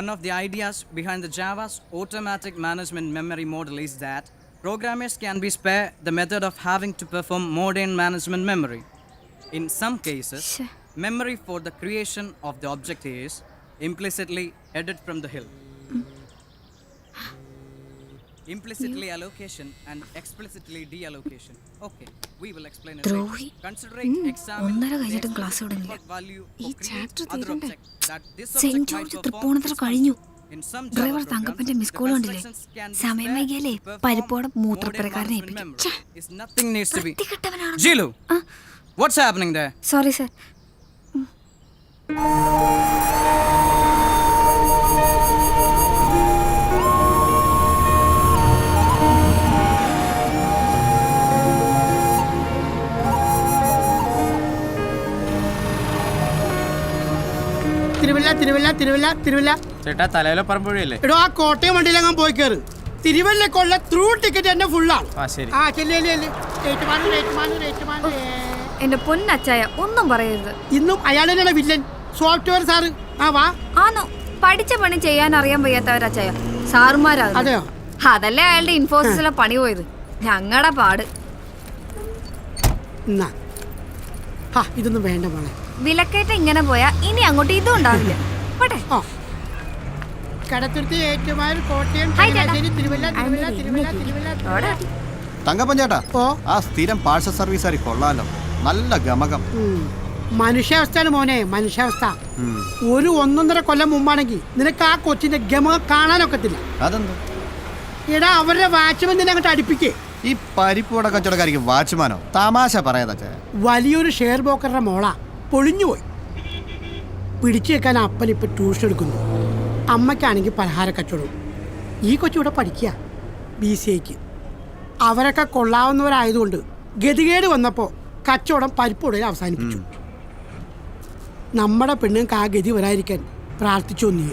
One of the ideas behind the Java's automatic management memory model is that programmers can be spared the method of having to perform modern management memory. In some cases, memory for the creation of the object is implicitly added from the hill. Implicitly allocation and explicitly deallocation. Okay, we will explain it later. Considering examine the explicit value for create other object that this object might perform is possible. In some Java programs, the constructions can be spared to perform modern management memory. Is nothing needs to be. Jilu, what's happening there? Sorry, sir. Thiruvalla ചേട്ടാ തലയിലെ പറമ്പുഴയല്ലേ? എടോ ആ കോട്ടയം വണ്ടിയിലെങ്ങാൻ പോയി കയറ്. തിരുവല്ലക്കുള്ള through ticket എന്നെ ഫുള്ളാണ്. ശരി. എന്റെ പൊന്നച്ചായ ഒന്നും പറയരുത്. ഇന്നും അയാൾ തന്നെയാണ് വില്ലൻ, സോഫ്റ്റ്വെയർ സാറ്. ആ വാ. ആണോ? പഠിച്ച പണി ചെയ്യാൻ അറിയാൻ വയ്യാത്തവരച്ചായ സാറുമാരാ. അതെയോ? അതല്ലേ അയാളുടെ ഇൻഫോസിസിലെ പണി പോയത്. ഞങ്ങളുടെ പാട്. ഇതൊന്നും വേണ്ട മോളെ. വിലക്കയറ്റം ഇങ്ങനെ പോയാ ഇനി അങ്ങോട്ട് ഇതും ഉണ്ടാവില്ല. പോട്ടെ. കടത്തുരുത്തി, ഏറ്റുമാനൂർ, കോട്ടയം, തങ്കപ്പൻ ചേട്ടാ, ആ സ്ഥിരം പാഴ്സൽ സർവീസ് കൊള്ളാലോ, നല്ല ഗമകം. മനുഷ്യാവസ്ഥയാണ് മോനെ, മനുഷ്യാവസ്ഥ. ഒരു 1.5 കൊല്ലം മുമ്പാണെങ്കിൽ നിനക്ക് ആ കൊച്ചിന്റെ ഗമകം കാണാനൊക്കത്തില്ല. അതെന്താ? എടാ അവരുടെ വാച്ച്മാൻ നിന്നെ അങ്ങോട്ട് അടുപ്പിക്കേ. ഈ പരിപ്പൂട കച്ചവടക്കാരിക്ക് വാച്ച്മാനോ? തമാശ പറയാതെ. വലിയൊരു ഷെയർ ബ്രോക്കറുടെ മോളാ, പൊളിഞ്ഞുപോയി. പിടിച്ചു വെക്കാൻ അപ്പൻ ഇപ്പൊ ട്യൂഷൻ എടുക്കുന്നു. അമ്മയ്ക്കാണെങ്കിൽ പലഹാര കച്ചവടവും. ഈ കൊച്ചിവിടെ പഠിക്കുക BCAക്ക്. അവരൊക്കെ കൊള്ളാവുന്നവരായതുകൊണ്ട് ഗതികേട് വന്നപ്പോൾ കച്ചവടം പരിപ്പോടെ അവസാനിപ്പിച്ചു. നമ്മുടെ പെണ്ണുങ്ങൾക്ക് ആ ഗതി വരാതിരിക്കാൻ പ്രാർത്ഥിച്ചു. നീ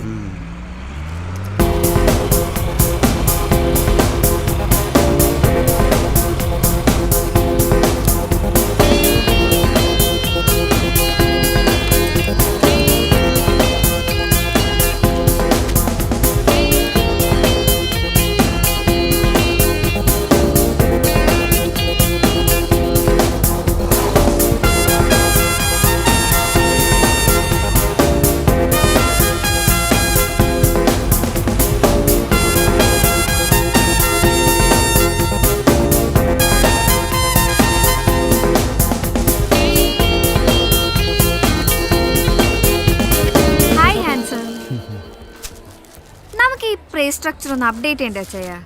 സ്ട്രക്ചർ ഒന്ന് അപ്ഡേറ്റ് ചെയ്യണ്ടേ ചെയ്യാ?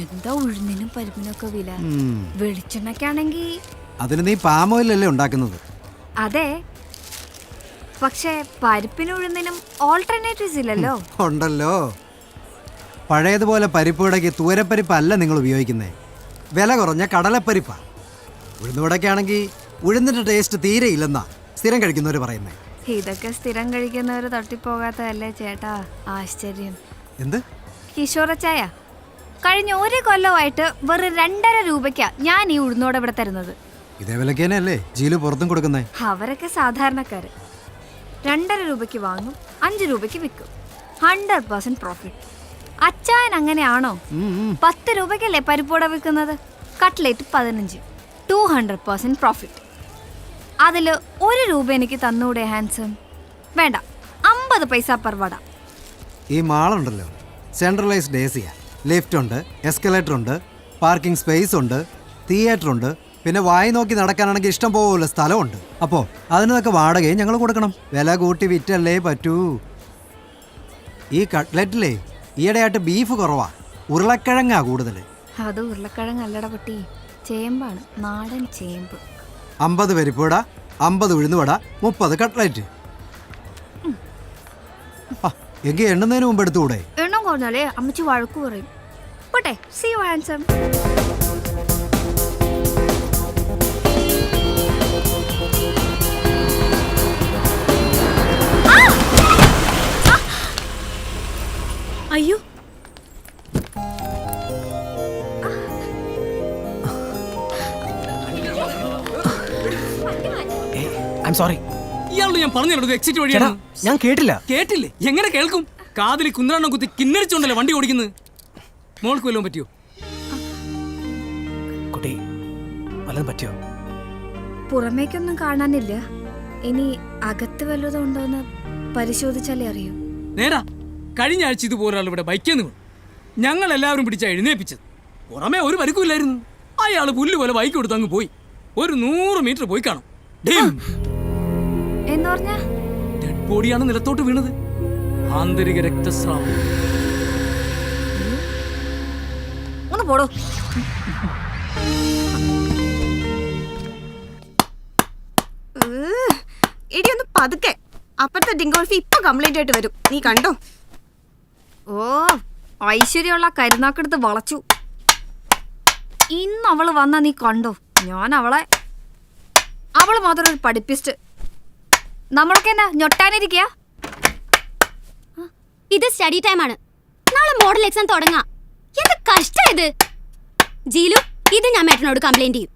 എന്താ ഉഴുന്നിനും പരിപ്പിനൊക്കെ വില. വെളിച്ചെണ്ണക്കാണെങ്കിൽ അതിന് നീ പാം ഓയിലല്ലേ ഉണ്ടാക്കുന്നത്? അതെ, പക്ഷേ പരിപ്പിനും ഉഴുന്നിനും ഓൾട്ടർനേറ്റീവ്സ് ഇല്ലല്ലോ. ഉണ്ടല്ലോ. പഴയതുപോലെ പരിപ്പുവടയ്ക്ക് തൂരപ്പരിപ്പല്ല നിങ്ങൾ ഉപയോഗിക്കുന്നേ, വില കുറഞ്ഞ കടലപ്പരിപ്പാ. ഉഴുന്നുവടയ്ക്കാണെങ്കിൽ ഉഴുന്നിന്റെ ടേസ്റ്റ് തീരെ ഇല്ലെന്നാ സ്ഥിരം കഴിക്കുന്നവർ പറയുന്നേ. ഇതൊക്കെ സ്ഥിരം കഴിക്കുന്നവർ തട്ടിപ്പോകാത്തതല്ലേ ചേട്ടാ? ആശ്ചര്യം. എന്ത്? കിഷോറച്ചായ, കഴിഞ്ഞ 1 കൊല്ലമായിട്ട് വെറും 2.5 രൂപയ്ക്കാ ഞാൻ ഈ ഉഴുന്നോടെ ഇവിടെ തരുന്നത്. ഇതേ വിലക്കേനല്ലേ ജീലു പുറത്തും കൊടുക്കുന്നേ? അവരൊക്കെ സാധാരണക്കാര്. 2.5 രൂപയ്ക്ക് വാങ്ങും, 5 രൂപയ്ക്ക് വിൽക്കും. 100% പ്രോഫിറ്റ്. അച്ചായൻ അങ്ങനെയാണോ? 10 രൂപയ്ക്കല്ലേ പരിപ്പോട വിൽക്കുന്നത്? Cutlet 15, 200% profit. അതിൽ 1 രൂപ എനിക്ക് തന്നൂടെ ഹാൻസം? വേണ്ട, 50 പൈസ പെർ വട. ഈ മാളുണ്ടല്ലോ, സെൻട്രലൈസ്ഡ് AC, ലിഫ്റ്റ് ഉണ്ട്, എസ്കലേറ്റർ ഉണ്ട്, പാർക്കിംഗ് സ്പേസ് ഉണ്ട്, തിയേറ്റർ ഉണ്ട്, പിന്നെ വായി നോക്കി നടക്കാനാണെങ്കിൽ ഇഷ്ടം പോലെ സ്ഥലമുണ്ട്. അപ്പോൾ അതിനൊക്കെ വാടകയും ഞങ്ങൾ കൊടുക്കണം. വില കൂട്ടി വിറ്റല്ലേ പറ്റൂ. ഈ കട്ട്ലറ്റിലേ ഈയിടെയായിട്ട് ബീഫ് കുറവാ, ഉരുളക്കിഴങ്ങാ കൂടുതൽ. അത് ഉരുളക്കിഴങ്ങല്ലട പട്ടി, ചേമ്പാണ്, നാടൻ ചേമ്പ്. 50 പരിപ്പുവട, 50 ഉഴുന്നുവട, 30 കട്ട്ലറ്റ്. എങ്കിൽ എണ്ണുന്നതിന് മുമ്പ് എടുത്തുകൂടെ? എണ്ണം കുറഞ്ഞാലേ അമ്മച്ചി വഴക്കു പറയും. പോട്ടെ. See you handsome. അയ്യോ, സോറി. ഇയാളോട് ഞാൻ പറഞ്ഞു എക്സിറ്റ് വഴിയാണ്. ഞാൻ കേട്ടില്ല. കേട്ടില്ലേ? എങ്ങനെ കേൾക്കും? കാതിൽ കുന്ത്രാണ്ണം കുത്തി കിന്നരിച്ചോണ്ടല്ലേ വണ്ടി ഓടിക്കുന്നത്. മോൾക്ക് വല്ലതും പറ്റിയോ? കുട്ടി വല്ലതും പറ്റിയോ? പുറമേക്കൊന്നും കാണാനില്ല. ഇനി അകത്ത് വല്ലതും ഉണ്ടോന്ന് പരിശോധിച്ചാലേ അറിയൂ. നേരാ, കഴിഞ്ഞ ആഴ്ച ഇതുപോലൊരാൾ ഇവിടെ ബൈക്കേന്ന് വീണു. ഞങ്ങൾ എല്ലാവരും പിടിച്ച എഴുന്നേപ്പിച്ചത്. പുറമേ ഒരു പരിക്കുമില്ലായിരുന്നു. അയാൾ പുല്ല് പോലെ ബൈക്ക് കൊടുത്ത് അങ്ങ് പോയി. ഒരു 100 മീറ്റർ പോയി കാണും. എന്ന് പറഞ്ഞാ ഡെഡ് ബോഡിയാണ് നിലത്തോട്ട് വീണത്. ആന്തരിക രക്തസ്രാവം. ഒന്ന് പോടോ. എടി ഒന്ന് പതുക്കെ, അപ്പുറത്തെ ഡിങ്കോൾഫി ഇപ്പൊ കംപ്ലൈന്റ് ആയിട്ട് വരും, നീ കണ്ടോ? ഓ, ഐശ്വര്യമുള്ള കരുനാക്കെടുത്ത് വളച്ചു. ഇന്ന് അവള് വന്നാ നീ കണ്ടോ? ഞാൻ അവള് മാത്രം ഒരു പഠിപ്പിസ്റ്റ്. നമ്മളൊക്കെ എന്നാ ഞൊട്ടാനിരിക്കുക? ഇത് സ്റ്റഡി ടൈമാണ്. നാളെ മോഡൽ എക്സാം തുടങ്ങാം. എന്ത് കഷ്ടം ഇത്. ജീലു, ഇത് ഞാൻ മേട്ടനോട് കംപ്ലൈന്റ് ചെയ്യും.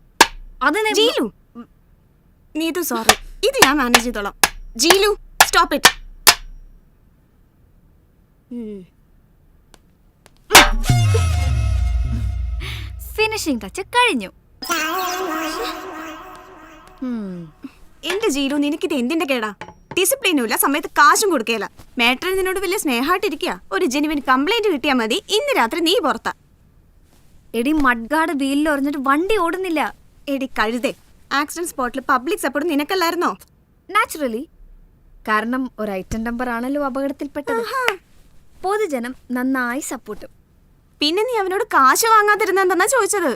അത് ജീലു, നീതു സോറി, ഇത് ഞാൻ മാനേജ് ചെയ്തോളാം. ജീലു, സ്റ്റോപ്പ് ഇറ്റ്. ഫിനിഷിംഗ് ടച്ച് കഴിഞ്ഞു. എന്റെ ജീലു, നിനക്കിത് എന്തിന്റെ കേടാ? ഡിസിപ്ലിനും ഇല്ല, സമയത്ത് കാശും കൊടുക്കേല. മേട്ടൻ നിന്നോട് വലിയ സ്നേഹമായിട്ടിരിക്കുക. ഒരു ജെനുവിൻ കംപ്ലൈന്റ് കിട്ടിയാൽ മതി. ഇന്ന് രാത്രി നീ പുറത്താ. എടി മഡ്ഗാർഡ് വീലിൽ ഒറിഞ്ഞിട്ട് വണ്ടി ഓടുന്നില്ല. എടി കഴുതേ, ആക്സിഡന്റ് സ്പോട്ടിൽ പബ്ലിക് സപ്പോർട്ട് നിനക്കല്ലായിരുന്നോ? നാച്ചുറലി. കാരണം ഒരു ഐറ്റം നമ്പർ ആണല്ലോ അപകടത്തിൽപ്പെട്ടത്. പൊതുജനം നന്നായി സപ്പോർട്ടും. പിന്നെ നീ അവനോട് കാശ് വാങ്ങാതിരുന്നെന്താ ചോദിച്ചത്?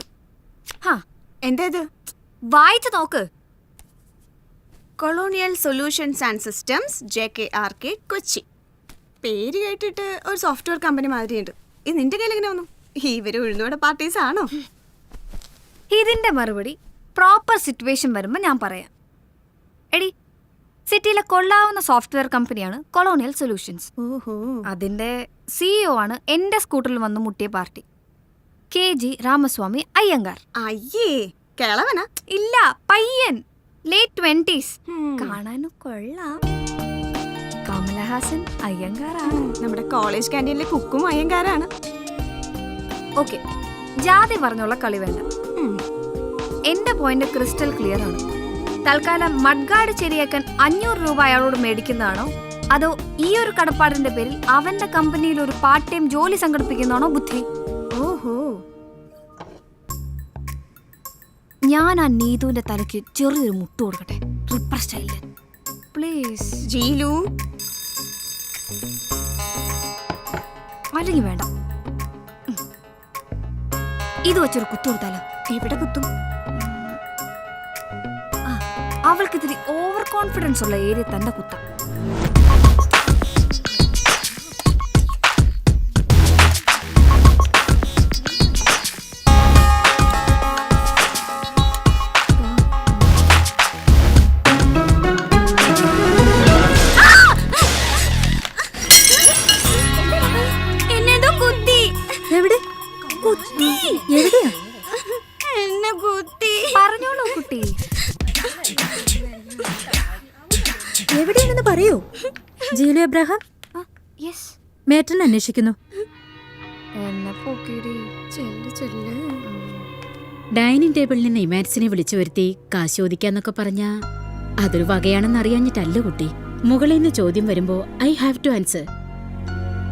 ഹാ, എന്തേത്? വായിച്ചു നോക്ക്. Colonial solutions and systems, JKRK, Kochi. പേര് കേട്ടിട്ട് ഒരു സോഫ്റ്റ്വെയർ കമ്പനി മാതിരിയുണ്ട്. ഇത് നിന്റെ കയ്യിൽ എങ്ങനെ വന്നു? ഇവര് ഉഴുന്നോടെ പാർട്ടീസ് ആണോ? ഇതിന്റെ മറുപടി പ്രോപ്പർ സിറ്റുവേഷൻ വരുമ്പോൾ ഞാൻ പറയാം. എടി, സിറ്റിയിലെ കൊള്ളാവുന്ന സോഫ്റ്റ്വെയർ കമ്പനിയാണ് കൊളോണിയൽ സൊല്യൂഷൻസ്. ഓഹോ. അതിന്റെ CEO ആണ് എന്റെ സ്കൂട്ടറിൽ വന്ന് മുട്ടിയ പാർട്ടി, KG രാമസ്വാമി അയ്യങ്കാർ. അയ്യേ, കിളവനാ? ഇല്ല, പയ്യൻ, late 20s. കാണാനും കൊള്ളാം. കമലഹാസൻ അയ്യങ്കാറാണ്. നമ്മുടെ കോളേജ് ക്യാൻറ്റീനിലെ കുക്കും അയ്യങ്കാരാണ്. ഓക്കെ, ജാതി പറഞ്ഞുള്ള കളി വേണ്ട. എന്റെ പോയിന്റ് ക്രിസ്റ്റൽ ക്ലിയർ ആണ്. തൽക്കാലം മഡ്ഗാർഡ് ശരിയാക്കാൻ 500 രൂപ അയാളോട് മേടിക്കുന്നതാണോ, അതോ ഈ ഒരു കടപ്പാടിന്റെ പേരിൽ അവന്റെ കമ്പനിയിൽ ഒരു പാർട്ട് ടൈം ജോലി സംഘടിപ്പിക്കുന്നതാണോ ബുദ്ധി? ഓഹോ. ഞാൻ ആ നീതുവിന്റെ തലയ്ക്ക് ചെറിയൊരു മുട്ട് കൊടുക്കട്ടെ, റിപ്പർ സ്റ്റൈലില് പ്ലീസ്. ജീലു, അല്ലെങ്കിൽ വേണ്ട, ഇത് വെച്ചൊരു കുത്തു കൊടുത്താലോ? എവിടെ കുത്തും? അവൾക്ക് ഇത്തിരി ഓവർ കോൺഫിഡൻസ് ഉള്ള ഏരിയ തന്നെ കുത്താം. എന്നെന്തോ കുത്തി. എവിടെ കുത്തി? എവിടെയാ? എന്നെ കുത്തി. പറഞ്ഞോളൂ കുട്ടി. എവിടെയാണെന്ന് പറയൂ. ജീലു എബ്രഹാം, യെസ്, മേട്ടൻ അന്വേഷിക്കുന്നു. എന്നെ പോക്കിടി. ഡൈനിങ് ടേബിളിൽ നിന്ന് ഇമാൻസിനെ വിളിച്ചു വരുത്തി കാശ് ചോദിക്കാന്നൊക്കെ പറഞ്ഞാ അതൊരു വകയാണെന്ന് അറിയാഞ്ഞിട്ടല്ല കുട്ടി. മുകളിൽ നിന്ന് ചോദ്യം വരുമ്പോ ഐ ഹാവ് ടു ആൻസർ.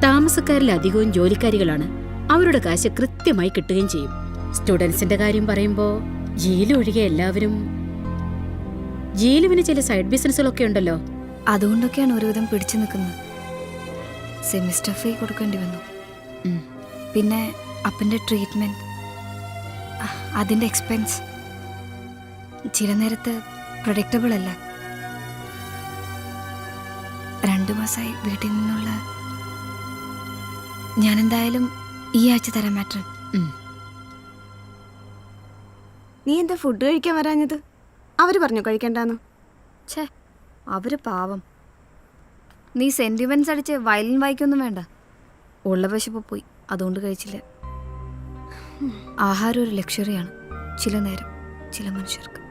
താമസക്കാരിൽ അധികവും ജോലിക്കാരികളാണ്. അവരുടെ കാശ് കൃത്യമായി കിട്ടുകയും ചെയ്യും. സ്റ്റുഡൻസിന്റെ കാര്യം പറയുമ്പോ ജീലു ഒഴികെ എല്ലാവരും. ജീലുവിന് ചില സൈഡ് ബിസിനസ്സുകളൊക്കെ ഉണ്ടല്ലോ. അതുകൊണ്ടൊക്കെയാണ് ഒരുവിധം പിടിച്ചു നിൽക്കുന്നത്. സെമിസ്റ്റർ ഫീ കൊടുക്കേണ്ടി വന്നു. പിന്നെ അപ്പൻ്റെ ട്രീറ്റ്മെൻറ്റ്, അതിൻ്റെ എക്സ്പെൻസ് ചില നേരത്ത് പ്രൊഡക്റ്റബിൾ അല്ല. 2 മാസമായി വീട്ടിൽ നിന്നുള്ള. ഞാനെന്തായാലും ഈ ആഴ്ച തരാം മാറ്റർ. നീ എന്താ ഫുഡ് കഴിക്കാൻ വരാഞ്ഞത്? അവര് പറഞ്ഞു കഴിക്കണ്ടെന്ന്. ഛേ, അവര് പാവം. നീ സെന്റിമെന്റ്സ് അടിച്ച് വയലിൻ വായിക്കൊന്നും വേണ്ട. ഉള്ള വിശപ്പ് പോയി, അതുകൊണ്ട് കഴിച്ചില്ല. ആഹാരം ഒരു ലക്ഷറിയാണ് ചില നേരം ചില മനുഷ്യർക്ക്.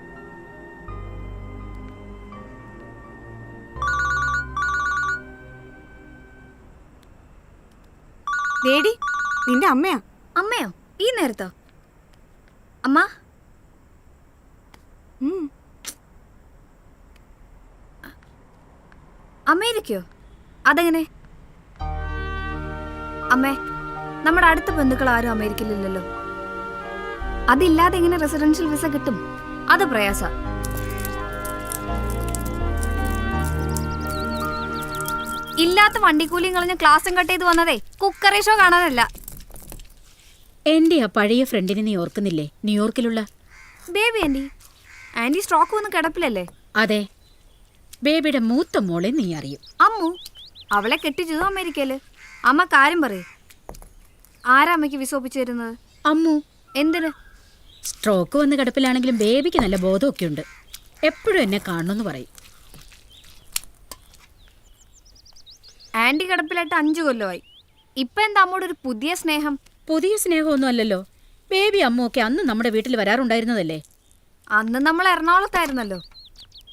തേടി നിന്റെ അമ്മയാ. അമ്മയോ? ഈ നേരത്തോ? അമ്മ ഉം. അമേരിക്കയോ? അതെങ്ങനെ? അമ്മേ, നമ്മുടെ അടുത്ത ബന്ധുക്കൾ ആരും അമേരിക്കയിലില്ലല്ലോ. അതില്ലാതെ എങ്ങനെ റെസിഡൻഷ്യൽ വിസ കിട്ടും? അത് പ്രയാസ. ഇല്ലാത്ത വണ്ടിക്കൂലിയും കളഞ്ഞ് ക്ലാസ്സും കട്ട് ചെയ്ത് വന്നതേ കുക്കറി ഷോ കാണാനല്ല. എന്റെ ആ പഴയ ഫ്രണ്ടിനെ നീ ഓർക്കുന്നില്ലേ, ന്യൂയോർക്കിലുള്ള? Baby aunty. ആൻറ്റി സ്ട്രോക്ക് വന്ന് കിടപ്പിലല്ലേ? അതെ, ബേബിയുടെ മൂത്ത മോളെ നീ അറിയും. അമ്മു അവളെ കെട്ടിച്ചതും അമേരിക്കയില്. അമ്മ കാര്യം പറയേ, ആരാ അമ്മയ്ക്ക് വിസ ഒപ്പിച്ചു തരുന്നത്? അമ്മു. എന്തിന്? സ്ട്രോക്ക് വന്ന് കിടപ്പിലാണെങ്കിലും ബേബിക്ക് നല്ല ബോധമൊക്കെ ഉണ്ട്. എപ്പോഴും എന്നെ കാണണമെന്ന് പറയും. ആൻറ്റി കിടപ്പിലായിട്ട് 5 കൊല്ലമായി. ഇപ്പൊ എന്താ അമ്മോട് ഒരു പുതിയ സ്നേഹം? പുതിയ സ്നേഹമൊന്നും അല്ലല്ലോ. ബേബി അമ്മുവൊക്കെ അന്ന് നമ്മുടെ വീട്ടിൽ വരാറുണ്ടായിരുന്നതല്ലേ. അന്ന് നമ്മൾ എറണാകുളത്തായിരുന്നല്ലോ,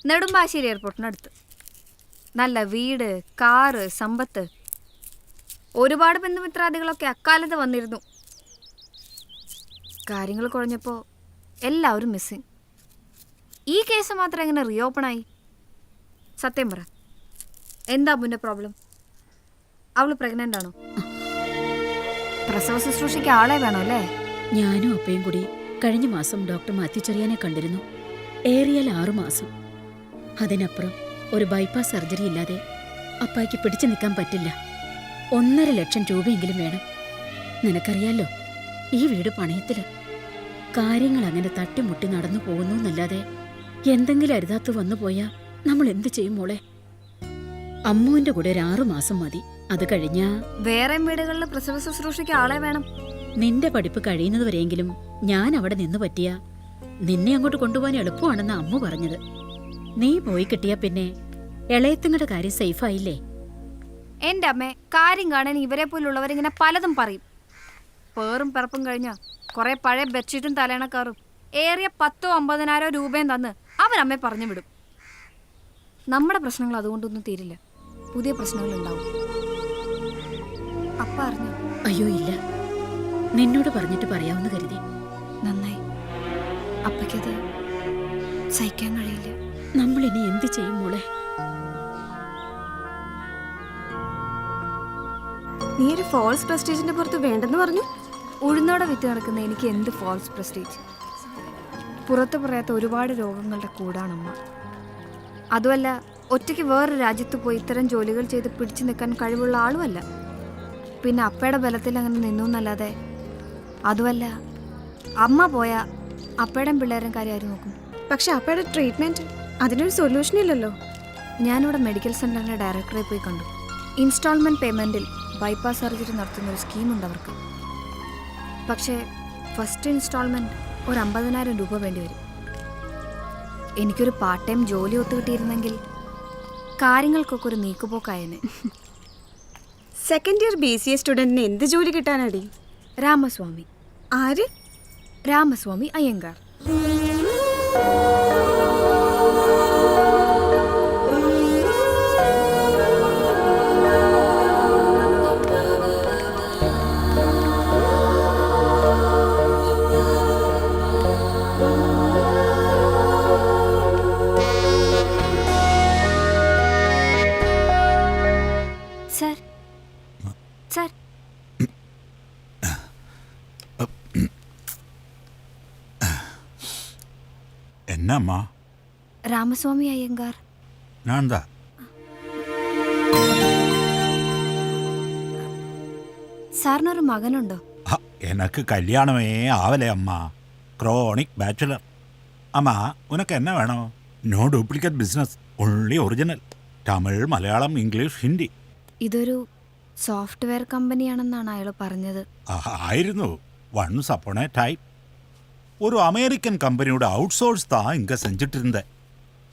നെടുമ്പാശ്ശേരി എയർപോർട്ടിനടുത്ത്. നല്ല വീട്, കാറ്, സമ്പത്ത്. ഒരുപാട് ബന്ധുമിത്രാദികളൊക്കെ അക്കാലത്ത് വന്നിരുന്നു. കാര്യങ്ങൾ കുഴഞ്ഞപ്പോൾ എല്ലാവരും മിസ്സിങ്. ഈ കേസ് മാത്രം എങ്ങനെ റീഓപ്പൺ ആയി? സത്യം പറ, എന്താ അമ്മുവിൻ്റെ പ്രോബ്ലം? അവൾ പ്രഗ്നൻ്റ് ആണോ? പ്രസവ ശുശ്രൂഷയ്ക്ക് ആളെ വേണോ അല്ലേ? ഞാനും അപ്പയും കൂടി കഴിഞ്ഞ മാസം ഡോക്ടർ മാത്യു ചെറിയാനെ കണ്ടിരുന്നു. ഏറിയാൽ 6 മാസം. അതിനപ്പുറം ഒരു ബൈപ്പാസ് സർജറി ഇല്ലാതെ അപ്പായ്ക്ക് പിടിച്ചു നിൽക്കാൻ പറ്റില്ല. 1.5 ലക്ഷം രൂപയെങ്കിലും വേണം. നിനക്കറിയാലോ, ഈ വീട് പണയത്തില്. കാര്യങ്ങൾ അങ്ങനെ തട്ടിമുട്ടി നടന്നു പോകുന്നു എന്നല്ലാതെ എന്തെങ്കിലും അരുതാത്ത് വന്നു പോയാ നമ്മൾ എന്ത് ചെയ്യും മോളെ? അമ്മുവിന്റെ കൂടെ ഒരു 6 മാസം മതി. അത് കഴിഞ്ഞാ വേറെ വീടുകളിൽ പ്രസവ ശുശ്രൂഷയ്ക്ക് ആളെ വേണം. നിന്റെ പഠിപ്പ് കഴിയുന്നതുവരെയെങ്കിലും ഞാൻ അവിടെ നിന്ന് പറ്റിയ നിന്നെ അങ്ങോട്ട് കൊണ്ടുപോകാൻ എളുപ്പമാണെന്ന് അമ്മു പറഞ്ഞത്. നീ പോയി കിട്ടിയാ പിന്നെ ഇളയത്തുങ്ങളുടെ കാര്യം സേഫായില്ലേ? എൻ്റെ അമ്മേ, കാര്യം കാണാൻ ഇവരെ പോലുള്ളവരിങ്ങനെ പലതും പറയും. പേറും പിറപ്പും കഴിഞ്ഞ കുറെ പഴയ ബെഡ്ഷീറ്റും തലേണക്കാറും ഏറിയ 10,000-50,000 രൂപയും തന്ന് അവരമ്മയെ പറഞ്ഞു വിടും. നമ്മുടെ പ്രശ്നങ്ങൾ അതുകൊണ്ടൊന്നും തീരില്ല. പുതിയ പ്രശ്നങ്ങളുണ്ടാവും. അപ്പ അറിഞ്ഞു? അയ്യോ ഇല്ല, നിന്നോട് പറഞ്ഞിട്ട് പറയാമെന്ന് കരുതി. നന്നായി. അപ്പയ്ക്കത് സഹിക്കാൻ കഴിയില്ല. നമ്മൾ ഇനി എന്ത് ചെയ്യും മോളെ? നീ ഒരു ഫോൾസ് പ്രസ്റ്റീജിന്റെ പുറത്ത് വേണ്ടെന്ന് പറഞ്ഞു. ഉഴുന്നോടെ വിറ്റ് നടക്കുന്ന എനിക്ക് എന്ത് ഫോൾസ് പ്രസ്റ്റീജ്? പുറത്തു പറയാത്ത ഒരുപാട് രോഗങ്ങളുടെ കൂടാണമ്മ. അതുമല്ല, ഒറ്റയ്ക്ക് വേറൊരു രാജ്യത്ത് പോയി ഇത്തരം ജോലികൾ ചെയ്ത് പിടിച്ചു നിൽക്കാൻ കഴിവുള്ള ആളുമല്ല. പിന്നെ അപ്പയുടെ ബലത്തിൽ അങ്ങനെ നിന്നു എന്നല്ലാതെ. അതുമല്ല, അമ്മ പോയാ അപ്പയുടെയും പിള്ളേരും കാര്യം ആര് നോക്കും? പക്ഷെ അപ്പയുടെ ട്രീറ്റ്മെന്റ് അതിനൊരു സൊല്യൂഷൻ ഇല്ലല്ലോ. ഞാനിവിടെ മെഡിക്കൽ സെൻ്ററിൻ്റെ ഡയറക്ടറെ പോയി കണ്ടു. ഇൻസ്റ്റാൾമെൻറ്റ് പേയ്മെൻറ്റിൽ ബൈപ്പാസ് സർജറി നടത്തുന്ന ഒരു സ്കീമുണ്ട് അവർക്ക്. പക്ഷേ ഫസ്റ്റ് ഇൻസ്റ്റാൾമെൻറ്റ് ഒരു 50,000 രൂപ വേണ്ടി വരും. എനിക്കൊരു പാർട്ട് ടൈം ജോലി ഒത്തുകിട്ടിയിരുന്നെങ്കിൽ കാര്യങ്ങൾക്കൊക്കെ ഒരു നീക്കുപോക്കായനെ. സെക്കൻഡ് ഇയർ BCA സ്റ്റുഡന്റിന് എന്ത് ജോലി കിട്ടാനടി? രാമസ്വാമി. ആര്? രാമസ്വാമി അയ്യങ്കാർ. Sir, sir. എന്നമ്മാ? രാമസ്വാമി അയ്യങ്കാർ. ഞാൻ സാറിനൊരു മകനുണ്ടോ? എനക്ക് കല്യാണമേ ആവലേ അമ്മ. Chronic bachelor. അമ്മ ഉനക്ക് എന്നെ വേണോ? No duplicate business, only original. Tamil, Malayalam, English, Hindi. ഇതൊരു സോഫ്റ്റ്വെയർ കമ്പനിയാണെന്നാണ് അയാൾ പറഞ്ഞത്. ആയിരുന്നു വൺസ് അപ്പോൺ എ ടൈം. ഒരു അമേരിക്കൻ കമ്പനിയുടെ ഔട്ട്സോഴ്സ് താ ഇങ്ക സെഞ്ചിട്ടിരുന്നത്.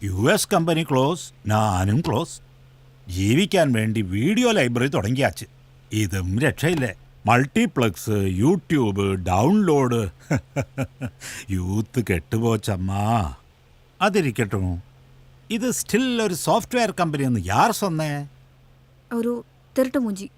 US കമ്പനി ക്ലോസ്, ഞാനും ക്ലോസ്. ജീവിക്കാൻ വേണ്ടി വീഡിയോ ലൈബ്രറി തുടങ്ങിയാച്ച്. ഇതും രക്ഷയില്ലേ. Multiplex, YouTube, download. യൂത്ത് കെട്ടുപോച്ചമ്മാ. അതിരിക്കട്ടോ, ഇത് സ്റ്റിൽ ഒരു സോഫ്റ്റ്വെയർ കമ്പനി എന്ന് യാർ സൊന്നേ? ഒരു തിരുട്ടുമുഞ്ചി.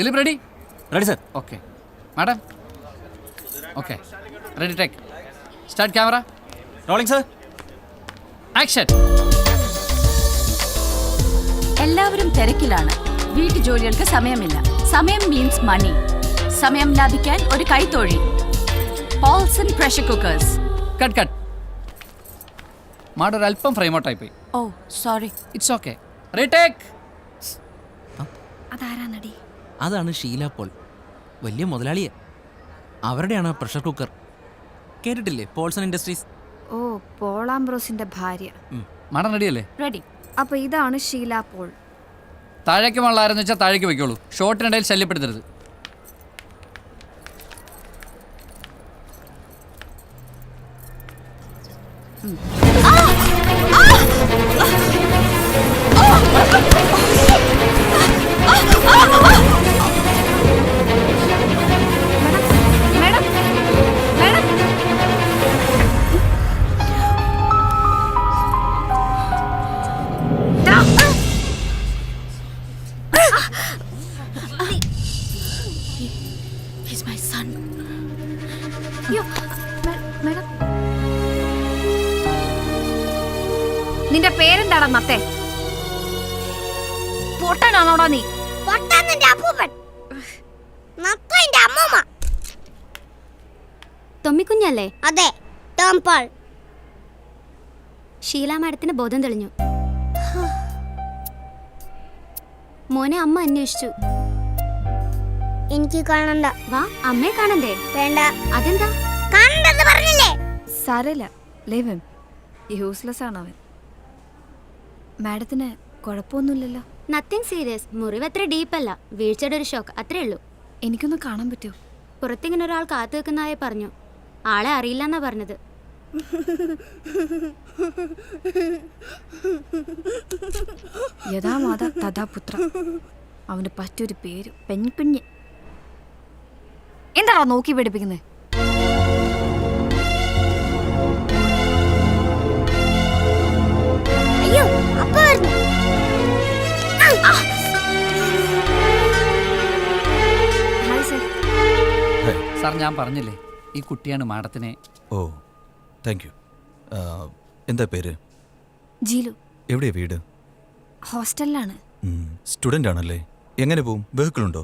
Dileep ready? Ready sir. Okay madam. Okay ready take. Start camera. Rolling sir. Action. എല്ലാവരും തിരക്കിലാണ്. വീട്ടുജോലികൾക്ക് സമയമില്ല. സമയം മീൻസ് മണി. സമയം ലാഭിക്കാൻ ഒരു കൈത്തൊഴിൽ. Paulson pressure cookers. Cut cut. Madam ഒരു അല്പം ഫ്രെയിം ഔട്ടായി പോയി. Oh sorry. It's okay. Retake. അതാരാ നടി? അതാണ് ഷീല പോൾ, വലിയ മുതലാളിയെ. അവരുടെയാണ് പ്രഷർ കുക്കർ. കേട്ടിട്ടില്ലേ പോൾസൺ ഇൻഡസ്ട്രീസ്? ഓ, പോളാംബ്രോസിന്റെ ഭാര്യ. മാഡം റെഡിയല്ലേ? റെഡി. അപ്പൊ ഇതാണ് ഷീല പോൾ. താഴേക്ക് വെള്ളമാരെന്ന് വെച്ചാൽ താഴേക്ക് വെക്കോളൂ. ഷോട്ടിനിടയിൽ ശല്യപ്പെടുത്തരുത്. Madam, madam. He's my son. അയ്യോ, മേഡം. നിന്റെ പേരെന്താടാ നത്തെ? പൊട്ടനാണോടാ നീ? തൊമ്മിക്കുഞ്ഞല്ലേ? അതെ, ടോം പോൾ. ഷീല മാഡത്തിന് ബോധം തെളിഞ്ഞു. മോനെ അമ്മ അന്വേഷിച്ചു. എനിക്ക് കാണണ്ട. വാ, അമ്മയെ കാണണ്ടേ? വേണ്ട. അതെന്താ? കാണണ്ടെന്ന് പറഞ്ഞില്ലേ? സാരമില്ല, ലേവൻ. യൂസ്ലെസ് ആണ് അവൻ. മാഡത്തിന് കുഴപ്പമൊന്നുമില്ലല്ലോ? Nothing serious. മുറിവ് അത്ര ഡീപ്പല്ല. വീഴ്ചയുടെ ഒരു ഷോക്ക്, അത്രേ ഉള്ളൂ. എനിക്കൊന്ന് കാണാൻ പറ്റുമോ? പുറത്തിങ്ങനെ ഒരാൾ കാത്തു വെക്കുന്നതായി പറഞ്ഞു. ആളെ അറിയില്ലെന്നാ പറഞ്ഞത്. യഥാ മാതാ തഥാ പുത്ര. അവന് പറ്റൊരു പേര് പെൺകുഞ്ഞ്. എന്താണോ നോക്കി പഠിപ്പിക്കുന്നത്? അയ്യോ, അപ്പ വരുന്നു. Hi sir. സാർ ഞാൻ പറഞ്ഞില്ലേ, ഈ കുട്ടിയാണ് മാഡത്തിനെ. ഓ താങ്ക് യു. എന്താ പേര്? ജീലു. എവിടെയാ വീട്? ഹോസ്റ്റലിലാണ്. സ്റ്റുഡൻ്റ് ആണല്ലേ? എങ്ങനെ പോവും? വെഹിക്കിൾ ഉണ്ടോ?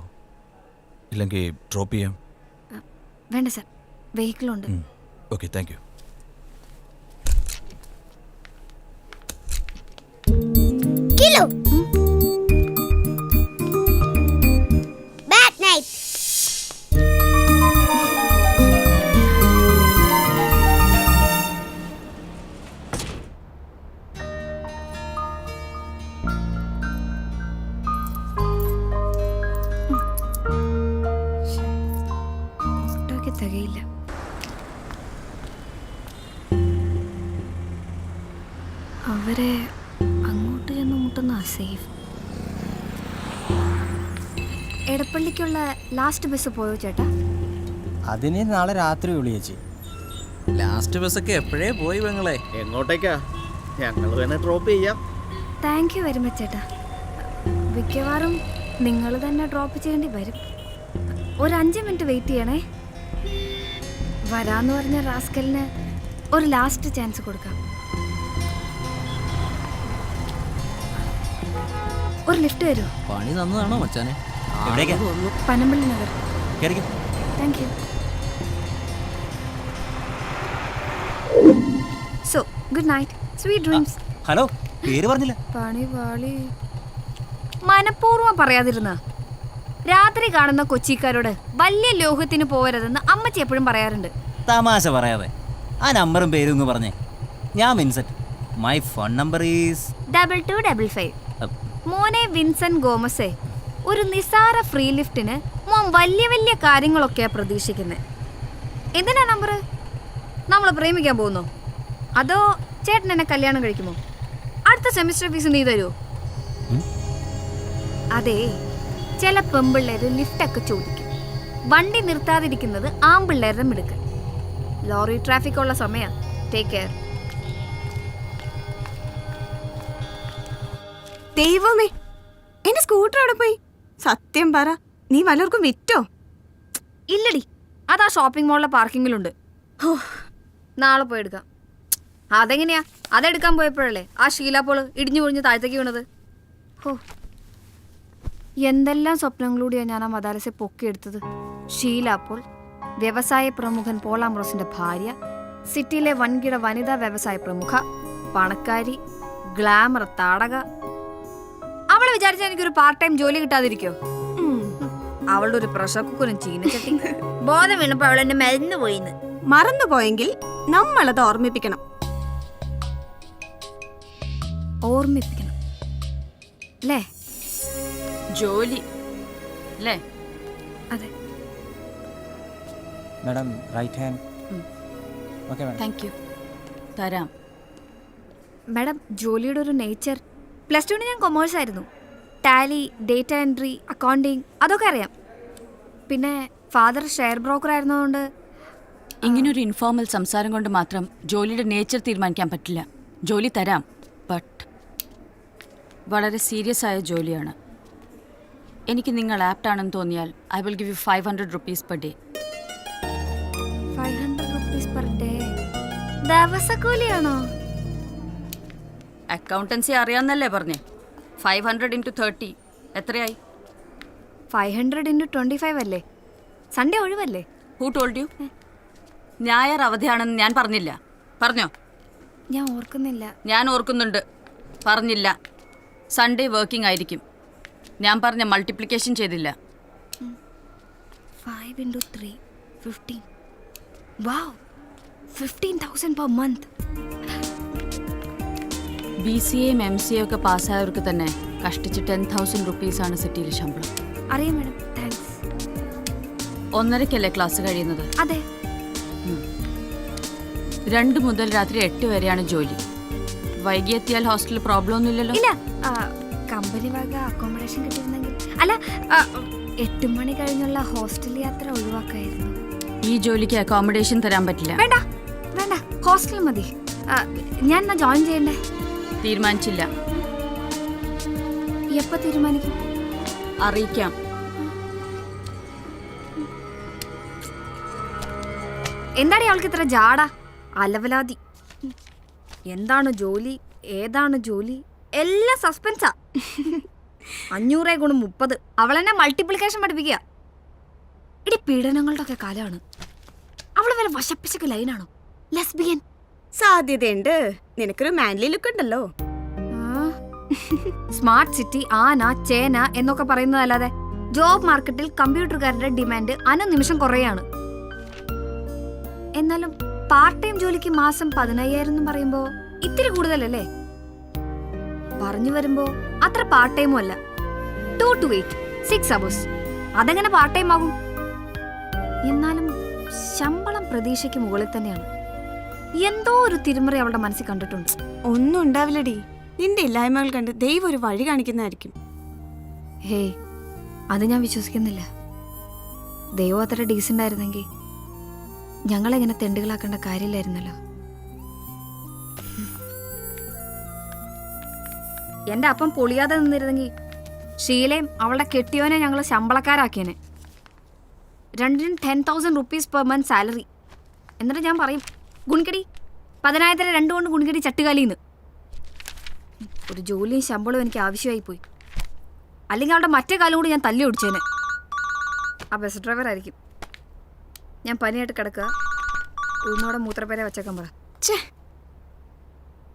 ഇല്ലെങ്കിൽ ഡ്രോപ്പ് ചെയ്യാം. വേണ്ട സർ, വെഹിക്കിളുണ്ട്. Okay thank you. Kilo. Bad night. ഓട്ടോയ്ക്ക് തികയില്ല. അവരെ അങ്ങോട്ട് ചെന്ന് മുട്ടുന്ന സേഫ്. എടപ്പള്ളിക്കുള്ള ലാസ്റ്റ് ബസ് പോയോ ചേട്ടാ? അതിന് നാളെ രാത്രി വിളിയേച്ചി. ലാസ്റ്റ് ബസ്സൊക്കെ എപ്പോഴേ പോയി പെങ്ങളെ. എങ്ങോട്ടേക്കാ? ഞങ്ങൾ വേണേ ഡ്രോപ്പ് ചെയ്യാം. താങ്ക് യു വെരി മച്ച് ചേട്ടാ. മിക്കവാറും നിങ്ങൾ തന്നെ ഡ്രോപ്പ് ചെയ്യേണ്ടി വരും. ഒരു 5 മിനിറ്റ് വെയിറ്റ് ചെയ്യണേ. വരാന്ന് പറഞ്ഞ റാസ്കലിന് ഒരു ലാസ്റ്റ് ചാൻസ് കൊടുക്കാം. ഒരു ലിഫ്റ്റ് തരുമോ? പണി തന്നതാണോ മച്ചാനെ? Panampilly Nagar. Thank you. So good night, sweet dreams. Hello, പേര് പറഞ്ഞില്ല. പണി വാളി. മനഃപൂർവ്വം പറയാതിരുന്ന. രാത്രി കാണുന്ന കൊച്ചിക്കാരോട് വലിയ ലോഹത്തിന് പോകരുതെന്ന് അമ്മച്ചി എപ്പോഴും പറയാറുണ്ട്. തമാശ പറയാതെ ആ നമ്പറും പേരും ഒന്ന് പറഞ്ഞേ. ഞാൻ Vincent. My phone number is 2255. മോനെ വിൻസെന്റ് ഗോമസേ, ഒരു നിസാര ഫ്രീ ലിഫ്റ്റിന് മോൻ വലിയ വലിയ കാര്യങ്ങളൊക്കെയാ പ്രതീക്ഷിക്കുന്നത്. എന്തിനാ നമ്പർ? നമ്മൾ പ്രേമിക്കാൻ പോകുന്നോ? അതോ ചേട്ടൻ എന്നെ കല്യാണം കഴിക്കുമോ? അടുത്ത സെമിസ്റ്റർ ഫീസ് നീ തരുമോ? അതെ, ചില പെമ്പിള്ളേർ ലിഫ്റ്റൊക്കെ ചോദിക്കും. വണ്ടി നിർത്താതിരിക്കുന്നത് ആമ്പിള്ളേരുടെ മിടുക്ക്. ലോറി ട്രാഫിക് ഉള്ള സമയം. Take care. ദൈവമേ, എന്റെ സ്കൂട്ടർ അവിടെ പോയി. സത്യം പറ, നീ വല്ലവർക്കും വിറ്റോ? ഇല്ലടി, അതാ ഷോപ്പിംഗ് മോളിലെ പാർക്കിങ്ങിലുണ്ട്. ഹോ, നാളെ പോയി എടുക്കാം. അതെങ്ങനെയാ? അതെടുക്കാൻ പോയപ്പോഴല്ലേ ആ ഷീലാപ്പോൾ ഇടിഞ്ഞു പൊളിഞ്ഞ് താഴത്തേക്ക് വീണത്. ഹോ, എന്തെല്ലാം സ്വപ്നങ്ങളൂടെയാണ് ഞാൻ ആ മദാലസെ പൊക്കിയെടുത്തത്. ഷീലാപ്പോൾ വ്യവസായ പ്രമുഖൻ പോൾ ആംബ്രോസിന്റെ ഭാര്യ, സിറ്റിയിലെ വൻകിട വനിതാ വ്യവസായ പ്രമുഖ, പണക്കാരി, ഗ്ലാമർ താടക. അവളെ വിചാരിച്ചാൽ എനിക്കൊരു പാർട്ട് ടൈം ജോലി കിട്ടാതിരിക്കോ? അവളുടെ ഒരു പ്രഷർ കുക്കറും ചീനച്ചട്ടി. ബോധം വീണപ്പോ അവൾ എന്നെ മരുന്ന് പോയിന്ന്. മറന്നുപോയെങ്കിൽ നമ്മളത് ഓർമ്മിപ്പിക്കണം. ഓർമ്മിപ്പിക്കണം അല്ലേ? ജോലി അല്ലേ? അതെ. Madam right hand. Okay madam. Thank you. തരാം. മാഡം, ജോലിയുടെ ഒരു നേച്ചർ. പ്ലസ് ടുവിന് ഞാൻ കൊമേഴ്സ് ആയിരുന്നു. ടാലി, ഡേറ്റ എൻട്രി, അക്കൗണ്ടിങ് അതൊക്കെ അറിയാം. പിന്നെ ഫാദർ ഷെയർ ബ്രോക്കർ ആയിരുന്നതുകൊണ്ട്. ഇങ്ങനൊരു ഇൻഫോർമൽ സംസാരം കൊണ്ട് മാത്രം ജോലിയുടെ നേച്ചർ തീരുമാനിക്കാൻ പറ്റില്ല. ജോലി തരാം, ബട്ട് വളരെ സീരിയസ് ആയ ജോലിയാണ്. എനിക്ക് നിങ്ങൾ ആപ്റ്റ് ആണെന്ന് തോന്നിയാൽ I will give you 500 rupees per day. 500 rupees per day? ദിവസക്കൂലിയാണോ? അക്കൗണ്ടൻസി അറിയാമെന്നല്ലേ പറഞ്ഞേ? 500 into 30 എത്രയായി? 500 into 25 അല്ലേ? സൺഡേ ഒഴിവല്ലേ? Who told you? ഞായർ അവധിയാണെന്ന് ഞാൻ പറഞ്ഞില്ല. പറഞ്ഞോ? ഞാൻ ഓർക്കുന്നില്ല. ഞാൻ ഓർക്കുന്നുണ്ട്. പറഞ്ഞില്ല. സൺഡേ വർക്കിംഗ് ആയിരിക്കും. ഞാൻ പറഞ്ഞ മൾട്ടിപ്ലിക്കേഷൻ ചെയ്തില്ല. 5 into 3 15. വാവ്, 15,000 per month. BCA-യും MCA ഒക്കെ പാസ്സായവർക്ക് തന്നെ കഷ്ടിച്ച് 10,000 rupees ആണ് സിറ്റിയിൽ ശമ്പളം. അറിയാം മാഡം, താങ്ക്സ്. 1:30-ക്കല്ലേ ക്ലാസ് കഴിയുന്നത്? അതെ. 2 മുതൽ രാത്രി 8 വരെയാണ് ജോലി. വൈകിയെത്തിയാൽ ഹോസ്റ്റലിൽ പ്രോബ്ലം ഒന്നുമില്ലല്ലോ? ഇല്ല, കമ്പനി വക അക്കോമഡേഷൻ കിട്ടിയിരുന്നെങ്കിൽ. അല്ല, 8 മണി കഴിഞ്ഞുള്ള ഹോസ്റ്റൽ യാത്ര ഒഴിവാക്കായിരുന്നു. ഈ ജോലിക്ക് അക്കോമഡേഷൻ തരാൻ പറ്റില്ല. വേണ്ട വേണ്ട, ഹോസ്റ്റൽ മതി. ഞാൻ എന്നാ ജോയിൻ ചെയ്യണ്ടേ? തീരുമാനിച്ചില്ല. എപ്പോ തീരുമാനിക്കും? അറിയിക്കാം. എന്താണ് അവൾക്ക് ഇത്ര ജാട? അലവലാതി. എന്താണ് ജോലി, ഏതാണ് ജോലി, എല്ലാം സസ്പെൻസാ. 500 × 30. അവളെന്നെ മൾട്ടിപ്ലിക്കേഷൻ പഠിപ്പിക്കുക. ഇടി പീഡനങ്ങളുടെ ഒക്കെ കാലമാണ്. അവള് വല്ല വശപ്പിശക്ക് ലൈനാണോ? ലെസ്ബിയൻ? സാധ്യതയുണ്ട്. നിനക്കൊരു മാൻലി ലുക്ക് ഉണ്ടല്ലോ. സ്മാർട്ട് സിറ്റി, ആന, ചേന എന്നൊക്കെ പറയുന്നതല്ലാതെ ജോബ് മാർക്കറ്റിൽ കമ്പ്യൂട്ടറുകാരുടെ ഡിമാൻഡ് അനുനിമിഷം കുറയാണ്. എന്നാലും പാർട്ട് ടൈം ജോലിക്ക് മാസം 15,000 എന്ന് പറയുമ്പോ ഇത്തിരി കൂടുതലല്ലേ? പറഞ്ഞു വരുമ്പോ അത്ര പാർട്ട് ടൈമും അല്ല. 2 to 8, 6 hours. അതെങ്ങനെ പാർട്ട് ടൈം ആകും? എന്നാലും ശമ്പളം പ്രതീക്ഷയ്ക്ക് മുകളിൽ തന്നെയാണ്. എന്തോ ഒരു തിരിമറി അവളുടെ മനസ്സിൽ കണ്ടിട്ടുണ്ട്. ഒന്നും ഉണ്ടാവില്ലടി. നിന്റെ ഇല്ലായ്മകൾ കണ്ട് ദൈവം ഒരു വഴി കാണിക്കുന്നതായിരിക്കും. ഹേ, അത് ഞാൻ വിശ്വസിക്കുന്നില്ല. ദൈവം അത്ര ഡീസൻ്റ് ആയിരുന്നെങ്കിൽ ഞങ്ങളെങ്ങനെ തെണ്ടുകളാക്കേണ്ട കാര്യമില്ലായിരുന്നല്ലോ. എന്റെ അപ്പം പൊളിയാതെ നിന്നിരുന്നെങ്കിൽ ഷീലയും അവളുടെ കെട്ടിയോനെ ഞങ്ങൾ ശമ്പളക്കാരാക്കിയേനെ. 2-നും 10,000 rupees per month സാലറി. എന്നിട്ട് ഞാൻ പറയും, ഗുണിക്കടി 10,000 2 കൊണ്ട് ഗുണിക്കടി ചട്ടുകാലിന്ന്. ഒരു ജോലിയും ശമ്പളവും എനിക്ക് ആവശ്യമായി പോയി. അല്ലെങ്കിൽ അവളുടെ മറ്റേ കാലം കൂടി ഞാൻ തല്ലി ഓടിച്ചേനെ. ആ ബസ് ഡ്രൈവർ ആയിരിക്കും. ഞാൻ പനിയായിട്ട് കിടക്കുക. ഉന്നോടെ മൂത്രപ്പേരെ വച്ചേക്കാൻ പറ.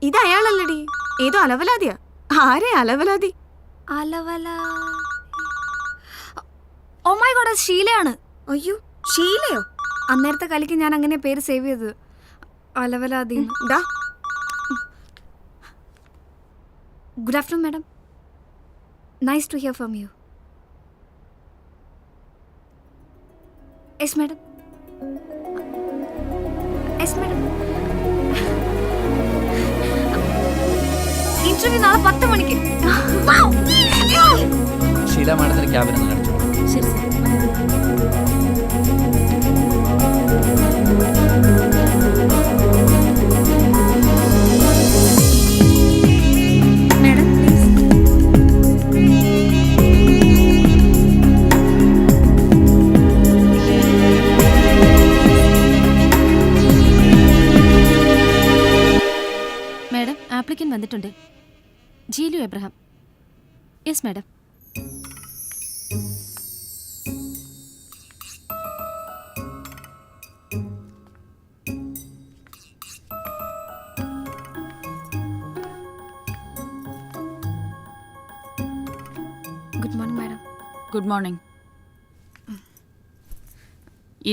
ഇത് അയാളല്ലടി, ഏതോ അലവലാതിയാ. ആരെ അലവലാതി? Oh my God, ഷീലയാണ്. അയ്യോ, ഷീലയോ? അന്നേരത്തെ കളിക്ക് ഞാൻ അങ്ങനെ പേര് സേവ് ചെയ്തത്. അലവലാതി. Good afternoon madam. Nice to hear from you. Yes madam. Yes madam. Interview നാളെ 10 മണിക്ക്. ഷീല മാഡത്തിന് ക്യാബിനെ കാണിച്ചു. ശരി സർ. Madam please. ആപ്ലിക്കൻ വന്നിട്ടുണ്ട്. Jilu Abraham. Yes madam. Good morning madam. Good morning.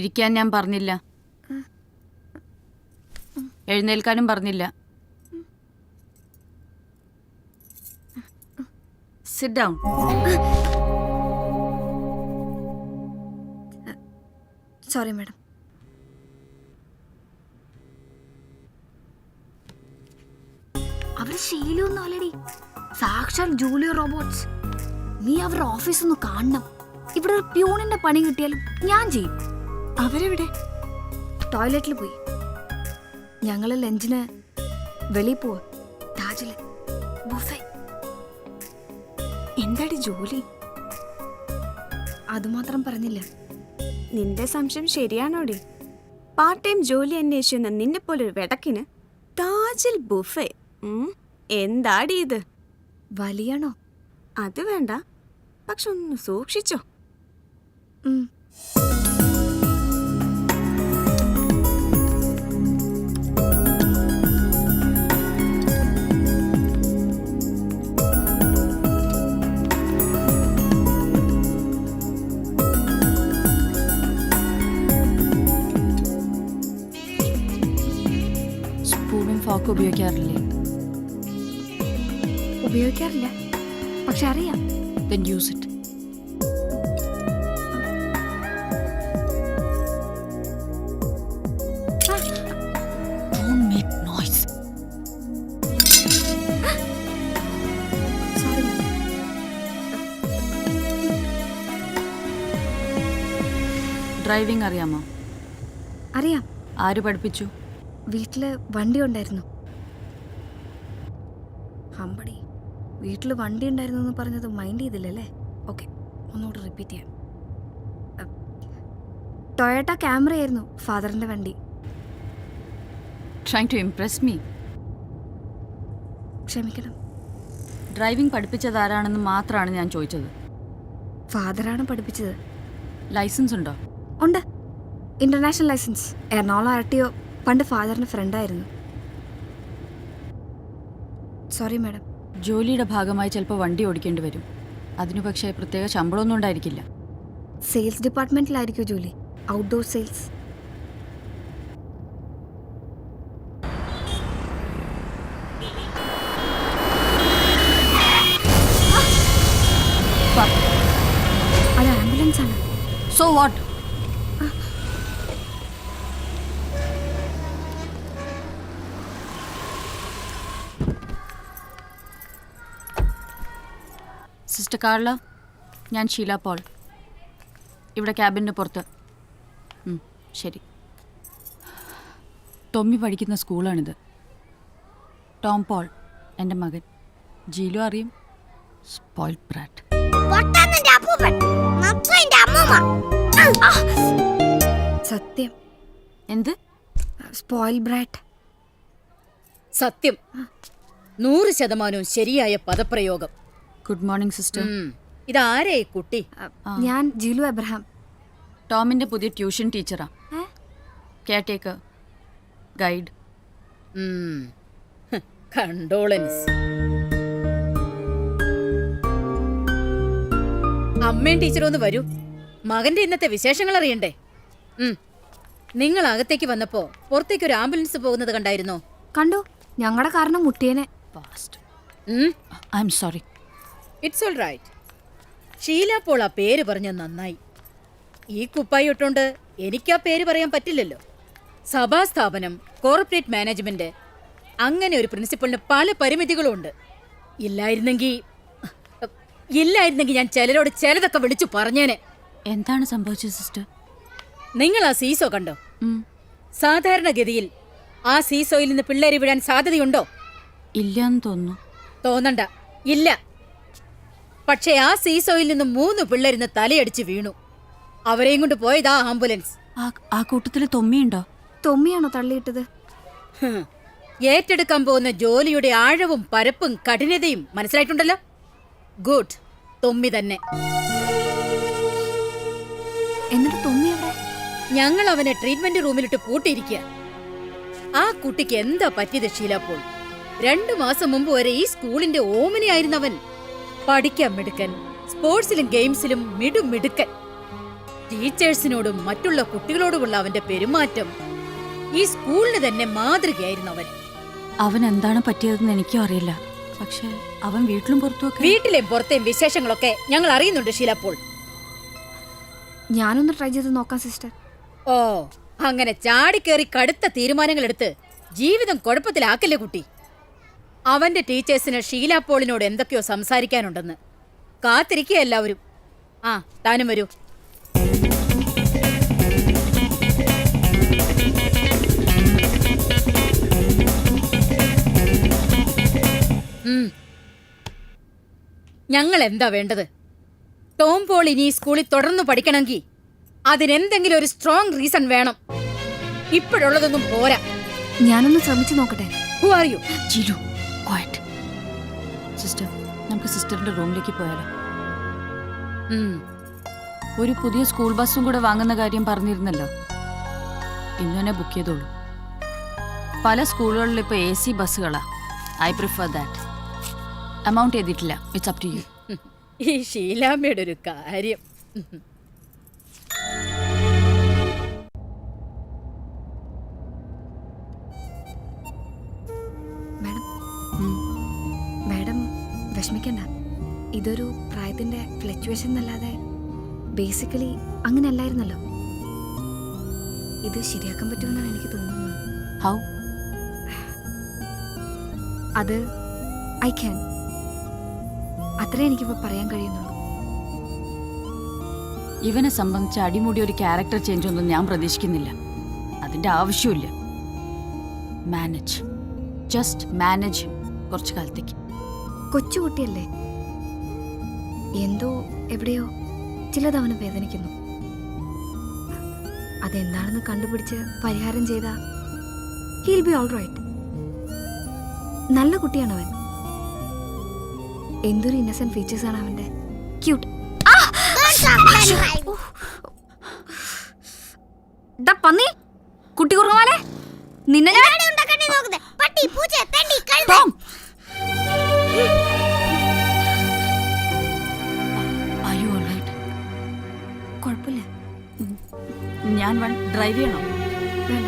ഇരിക്കാൻ ഞാൻ പറഞ്ഞില്ല, എഴുന്നേൽക്കാനും പറഞ്ഞില്ല. Sit down. Sorry madam. അവർ ശീലമൊന്നും അല്ലടി, സാക്ഷാൽ ജൂലിയോ റോബോട്ട്സ്. നീ അവരുടെ ഓഫീസ് ഒന്ന് കാണണം. ഇവിടെ ഒരു പ്യൂണിന്റെ പണി കിട്ടിയാലും ഞാൻ ചെയ്യും. അവരെവിടെ? ടോയ്ലറ്റിൽ പോയി. ഞങ്ങള് ലഞ്ചിന് വെളിയിൽ പോവാ. താജില് ബുഫേ. എന്താടി ജോലി? അതുമാത്രം പറഞ്ഞില്ല. നിന്റെ സംശയം ശരിയാണോടി? പാർട്ട് ടൈം ജോലി അന്വേഷിക്കുന്ന നിന്നെ പോലൊരു വെടക്കിന് താജിൽ ബുഫേ. എന്താടി ഇത്? വലിയാണോ? അത് വേണ്ട, പക്ഷെ ഒന്ന് സൂക്ഷിച്ചോ. സ്പൂണും ഫോക്കും ഉപയോഗിക്കാറില്ലേ? ഉപയോഗിക്കാറില്ല, പക്ഷെ അറിയാം. Then use it. Don't make noise. Sorry. Driving അറിയാമോ? അറിയാം. ആര് പഠിപ്പിച്ചു? വീട്ടില് വണ്ടി ഉണ്ടായിരുന്നു. ഹമ്പടി, വീട്ടിൽ വണ്ടി ഉണ്ടായിരുന്നു എന്ന് പറഞ്ഞത് മൈൻഡ് ചെയ്തില്ലല്ലേ? ഓക്കെ, ഒന്നുകൂടെ റിപ്പീറ്റ് ചെയ്യാം. ടൊയോട്ട ക്യാമറ ആയിരുന്നു ഫാദറിന്റെ വണ്ടി. Trying to impress me. ക്ഷമിക്കണം. ഡ്രൈവിംഗ് പഠിപ്പിച്ചത് ആരാണെന്ന് മാത്രമാണ് ഞാൻ ചോദിച്ചത്. ഫാദറാണ് പഠിപ്പിച്ചത്. ലൈസൻസ് ഉണ്ടോ? ഉണ്ട്, ഇന്റർനാഷണൽ ലൈസൻസ്. എറണാകുളം RTO പണ്ട് ഫാദറിന്റെ ഫ്രണ്ടായിരുന്നു. Sorry madam. ജോലിയുടെ ഭാഗമായി ചിലപ്പോൾ വണ്ടി ഓടിക്കേണ്ടി വരും. അതിനു പക്ഷേ പ്രത്യേക ശമ്പളമൊന്നും ഉണ്ടായിരിക്കില്ല. സെയിൽസ് ഡിപ്പാർട്ട്മെന്റിലായിരിക്കും ജോലി, ഔട്ട്ഡോർ സെയിൽസ്. അത് ആംബുലൻസ് ആണ്. So what? സിസ്റ്റർ കാർല, ഞാൻ ഷീല പോൾ. ഇവിടെ ക്യാബിൻ്റെ പുറത്ത്. ശരി. ടോമി പഠിക്കുന്ന സ്കൂളാണിത്. ടോം പോൾ എൻ്റെ മകൻ. ജീലു അറിയും. Spoiled Bratt. സത്യം. എന്ത്? Spoiled Bratt. സത്യം. 100% ശരിയായ പദപ്രയോഗം. Good morning sister. ഇതാരേ കുട്ടി? ഞാൻ ജീലു എബ്രഹാം. ടോമിൻ്റെ പുതിയ tuition teacher. Care taker, guide. Condolence. അമ്മയും ടീച്ചറും ഒന്ന് വരൂ. മകന്റെ ഇന്നത്തെ വിശേഷങ്ങൾ അറിയണ്ടേ? നിങ്ങൾ അകത്തേക്ക് വന്നപ്പോ പുറത്തേക്ക് ഒരു ആംബുലൻസ് പോകുന്നത് കണ്ടായിരുന്നോ? കണ്ടു. ഞങ്ങളുടെ കാരണം മുട്ടിയനെ. I am sorry. It's all right. Sheela Paul ആ പേര് പറഞ്ഞ നന്നായി. ഈ കുപ്പായി ഇട്ടുകൊണ്ട് എനിക്ക് ആ പേര് പറയാൻ പറ്റില്ലല്ലോ. സഭാസ്ഥാപനം, കോർപ്പറേറ്റ് മാനേജ്മെന്റ്, അങ്ങനെ ഒരു പ്രിൻസിപ്പളിന് പല പരിമിതികളും ഉണ്ട്. ഇല്ലായിരുന്നെങ്കിൽ ഞാൻ ചിലരോട് ചിലതൊക്കെ വിളിച്ചു പറഞ്ഞേനെ. എന്താണ് സംഭവിച്ചത് സിസ്റ്റർ? നിങ്ങൾ ആ സീസോ കണ്ടോ? സാധാരണഗതിയിൽ ആ സീസോയിൽ നിന്ന് പിള്ളേര് വീഴാൻ സാധ്യതയുണ്ടോ? ഇല്ലാന്ന് തോന്നുന്നു. തോന്നണ്ട, ഇല്ല. പക്ഷേ ആ സീസോയിൽ നിന്ന് 3 പിള്ളേരിന്ന് തലയടിച്ച് വീണു. അവരെയും കൊണ്ട് പോയതാ ആംബുലൻസ്. ആ കൂട്ടത്തിൽ തൊമ്മിയുണ്ടോ? തൊമ്മിയാണോ തള്ളിയിട്ടത്? ഏറ്റെടുക്കാൻ പോകുന്ന ജോലിയുടെ ആഴവും പരപ്പും കഠിനതയും മനസ്സിലായിട്ടുണ്ടല്ലോ. ഗുഡ്. തൊമ്മി തന്നെ. എന്നിട്ട് തൊമ്മി എവിടെ? ഞങ്ങൾ അവനെ ട്രീറ്റ്മെന്റ് റൂമിലിട്ട് പൂട്ടിയിരിക്കുക. ആ കുട്ടിക്ക് എന്താ പറ്റിയത് ഷീലാപ്പോൾ? 2 മാസം മുമ്പ് വരെ ഈ സ്കൂളിന്റെ ഓമനയായിരുന്നവൻ. പഠിക്കാൻ മിടുക്കൻ, സ്പോർട്സിലും ഗെയിംസിലും മിടുക്കൻ. ടീച്ചേഴ്സിനോടും മറ്റുള്ള കുട്ടികളോടുമുള്ള അവന്റെ പെരുമാറ്റം ഈ സ്കൂളിന് തന്നെ മാതൃകയായിരുന്നു. അവൻ എന്താണ് പറ്റിയതെന്ന് എനിക്കും അറിയില്ല. പക്ഷെ അവൻ വീട്ടിലും പുറത്തുമൊക്കെ വീട്ടിലെയും പുറത്തെയും വിശേഷങ്ങളൊക്കെ ഞങ്ങൾ അറിയുന്നുണ്ട് ഷീലാപ്പോൾ. ഞാനൊന്ന് ട്രൈ ചെയ്ത് നോക്കാം സിസ്റ്റർ. ഓ, അങ്ങനെ ചാടിക്കേറി കടുത്ത തീരുമാനങ്ങൾ എടുത്ത് ജീവിതം കുഴപ്പത്തിലാക്കല്ലേ കുട്ടി. അവന്റെ ടീച്ചേഴ്സിന് ഷീലാപ്പോളിനോട് എന്തൊക്കെയോ സംസാരിക്കാനുണ്ടെന്ന്. കാത്തിരിക്കുക എല്ലാവരും. ആ, താനും വരൂ. ഞങ്ങൾ എന്താ വേണ്ടത്? ടോം പോൾ ഇനി ഈ സ്കൂളിൽ തുടർന്ന് പഠിക്കണമെങ്കിൽ അതിനെന്തെങ്കിലും ഒരു സ്ട്രോങ് റീസൺ വേണം. ഇപ്പോഴുള്ളതൊന്നും പോരാ. ഞാനൊന്ന് ശ്രമിച്ചു നോക്കട്ടെ. Who are you? Jilu, quiet. Sister, നമുക്ക് സിസ്റ്ററിന്റെ റൂമിലേക്ക് പോയാലോ? ഒരു പുതിയ സ്കൂൾ ബസ്സും കൂടെ വാങ്ങുന്ന കാര്യം പറഞ്ഞിരുന്നല്ലോ. ഇന്ന് തന്നെ ബുക്ക് ചെയ്തോളൂ. പല സ്കൂളുകളിൽ ഇപ്പോൾ AC ബസ്സുകളാ. I prefer that. അമൗണ്ട് ചെയ്തിട്ടില്ല. It's up to you. ഈ ഷീലാമ്മയുടെ ഒരു കാര്യം. മാഡം വിഷമിക്കണ്ട. ഇതൊരു പ്രായത്തിന്റെ ഫ്ലക്ച്വേഷൻ എന്നല്ലാതെ ബേസിക്കലി അങ്ങനെ അല്ലായിരുന്നല്ലോ. ഇത് ശരിയാക്കാൻ പറ്റുമെന്നാണ് എനിക്ക് തോന്നുന്നത്. ഹൗ? അത് ഐ ക്യാൻ. അത്രേ എനിക്കിപ്പോൾ പറയാൻ കഴിയുന്നുള്ളൂ. ഇവനെ സംബന്ധിച്ച് അടിമുടി ഒരു ക്യാരക്ടർ ചേഞ്ച് ഒന്നും ഞാൻ പ്രതീക്ഷിക്കുന്നില്ല. അതിന്റെ ആവശ്യമില്ല. മാനേജ്, ജസ്റ്റ് മാനേജ് കുറച്ചു കാലത്തേക്ക്. കൊച്ചുകുട്ടിയല്ലേ, എന്തോ എവിടെയോ ചിലത് അവന് വേദനിക്കുന്നു. അതെന്താണെന്ന് കണ്ടുപിടിച്ച് പരിഹാരം ചെയ്താ ഹീൽ ബി ഓൾ റൈറ്റ്. നല്ല കുട്ടിയാണവൻ. എന്തൊരു ഇന്നസെന്റ് ഫീച്ചേഴ്സ് ആണ് അവന്റെ. ക്യൂട്ട്. പന്നി കുട്ടി കുറവാലേ നിന്നെ കുഴപ്പമില്ല. ഞാൻ ഡ്രൈവ് ചെയ്യണോ? വേണ്ട.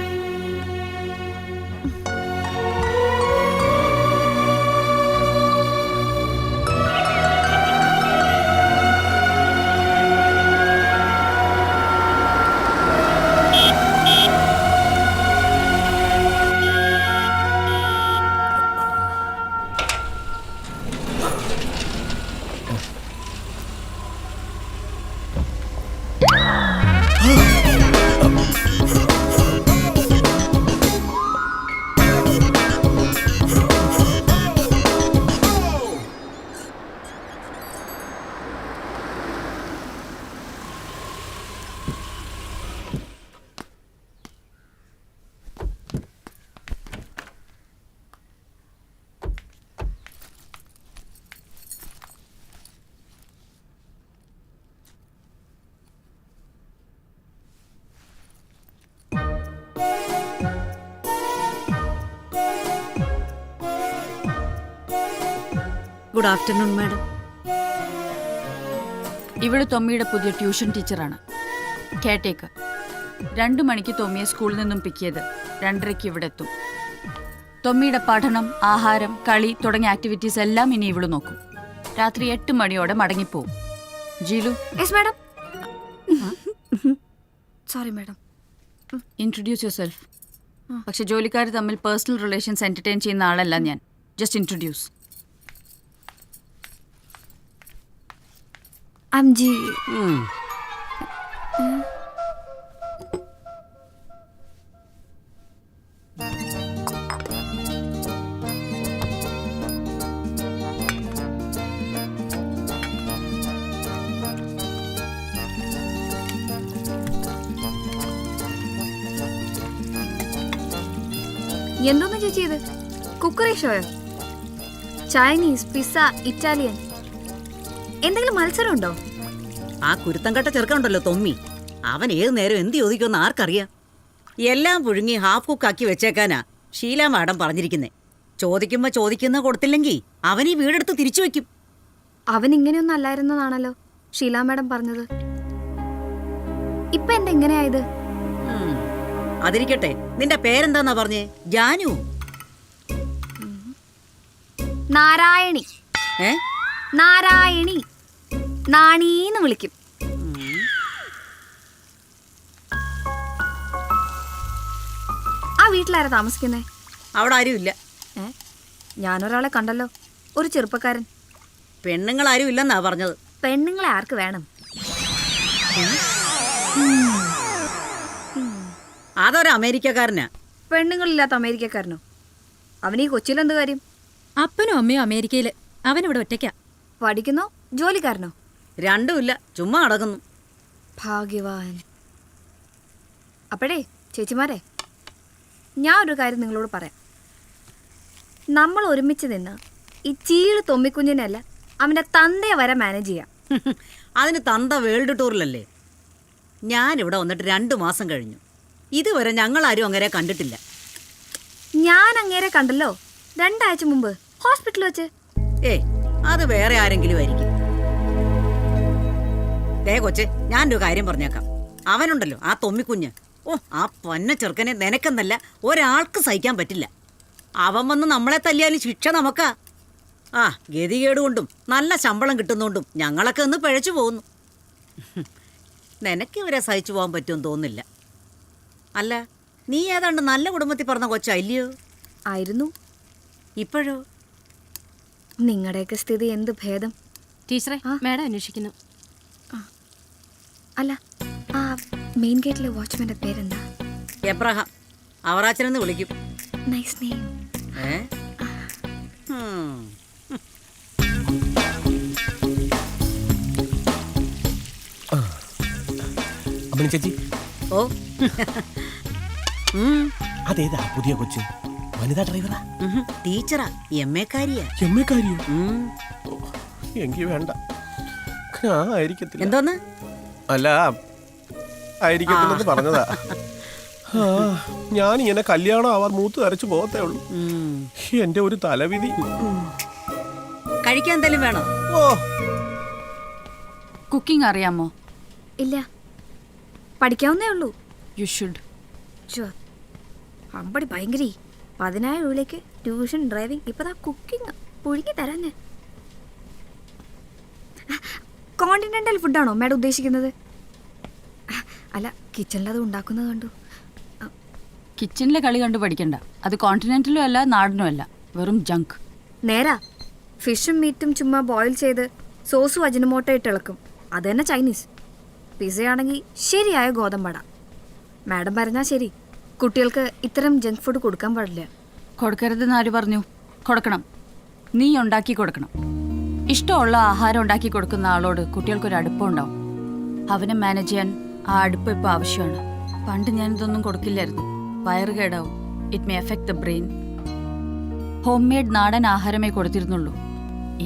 Good afternoon madam. ഇവിടെ തൊമ്മിയുടെ പുതിയ ട്യൂഷൻ ടീച്ചറാണ്. കെയർടേക്കർ. 2 മണിക്ക് തൊമ്മിയെ സ്കൂളിൽ നിന്നും പിക്ക് ചെയ്ത് 2:30 ഇവിടെ എത്തും. തൊമ്മിയുടെ പഠനം, ആഹാരം, കളി തുടങ്ങിയ ആക്ടിവിറ്റീസ് എല്ലാം ഇനി ഇവിടെ നോക്കും. രാത്രി 8 മണിയോടെ മടങ്ങിപ്പോവും. Jilu. Yes madam. Sorry madam. Introduce yourself. പക്ഷെ ജോലിക്കാർ തമ്മിൽ പേഴ്സണൽ റിലേഷൻസ് എന്റർടൈൻ ചെയ്യുന്ന ആളല്ല ഞാൻ. Just introduce. I'm G. എന്തോന്ന് ചേച്ചി ഇത്? കുക്കറി ഷോയോ? ചൈനീസ്, പിസ്സ, ഇറ്റാലിയൻ, എന്തെങ്കിലും മത്സരം ഉണ്ടോ? ആ കുരുത്തം കെട്ട ചെറുക്കനുണ്ടല്ലോ തൊമ്മി, അവൻ ഏത് നേരം എന്ത് ചോദിക്കുമെന്ന് ആർക്കറിയാം. എല്ലാം പുഴുങ്ങി ഹാഫ് കുക്കാക്കി വെച്ചേക്കാനാ ഷീല മാഡം പറഞ്ഞിരിക്കുന്നേ. ചോദിക്കുമ്പോ ചോദിക്കുന്ന കൊടുത്തില്ലെങ്കിൽ അവൻ ഈ വീടെടുത്ത് തിരിച്ചു വെക്കും. അവൻ ഇങ്ങനെയൊന്നും അല്ലായിരുന്നതാണല്ലോ ഷീല മാഡം പറഞ്ഞത്. ഇപ്പൊ എന്താ ഇങ്ങനെയായത്? അതിരിക്കട്ടെ, നിന്റെ പേരെന്താന്നാ പറഞ്ഞേ? ജാനു? നാരായണി. നാരായണി, നാണീന്ന് വിളിക്കും. ആ വീട്ടിലാരാ താമസിക്കുന്നേ? അവിടെ ആരും ഇല്ല. ഞാനൊരാളെ കണ്ടല്ലോ, ഒരു ചെറുപ്പക്കാരൻ. പെണ്ണുങ്ങൾ ആരും ഇല്ലെന്നാ പറഞ്ഞത്. പെണ്ണുങ്ങളെ ആർക്ക് വേണം? അതൊരു അമേരിക്കക്കാരനാ. പെണ്ണുങ്ങളില്ലാത്ത അമേരിക്കക്കാരനോ? അവനീ കൊച്ചിയിലെന്ത് കാര്യം? അപ്പനും അമ്മയും അമേരിക്കയില്, അവനിവിടെ ഒറ്റയ്ക്കാ. പഠിക്കുന്നോ ജോലിക്കാരനോ? രണ്ടുമില്ല, ചുമ്മാ നടക്കുന്നു. ഭാഗ്യവാൻ. അപ്പോഴേ ചേച്ചിമാരെ, ഞാൻ ഒരു കാര്യം നിങ്ങളോട് പറയാം. നമ്മൾ ഒരുമിച്ച് നിന്ന് ഈ ചീള് തൊമ്മിക്കുഞ്ഞിനല്ല അവൻ്റെ തന്തയെ വരെ മാനേജ് ചെയ്യാം. അതിന് തന്ത വേൾഡ് ടൂറിലല്ലേ. ഞാനിവിടെ വന്നിട്ട് 2 മാസം കഴിഞ്ഞു. ഇതുവരെ ഞങ്ങളാരും അങ്ങനെ കണ്ടിട്ടില്ല. ഞാൻ അങ്ങേരെ കണ്ടല്ലോ 2 ആഴ്ച മുമ്പ് ഹോസ്പിറ്റലിൽ വെച്ച്. അത് വേറെ ആരെങ്കിലും ആയിരിക്കും. കൊച്ചെ, ഞാനൊരു കാര്യം പറഞ്ഞേക്കാം. അവനുണ്ടല്ലോ ആ തൊമ്മിക്കുഞ്ഞ്, ആ പൊന്ന ചെറുക്കനെ നിനക്കെന്നല്ല ഒരാൾക്ക് സഹിക്കാൻ പറ്റില്ല. അവൻ വന്ന് നമ്മളെ തല്ലിയാലും ശിക്ഷ നമുക്കാ. ഗതികേടുകൊണ്ടും നല്ല ശമ്പളം കിട്ടുന്നോണ്ടും ഞങ്ങളൊക്കെ ഒന്ന് പിഴച്ചു പോകുന്നു. നിനക്ക് ഇവരെ സഹിച്ചു പോകാൻ പറ്റുമെന്ന് തോന്നുന്നില്ല. അല്ല, നീ ഏതാണ്ട് നല്ല കുടുംബത്തിൽ പറഞ്ഞ കൊച്ചല്ലയോ? ആയിരുന്നു. ഇപ്പോഴോ? നിങ്ങളുടെയൊക്കെ സ്ഥിതി എന്ത് ഭേദം. ടീച്ചറെ, മേഡം അന്വേഷിക്കുന്നു. അല്ല, ആ മെയിൻ ഗേറ്റിലെ വാച്ച്മാന്റെ പേരെന്താ? എബ്രഹാം. അവറാച്ചനെന്ന് വിളിക്കും. Nice name. ചേച്ചി, അതേതാ പുതിയ കൊച്ചു? വനിതാ ഡ്രൈവറാ? ടീച്ചറാ, MA കാരിയാ. MA കാരിയോ? എങ്കിൽ വേണ്ട. ആയിരിക്കത്തില്ല. എന്തോന്ന്? അല്ല, ആയിരിക്കത്തില്ലെന്ന് പറഞ്ഞതാ. ഞാനിങ്ങനെ കല്യാണം ആവാൻ മൂത്ത് തരച്ചു പോകത്തേ ഉള്ളൂ. എന്റെ ഒരു തലവിധി. കഴിക്കാൻ എന്തെങ്കിലും വേണോ? കുക്കിംഗ് അറിയാമോ? ഇല്ല, പഠിക്കാവുന്നേ ഉള്ളൂ. You should. അമ്പടി ഭയങ്കര 10,000 രൂപയിലേക്ക് ട്യൂഷൻ, ഡ്രൈവിംഗ്, ഇപ്പതാ കുക്കിംഗ് പുഴുങ്ങി തരാൻ. കോണ്ടിനെന്റൽ ഫുഡാണോ മാഡം ഉദ്ദേശിക്കുന്നത്? അല്ല, കിച്ചണിലത് ഉണ്ടാക്കുന്നത് കണ്ടു. കിച്ചണിലെ കളി കണ്ടു പഠിക്കണ്ട. അത് കോണ്ടിനെന്റലും അല്ല നാടിനും അല്ല, വെറും ജങ്ക്. നേരാ, ഫിഷും മീറ്റും ചുമ്മാ ബോയിൽ ചെയ്ത് സോസും അജിനമോട്ടോ ഇട്ട് ഇളക്കും. അത് തന്നെ ചൈനീസ്. പിസയാണെങ്കിൽ ശരിയായ ഗോതമ്പട. മാഡം പറഞ്ഞാൽ ശരി, കുട്ടികൾക്ക് ഇത്തരം ജങ്ക് ഫുഡ് കൊടുക്കാൻ പാടില്ല. കൊടുക്കരുതെന്ന് ആര് പറഞ്ഞു? കൊടുക്കണം. നീ ഉണ്ടാക്കി കൊടുക്കണം. ഇഷ്ടമുള്ള ആഹാരം ഉണ്ടാക്കി കൊടുക്കുന്ന ആളോട് കുട്ടികൾക്കൊരു അടുപ്പം ഉണ്ടാവും. അവനെ മാനേജ് ചെയ്യാൻ ആ അടുപ്പം ഇപ്പോൾ ആവശ്യമാണ്. പണ്ട് ഞാനിതൊന്നും കൊടുക്കില്ലായിരുന്നു. വയറ് കേടാവും. It may effect the brain. Home made നാടൻ ആഹാരമേ കൊടുത്തിരുന്നുള്ളൂ.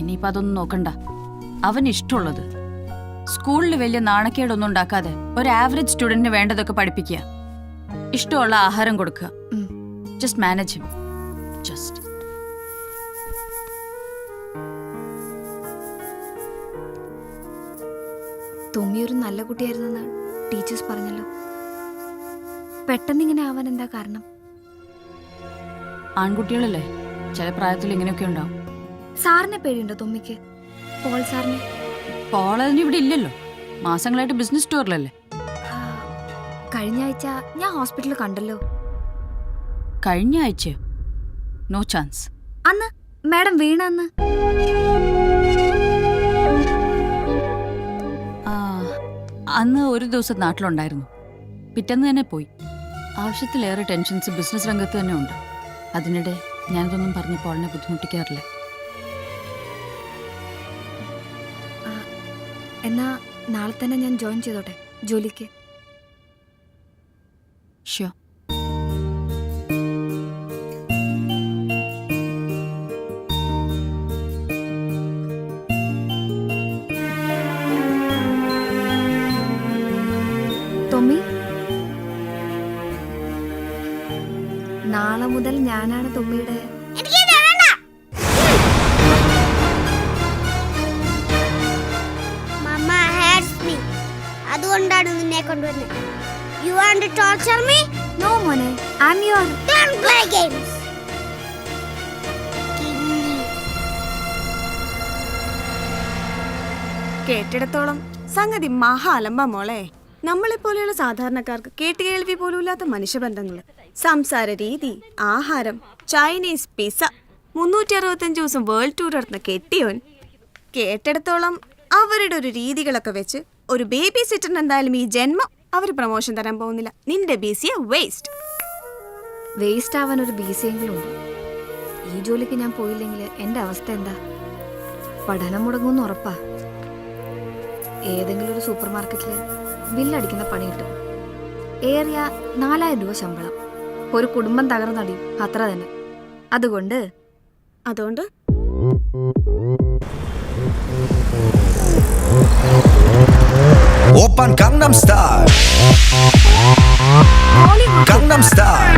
ഇനിയിപ്പോൾ അതൊന്നും നോക്കണ്ട. അവന് ഇഷ്ടമുള്ളത്. സ്കൂളിൽ വലിയ നാണക്കേടൊന്നും ഉണ്ടാക്കാതെ ഒരു ആവറേജ് സ്റ്റുഡന്റിന് വേണ്ടതൊക്കെ പഠിപ്പിക്കുക. ഇഷ്ടമുള്ള ആഹാരം കൊടുക്കുക. Just manage him. ജസ്റ്റ്. തുമ്മി ഒരു നല്ല കുട്ടിയായിരുന്നെന്ന് ടീച്ചേഴ്സ് പറഞ്ഞല്ലോ. പെട്ടെന്ന് ഇങ്ങനെ ആവാൻ എന്താ കാരണം? ആൺകുട്ടികളല്ലേ, ചില പ്രായത്തിൽ ഇങ്ങനെയൊക്കെ ഉണ്ടാവും. സാറിനെ പേടിയുണ്ടോ തുമ്മിക്ക്? പോൾ സാറിനെ? പോൾ അതിന് ഇവിടെ ഇല്ലല്ലോ. മാസങ്ങളായിട്ട് ബിസിനസ് ടൂറിലല്ലേ. കഴിഞ്ഞ ആഴ്ച ഞാൻ ഹോസ്പിറ്റലിൽ കണ്ടല്ലോ. കഴിഞ്ഞ ആഴ്ച? No chance. അന്ന് മാഡം വീണ അന്ന്. അന്ന് ഒരു ദിവസം നാട്ടിലുണ്ടായിരുന്നു. പിറ്റേന്ന് തന്നെ പോയി. ആവശ്യത്തിലേറെ ടെൻഷൻസ് ബിസിനസ് രംഗത്ത് തന്നെ ഉണ്ട്. അതിനിടെ ഞാനിതൊന്നും പറഞ്ഞ് പോളിനെ ബുദ്ധിമുട്ടിക്കാറില്ല. എന്നാ നാളെ തന്നെ ഞാൻ ജോയിൻ ചെയ്തോട്ടെ ജോലിക്ക്? ഷ്യൂർ. നാളെ മുതൽ ഞാനാണ് തുമ്മിയുടെ. അതുകൊണ്ടാണ് നിന്നെ കൊണ്ടുവന്നത്. You want to torture me? No, മോനെ. I'm your. Don't play games. കേട്ടിടത്തോളം സംഗതി മഹാ അലമ്പ മോളെ. നമ്മളെ പോലെയുള്ള സാധാരണക്കാർക്ക് കേട്ടുകേൾവി പോലും ഇല്ലാത്ത മനുഷ്യബന്ധങ്ങൾ, സംസാര രീതി, ആഹാരം, ചൈനീസ് പിസ്സ, 365 ദിവസം വേൾഡ് ടൂർ നടത്തുന്ന കെട്ടിയോൻ. കേട്ടിടത്തോളം അവരുടെ ഒരു രീതികളൊക്കെ വെച്ച് ഒരു ബേബി സിറ്ററിന് എന്തായാലും ഈ ജന്മം അവർ പ്രൊമോഷൻ തരാൻ പോകുന്നില്ല. നിന്റെ BCA വേസ്റ്റ് ആവാൻ ഒരു BCA എങ്കിലും ഉണ്ട്. ഈ ജോലിക്ക് ഞാൻ പോയില്ലെങ്കിൽ എൻ്റെ അവസ്ഥ എന്താ? പഠനം മുടങ്ങുമെന്ന് ഉറപ്പാ. ഏതെങ്കിലും ഒരു സൂപ്പർ മാർക്കറ്റിൽ ബില്ലടിക്കുന്ന പണി കിട്ടും. ഏറിയ 4000 രൂപ ശമ്പളം. ഒരു കുടുംബം തകർന്നടിയും, അത്ര തന്നെ. അതുകൊണ്ട് Open Gangnam Style. Gangnam Style.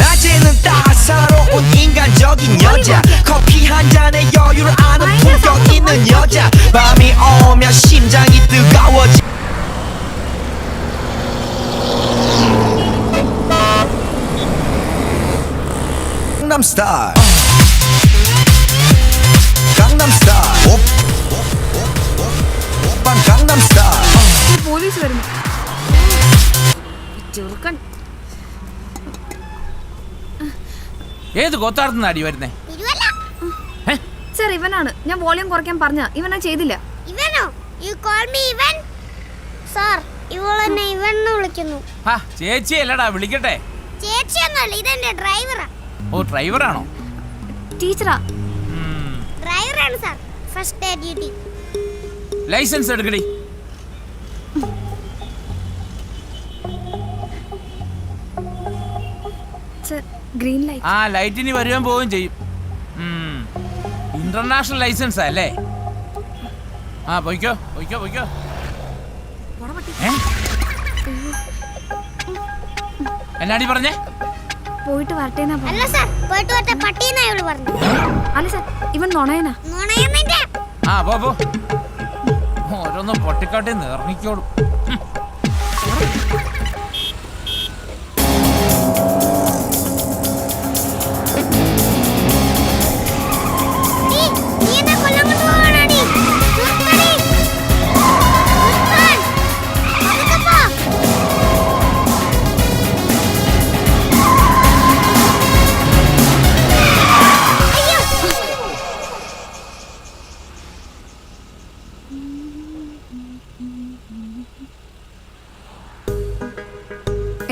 낮에는 따사로운 인간적인 여자, 커피 한 잔에 여유를 아는 품격 있는 여자, 밤이 오면 심장이 뜨거워지. Gangnam Style. Gangnam Style. Gangnam Style. Police വരുന്നു. ചെറുക്കൻ. ഏത് ഗോത്താർത്തുന്ന അടി വരുന്നേ? സർ, ഇവനാണ്. ഞാൻ വോളിയം കുറയ്ക്കാൻ പറഞ്ഞ ഇവനാ ചെയ്തില്ല. ഇവനോ? You call me Ivan? Sir, ഇവളെന്നെ ഇവൻ എന്ന് വിളിക്കുന്നു. ചേച്ചി അല്ലടാ, വിളിക്കട്ടെ. ചേച്ചിയൊന്നുമല്ല, ഇതെന്റെ ഡ്രൈവറാ. ഓ, ഡ്രൈവറാണോ? ടീച്ചറാ. ഡ്രൈവറാണ് sir. First day duty. Licence എടുക്കടി. Sir, green light. ആ ലൈറ്റിന് വരുവാൻ പോവുകയും ചെയ്യും. ഇന്റർനാഷണൽ ലൈസൻസാ അല്ലേ? ആ പോയിക്കോ. എന്നാടി പറഞ്ഞേ? പോയിട്ട് വരട്ടേന്നാ. അല്ല സാർ, പോയിട്ട് വരട്ടെ പട്ടിയെന്നാ ഇവള് പറഞ്ഞു. അല്ല സർ, ഇവൻ നുണയനാ. ആ പോ. ഓരോന്നും പൊട്ടിക്കാട്ടി നിറങ്ങിക്കോളും.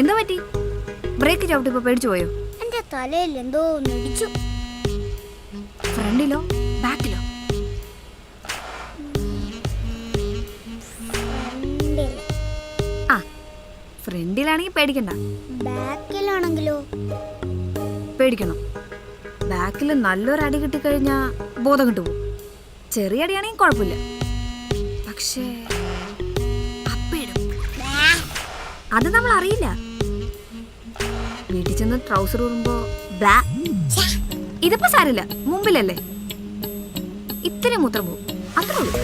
എന്താ പറ്റി? ബ്രേക്ക് ചവിട്ടിപ്പോ പേടിച്ചു പോയോ? എന്റെ തലയിൽ എന്തോ ഇടിച്ചു. ഫ്രണ്ടിലോ ബാക്കിലോ? ആ, ഫ്രണ്ടിലാണെങ്കിൽ പേടിക്കണ്ട. ബാക്കിലാണെങ്കിലോ? പേടിക്കണം. ബാക്കിൽ നല്ലൊരു അടി കിട്ടിക്കഴിഞ്ഞാ ബോധം കിട്ടുപോകും. ചെറിയ അടിയാണെങ്കിൽ കുഴപ്പമില്ല. പക്ഷേ അത് നമ്മൾ അറിയില്ല. വീട്ടിൽ ചെന്ന് ട്രൗസർ ഊറുമ്പോ ഇതിപ്പോ സാരില്ല, മുമ്പിലല്ലേ, ഇത്തിരി മൂത്രം പോവും, അത്രേ ഉള്ളൂ.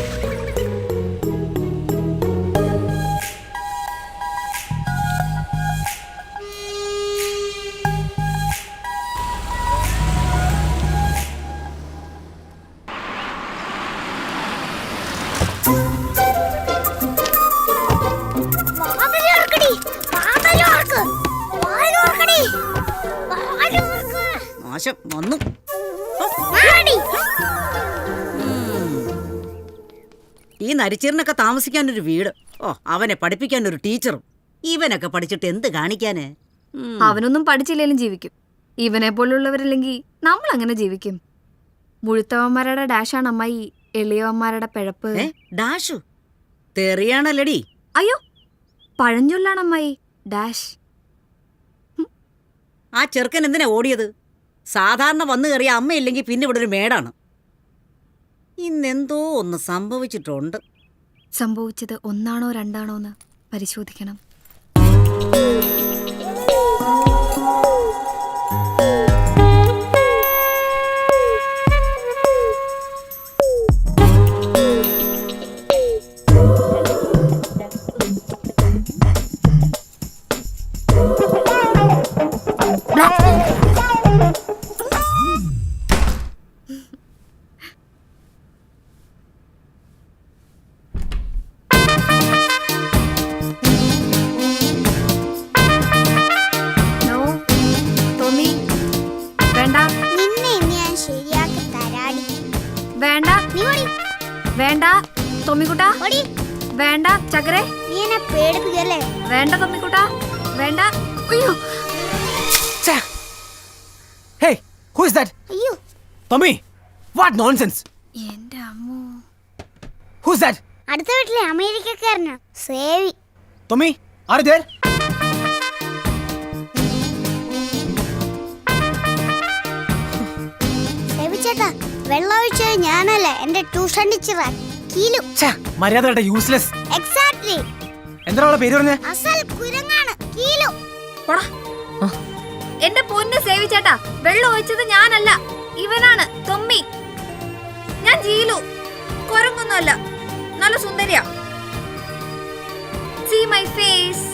വന്നു. ഈ നരിച്ചീറിനൊക്കെ താമസിക്കാൻ ഒരു വീട്, അവനെ പഠിപ്പിക്കാൻ ഒരു ടീച്ചറും. ഇവനൊക്കെ പഠിച്ചിട്ട് എന്ത് കാണിക്കാന്? അവനൊന്നും പഠിച്ചില്ലേലും ജീവിക്കും. ഇവനെ പോലുള്ളവരില്ലെങ്കിൽ നമ്മൾ അങ്ങനെ ജീവിക്കും. മുഴുത്തവന്മാരുടെ ഡാഷാണ് അമ്മായി, എളിയവന്മാരുടെ പിഴപ്പ്. ഡാഷു തെറിയാണല്ലടി. അയ്യോ, പഴഞ്ചൊല്ലാണ് അമ്മായി, ഡാഷ്. ആ ചെറുക്കൻ എന്തിനാ ഓടിയത്? സാധാരണ വന്നു കയറിയ അമ്മയില്ലെങ്കിൽ പിന്നെ ഇവിടെ ഒരു മേടാണ്. ഇന്നെന്തോ ഒന്ന് സംഭവിച്ചിട്ടുണ്ട്. സംഭവിച്ചത് ഒന്നാണോ രണ്ടാണോ എന്ന് പരിശോധിക്കണം. തൊമ്മിക്കുട്ടാ വേണ്ട ചക്കരെ നീ എന്നെ പേടിപ്പിക്കല്ലേ? വേണ്ട തൊമ്മിക്കുട്ടാ വേണ്ട. അയ്യോ Hey, who is that? അയ്യോ Tommy, what nonsense? എന്റെ അമ്മോ. Who's that? അടുത്ത വീട്ടിലെ അമേരിക്കക്കാരനാ സേവി. Tommy, are you there? സേവി ചേട്ടാ, വെള്ളം ഒഴിച്ചത് ഞാനല്ല, എന്റെ ട്യൂഷൻ ടീച്ചറാ കീലു. മര്യാദ യൂസ്ലെസ്. എക്സാക്ട്ലി. എന്താണ് അവളുടെ പേര് പറഞ്ഞേ? അസൽ കുരങ്ങാണ് കീലു. എന്റെ പൊന്ന് സേവിച്ചേട്ടാ, വെള്ളം ഒഴിച്ചത് ഞാനല്ല, ഇവനാണ് തൊമ്മി. ഞാൻ ജീലു, കുരങ്ങൊന്നുമല്ല, നല്ല സുന്ദരിയാ. See my face.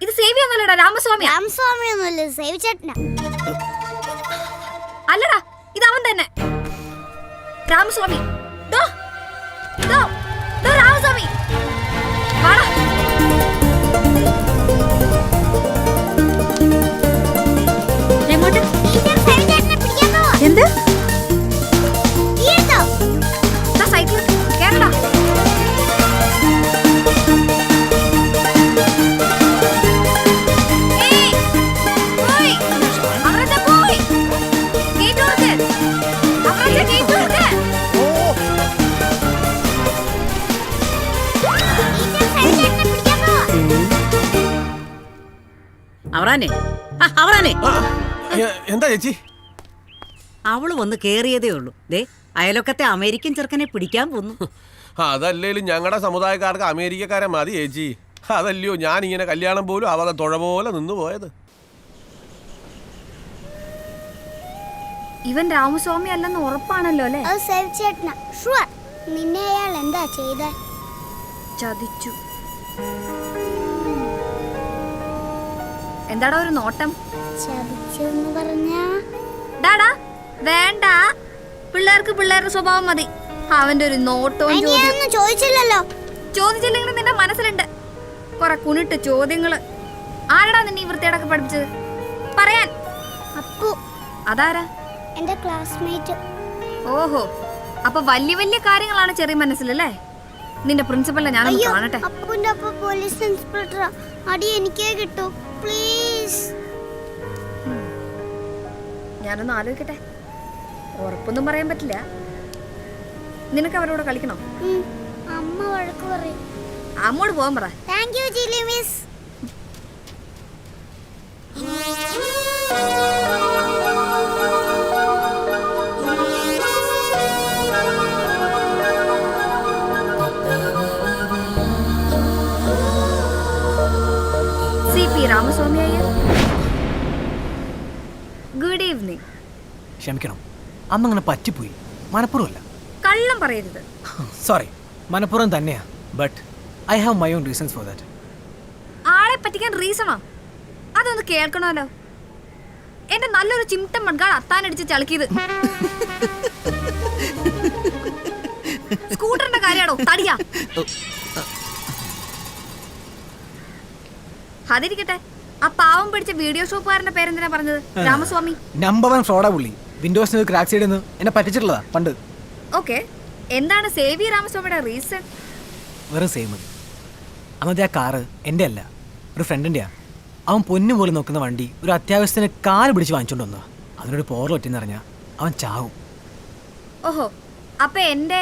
ഇത് സേവി ഒന്നല്ലടാ, രാമസ്വാമി. രാമസ്വാമി ഒന്നുമല്ല, സേവി ചേട്ടനാ. അല്ലടാ, ഇത് അവൻ തന്നെ, രാമസ്വാമി. ദോ, ദോ, ദോ രാമസ്വാമി. വാടാ. എങ്ങോട്ട്? എന്ത്? സൈക്കിൾ കേറടാ. അവറാനെ, അവറാനെ, എന്താ ചേച്ചി? അവള് വന്ന് കേറിയതേ ഉള്ളൂ. ദേ അയലൊക്കത്തെ അമേരിക്കൻ ചെറുക്കനെ പിടിക്കാൻ പോന്നു. അതല്ലേലും ഞങ്ങളുടെ സമുദായക്കാർക്ക് അമേരിക്കക്കാരെ മതി ചേച്ചി. അതല്ലയോ ഞാൻ ഇങ്ങനെ കല്യാണം പോലും അവരെ തുഴ പോലെ നിന്നു പോയത്. ഇവൻ രാമസ്വാമി അല്ലെന്ന് ഉറപ്പാണല്ലോ അല്ലേ? അത് സേവി ചേട്ടനാ, ഷുവർ. നിന്നെ അയാൾ എന്താ ചെയ്തേ? ചതിച്ചു. എന്താടാ ഒരു നോട്ടം? ചതിച്ചെന്ന് പറഞ്ഞാ? ഡാടാ വേണ്ട, പിള്ളേർക്ക് പിള്ളേരുടെ സ്വഭാവം മതി. അവന്റെ ഒരു നോട്ടവും ചോദിച്ചില്ലല്ലോ. ചോദിച്ചില്ലെങ്കിൽ നിന്റെ മനസ്സിലുണ്ട് കൊറേ കുണിട്ട് ചോദ്യങ്ങള്. ആരടാ നിന്നെ ഈ വൃത്തിയോടൊക്കെ പഠിപ്പിച്ചത്? പറയാൻ. അപ്പു. അതാരാ? എന്റെ ക്ലാസ്മേറ്റ്. ഓഹോ, അപ്പൊ വലിയ വലിയ കാര്യങ്ങളാണ് ചെറിയ മനസ്സിലല്ലേ? നിന്റെ പ്രിൻസിപ്പലിനെ ഞാനൊന്ന് കാണട്ടെ. അപ്പുന്റെ അപ്പ പോലീസ് ഇൻസ്പെക്ടറാ. അടി എനിക്കേ കിട്ടൂ പ്ലീസ്. ഞാനൊന്ന് ആലോചിക്കട്ടെ. ഉറപ്പൊന്നും പറയാൻ പറ്റില്ല. നിനക്ക് അവരോട് കളിക്കണോ? അമ്മ വഴക്ക് പറയും. അമ്മോട് പോകാൻ പറ. താങ്ക് യു ജിലി miss. CP Ramaswamy Iyer, good evening. ക്ഷമിക്കണം, അമ്മ അങ്ങനെ പറ്റിപ്പോയി. മനഃപൂർവ്വമല്ല. കള്ളം പറയരുത്. സോറി, മനഃപൂർവ്വം തന്നെയാ. But I have my own reasons for that. ആളെ പറ്റിക്കാൻ റീസണോ? അതൊന്ന് കേൾക്കണമല്ലോ. എന്റെ നല്ലൊരു ചിമിട്ടൻ മൺകാട് അത്താനടിച്ച് ചളുക്കിയത്. സ്കൂട്ടറിന്റെ കാര്യാണോ? തടിയാ. അതിരിക്കട്ടെ, ആ പാവം പിടിച്ച വീഡിയോ ഷോപ്പുകാരന്റെ പേരെന്തിനാ പറഞ്ഞത്? രാമസ്വാമി. നമ്പർ 1 ഫ്രോഡാ പുള്ളി. വിൻഡോസിന് ക്രാക്ക് സൈഡിൽ നിന്ന് എന്നെ പറ്റിച്ചിട്ടുള്ളതാ പണ്ട്. ഓക്കെ, എന്താണ് സേവി രാമസ്വാമിയുടെ റീസൺ? വെറും സെയിം മതി. അന്നത്തെ ആ കാറ് എൻ്റെ അല്ല, ഒരു ഫ്രണ്ടിൻ്റെയാ. അവൻ പൊന്നു പോലെ നോക്കുന്ന വണ്ടി ഒരു അത്യാവശ്യത്തിന് കാല് പിടിച്ച് വാങ്ങിച്ചോണ്ട് വന്നതാ. അതിനൊരു പോറൽ ഒറ്റെന്ന് പറഞ്ഞാൽ അവൻ ചാവും. ഓഹോ, അപ്പൊ എന്റെ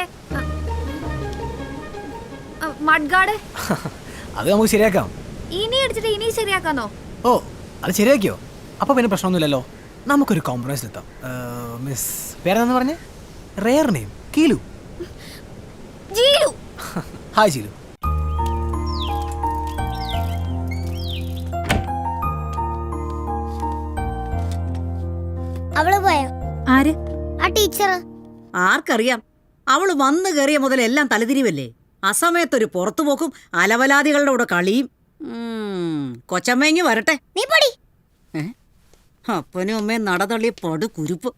മഡ്ഗാർഡ് അത് നമുക്ക് ശരിയാക്കാം. ഇനി അടിച്ചിട്ട് ഇനി ശരിയാക്കാന്നോ? ഓ, അത് ശരിയാക്കിയോ? അപ്പോൾ പിന്നെ പ്രശ്നമൊന്നുമില്ലല്ലോ. നമുക്കൊരു കോംപ്രമൈസിലെത്താം. മിസ് പേരെന്ന് പറഞ്ഞേ? Rare name Keelu. Jilu. Hi Jilu. അവള് പോയോ? ആര്? ആ ടീച്ചർ. ആർക്കറിയാം, അവള് വന്നു കയറിയ മുതൽ എല്ലാം തലതിരിവല്ലേ. അസമയത്തൊരു പുറത്തുപോക്കും അലവലാദികളുടെ കൂടെ കളിയും. കൊച്ചമ്മയെങ്കി വരട്ടെ. നീ പൊടി. അപ്പനും അമ്മയും നടതള്ളിയ പടു കുരുപ്പ്.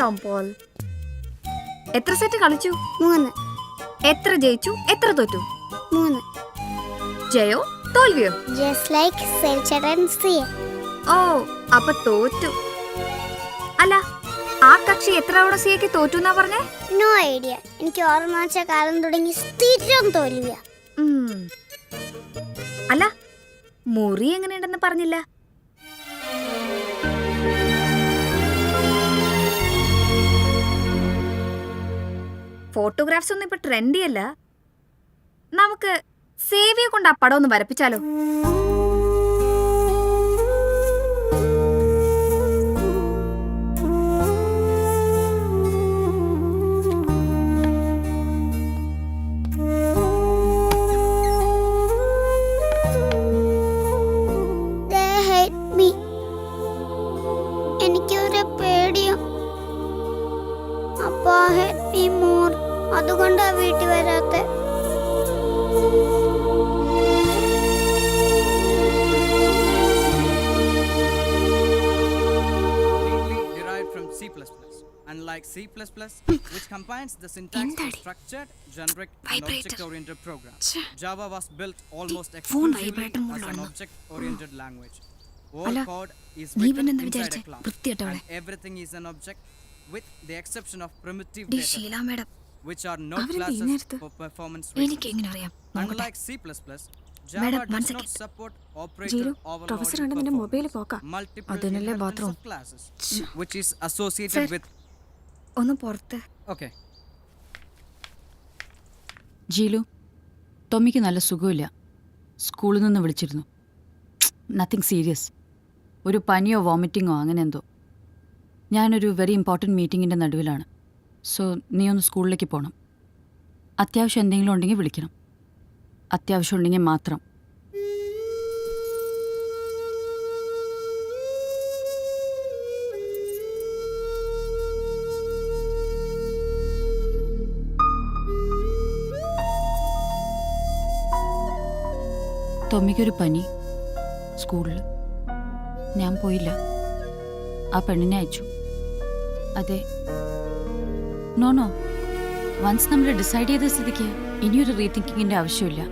ടോം പോൾ. എത്ര സെറ്റ് കളിച്ചു? 3. എത്ര ജയിച്ചു, എത്ര തോറ്റു? 3. ജയോ തോൽവിയോ? Just like സെൽച്ചഡൻസി. ഓ, അപ്പൊ തോറ്റു. അല്ല, ആ കക്ഷി എത്ര തവണ സിയക്ക് തോറ്റു എന്നാ പറഞ്ഞേ? No idea. എനിക്ക് ഓർമ്മ വെച്ച കാലം തുടങ്ങി സ്ഥിരം തോൽവിയ. അല്ല, മുറി എങ്ങനെയുണ്ടെന്ന് പറഞ്ഞില്ല. ഫോട്ടോഗ്രാഫ്സ് ഒന്നും ഇപ്പൊ ട്രെൻഡി അല്ല. നമുക്ക് സേവിയെ കൊണ്ട് ആ പടം ഒന്ന് വരപ്പിച്ചാലോ? എനിക്കൊരു പേടിയും. അപ്പാ ഹെൽപ് മീ മോർ. അതുകൊണ്ടാ വീട്ടിൽ വരാത്തെ. C++. Unlike C++, which combines the syntax of structured, generic, and object-oriented programs, Java was built almost exclusively as an object-oriented language. All code is written inside a class, and everything is an object, with the exception of primitive data, which are not classes for performance reasons. Unlike C++, Java does not support operator overloading multiple classes, which is associated with. ഒന്ന് പുറത്ത്. Okay. ജീലു, ടോമിക്ക് നല്ല സുഖമില്ല. സ്കൂളിൽ നിന്ന് വിളിച്ചിരുന്നു. Nothing serious. ഒരു പനിയോ വോമിറ്റിങ്ങോ അങ്ങനെ എന്തോ. ഞാനൊരു വെരി ഇമ്പോർട്ടൻറ്റ് മീറ്റിങ്ങിൻ്റെ നടുവിലാണ്. സോ നീ ഒന്ന് സ്കൂളിലേക്ക് പോകണം. അത്യാവശ്യം എന്തെങ്കിലും ഉണ്ടെങ്കിൽ വിളിക്കണം. അത്യാവശ്യം ഉണ്ടെങ്കിൽ മാത്രം. ടോമിക്കൊരു പനി സ്കൂളിൽ. ഞാൻ പോയില്ല. ആ പെണ്ണിനെ അയച്ചു. അതെ. നോ വൺസ് നമ്മൾ ഡിസൈഡ് ചെയ്ത സ്ഥിതിക്ക് ഇനിയൊരു റീതിങ്കിങ്ങിൻ്റെ ആവശ്യമില്ല.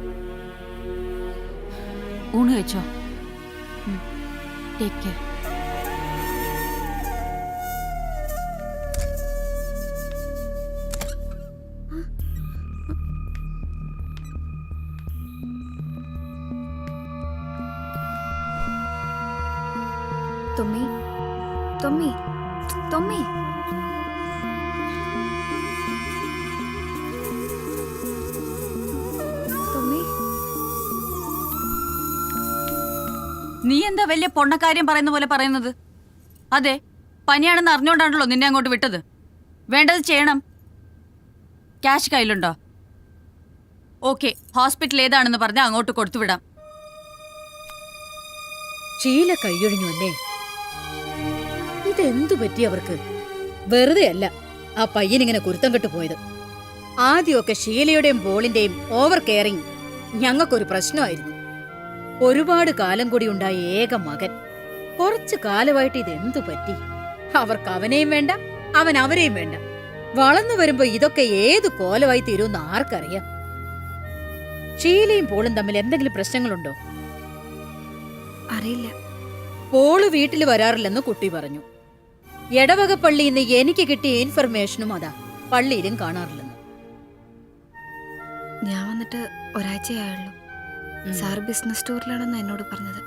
ഊണ് കഴിച്ചോ? Take care. തൊമ്മി തൊമ്മി തൊമ്മി തൊമ്മി, നീ എന്താ വലിയ പൊണ്ണക്കാര്യം പറയുന്ന പോലെ പറയുന്നത്? അതെ, പനിയാണെന്ന് അറിഞ്ഞുകൊണ്ടാണല്ലോ നിന്നെ അങ്ങോട്ട് വിട്ടത്. വേണ്ടത് ചെയ്യണം. ക്യാഷ് കയ്യിലുണ്ടോ? ഓക്കെ, ഹോസ്പിറ്റൽ ഏതാണെന്ന് പറഞ്ഞാൽ അങ്ങോട്ട് കൊടുത്തുവിടാം. ഷീല കൈയൊഴിഞ്ഞു അല്ലേ? ഇതെന്തു പറ്റി അവർക്ക്? വെറുതെ അല്ല ആ പയ്യനിങ്ങനെ കുരുത്തം കെട്ടു പോയത്. ആദ്യമൊക്കെ ഷീലയുടെയും പോളിന്റെയും ഓവർ കെയറിങ് ഞങ്ങൾക്കൊരു പ്രശ്നമായിരുന്നു. ഒരുപാട് കാലം കൂടി ഉണ്ടായ ഏക മകൻ. കുറച്ചു കാലമായിട്ട് ഇതെന്തു പറ്റി? അവർക്ക് അവനെയും വേണ്ട, അവൻ അവരെയും വേണ്ട. വളർന്നു വരുമ്പോ ഇതൊക്കെ ഏതു കോലമായി തീരുമെന്ന് ആർക്കറിയാം? ഷീലയും പോളും തമ്മിൽ എന്തെങ്കിലും പ്രശ്നങ്ങളുണ്ടോ? അറിയില്ല. പോള് വീട്ടിൽ വരാറില്ലെന്ന് കുട്ടി പറഞ്ഞു. എടവക പള്ളിയിൽ നിന്ന് എനിക്ക് കിട്ടിയ ഇൻഫർമേഷനും അതാ, പള്ളിയിലും കാണാറില്ലെന്ന്. ഞാൻ വന്നിട്ട് ഒരാഴ്ചയായുള്ളൂ. സാർ ബിസിനസ് ടൂറിലാണെന്ന് എന്നോട് പറഞ്ഞത്.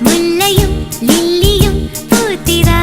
മുല്ലയും ലില്ലിയും പൂത്തിരാ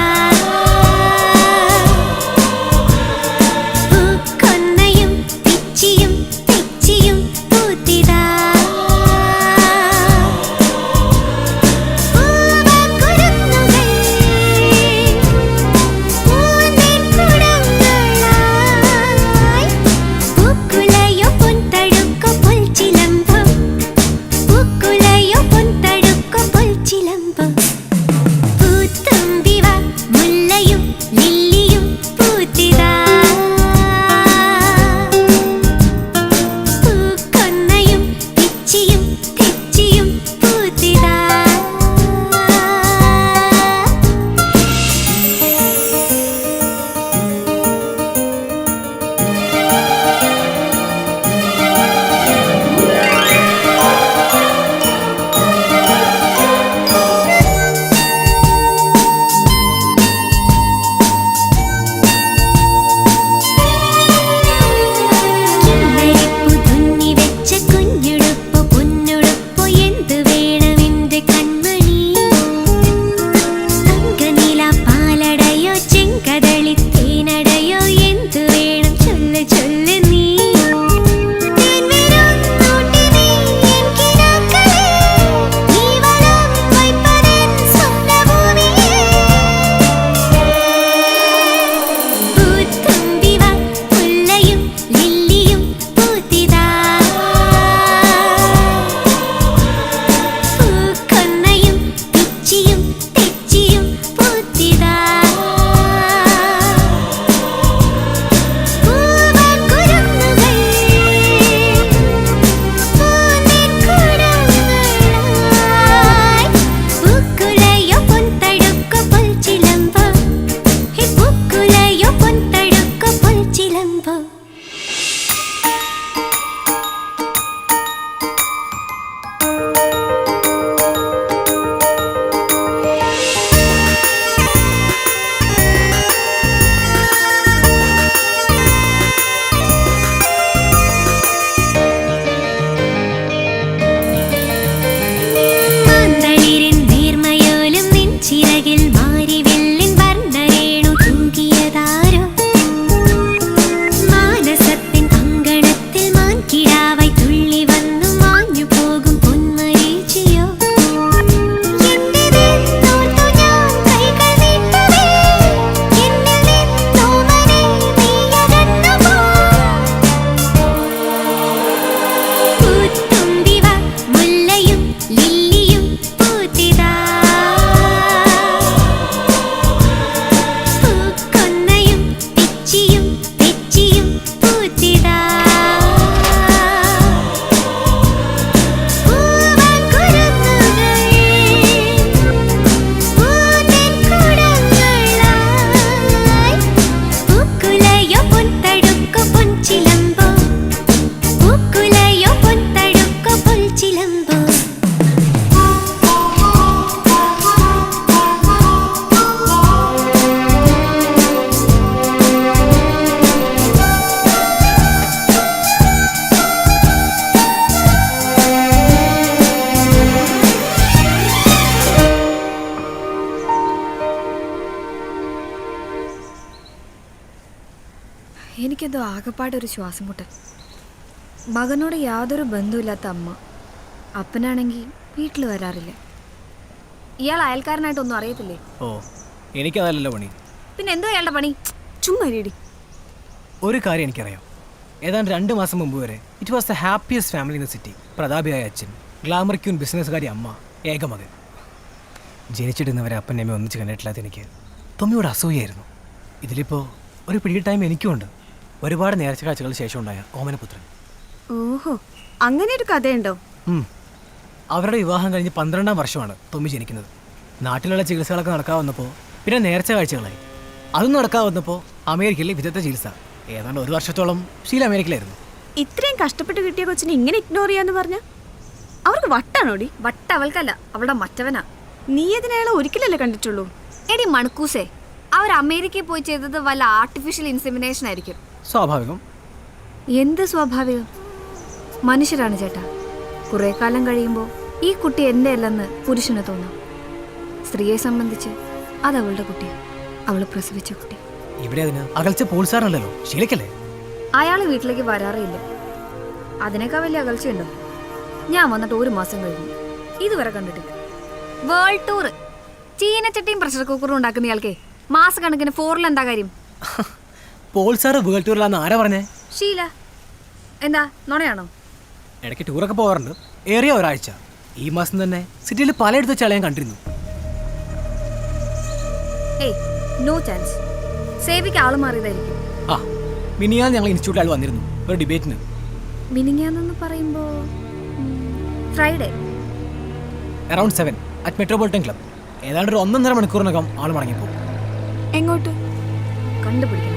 എനിക്കെന്തോ ആകെപ്പാടൊരു ശ്വാസം മുട്ടൽ. മകനോട് യാതൊരു ബന്ധമില്ലാത്ത അമ്മ, അപ്പനാണെങ്കിൽ വീട്ടിൽ വരാറില്ല. ഇയാൾ അയൽക്കാരനായിട്ടൊന്നും അറിയത്തില്ലേ? ഓ, എനിക്കതല്ലല്ലോ പണി. പിന്നെ എന്തോ അയാളുടെ പണി? ചുമ്മാ ഇരി. ഒരു കാര്യം എനിക്കറിയാം. ഏതാണ്ട് 2 മാസം മുമ്പ് വരെ it was the happiest family in the city. പ്രതാപിയായ അച്ഛൻ, ഗ്ലാമർ ക്യൂൻ ബിസിനസ്സുകാരി അമ്മ, ഏക മകൻ. ജനിച്ചിടുന്നവരെ അപ്പൻ്റെ അമ്മ ഒന്നിച്ച് കണ്ടിട്ടില്ലാത്ത എനിക്ക് തൊമ്മിയോട് അസൂയായിരുന്നു. ഇതിലിപ്പോൾ ഒരു പിടി ടൈം എനിക്കുമുണ്ട്. ഒരുപാട് നേർച്ച കാഴ്ചകൾക്ക് ശേഷം ഉണ്ടായ ഓമനപുത്രൻ. ഓഹോ, അങ്ങനെ ഒരു കഥയുണ്ടോ? അവരുടെ വിവാഹം കഴിഞ്ഞ് 12-ാം വർഷമാണ് തൊമ്മി ജനിക്കുന്നത്. നാട്ടിലുള്ള ചികിത്സകളൊക്കെ നടക്കാവുന്നപ്പോൾ പിന്നെ നേർച്ച കാഴ്ചകളായി. അതും നടക്കാവുന്നപ്പോൾ അമേരിക്കയിലെ വിദഗ്ധ ചികിത്സ. ഏതാണ്ട് 1 വർഷത്തോളം ഷീല അമേരിക്കയിലായിരുന്നു. ഇത്രയും കഷ്ടപ്പെട്ട് കിട്ടിയ കൊച്ചിനെ ഇങ്ങനെ ഇഗ്നോർ ചെയ്യാന്ന് പറഞ്ഞ അവർക്ക് വട്ടാണോടി? വട്ട അവൾക്കല്ല, അവളുടെ മറ്റവനാ. നീ അതിനയാളെ ഒരിക്കലല്ലേ കണ്ടിട്ടുള്ളൂ? എടി മണക്കൂസേ, അവർ അമേരിക്കയിൽ പോയി ചെയ്തത് വല്ല ആർട്ടിഫിഷ്യൽ ഇൻസെമിനേഷൻ ആയിരിക്കും. സ്വാഭാവികം. എന്ത് സ്വാഭാവികം? മനുഷ്യരാണ് ചേട്ടാ. കുറെ കാലം കഴിയുമ്പോൾ ഈ കുട്ടി എൻ്റെ അല്ലെന്ന് പുരുഷന് തോന്നും. സ്ത്രീയെ സംബന്ധിച്ച് അത് അവളുടെ കുട്ടിയാണ്, അവൾ പ്രസവിച്ച കുട്ടി. ഇവിടെ അതിന് അകൽച്ച പോൾസാറല്ലോ, ശീലക്കല്ലേ? അയാൾ വീട്ടിലേക്ക് വരാറില്ല. അതിനേക്കാൾ വലിയ അകൽച്ചയുണ്ടോ? ഞാൻ വന്നിട്ട് 1 മാസം കഴിഞ്ഞു, ഇതുവരെ കണ്ടിട്ടില്ല. വേൾഡ് ടൂർ, ചീനച്ചട്ടിയും പ്രഷർ കുക്കറും ഉണ്ടാക്കുന്ന ഇയാൾക്കേ മാസക്കണക്കിന് ഫോറിൽ എന്താ കാര്യം? പോൾസാറ് വേൾഡ് ടൂറിലാന്ന് ആരാ പറഞ്ഞേ? ഷീല. എന്താ നുണയാണോ? ഇടയ്ക്ക് ടൂറൊക്കെ പോകാറുണ്ട്. ഏറിയ ഒരാഴ്ച. ഈ മാസം തന്നെ സിറ്റിയിൽ പലയിടത്ത് വെച്ച് ഞാൻ കണ്ടിരുന്നു. ഏയ്, നോ ചാൻസ്. സേവിക്ക് ആള് മാറിയതായിരിക്കും. ആ, മിനിയാൻ ഞങ്ങൾ ഇൻസ്റ്റിറ്റ്യൂട്ടിൽ ആൾ വന്നിരുന്നു ഒരു ഡിബേറ്റിന്. മിനിങ്ങാന്നെന്ന് പറയുമ്പോ Friday around 7 at metropolitan club. ഏതാണ്ട് ഒരു 1.5 മണിക്കൂറിനകം ആൾ മടങ്ങിപ്പോ. എങ്ങോട്ട്? കണ്ടുപിടിക്കണം.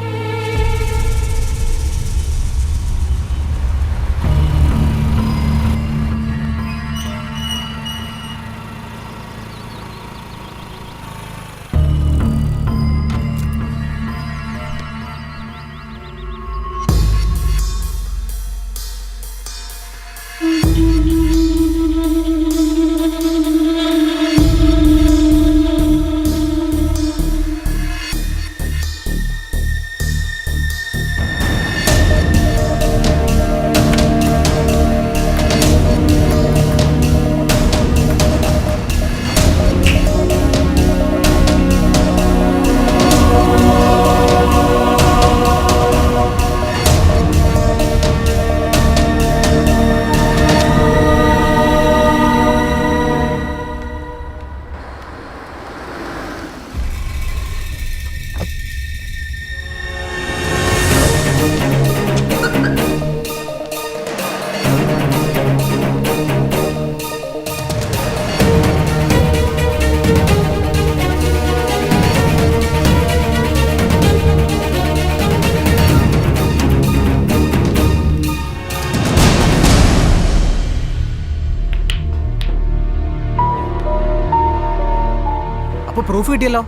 പ്രൂഫ് കിട്ടിയല്ലോ,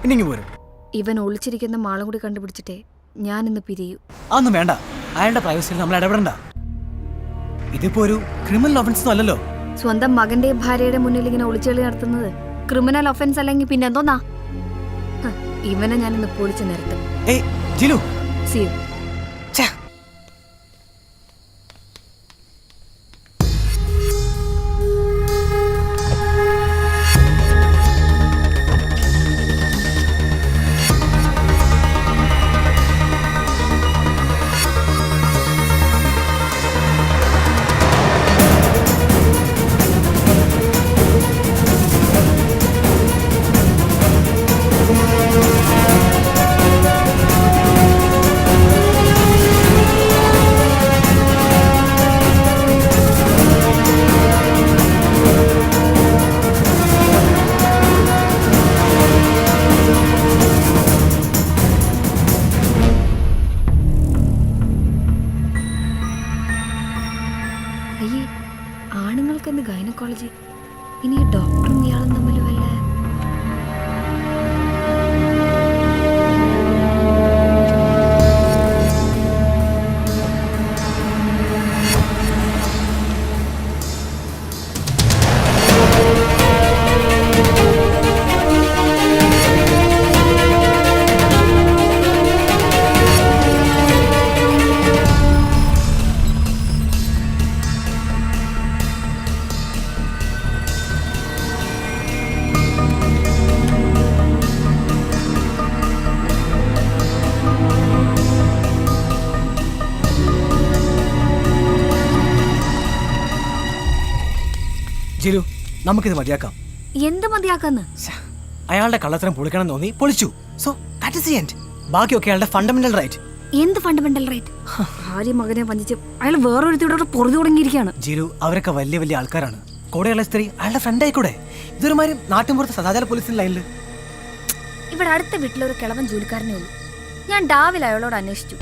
ഇനിങ്ങി പോരും. ഇവൻ ഒളിച്ചിരിക്കുന്ന മാളം കൂടി കണ്ടുപിടിച്ചിട്ടേ ഞാൻ ഇന്ന് പിരിയൂ. അതൊന്നും വേണ്ട, അയാളുടെ പ്രൈവസിയിൽ നമ്മൾ ഇടപെടണ്ട. ഇതിപ്പോ ഒരു ക്രിമിനൽ ഒഫൻസ് അല്ലല്ലോ. സ്വന്തം മകന്റെ ഭാര്യയുടെ മുന്നിൽ ഇങ്ങനെ ഒളിച്ചെളി നടത്തുന്നത് ക്രിമിനൽ ഒഫൻസ് അല്ലെങ്കിൽ പിന്നെ എന്തോന്നാ? ഇവനെ ഞാൻ ഇന്ന് പൊളിച്ചു നിർത്തും. See you. ആണുങ്ങൾക്കെന്ത് ഗൈനക്കോളജി? ഇനി ഡോക്ടറും ഇയാളും തമ്മിൽ വല്ല ജിലു നമുക്കിത് മതിയാക്കാം. എന്ത് മതിയാക്കാന്ന്? അയാളുടെ കള്ളത്തരം പൊളിക്കണം തോന്നി പൊളിച്ചു. So that is the end. ബാക്കിയൊക്കെ അയാളുടെ ഫണ്ടമെന്റൽ റൈറ്റ്. എന്ത് ഫണ്ടമെന്റൽ റൈറ്റ്? ഭാര്യ മകനെ വഞ്ചിച്ച് അയാൾ വേറൊരുത്തിയോടെ പൊറുതി തുടങ്ങിയിരിക്കുകയാണ്. ജിലു അവരൊക്കെ വലിയ വലിയ ആൾക്കാരാണ്. കൂടെയുള്ള സ്ത്രീ അയാളുടെ ഫ്രണ്ട് ആയിക്കൂടെ? ഇതൊരുമാതിരി നാട്ടിൻപുറത്ത് സദാചാര പോലീസിന്റെ ലൈനിൽ. ഇവിടെ അടുത്ത വീട്ടിലൊരു കിളവൻ ജോലിക്കാരനേ ഉള്ളൂ. ഞാൻ രാവിലെ അയാളോട് അന്വേഷിച്ചു.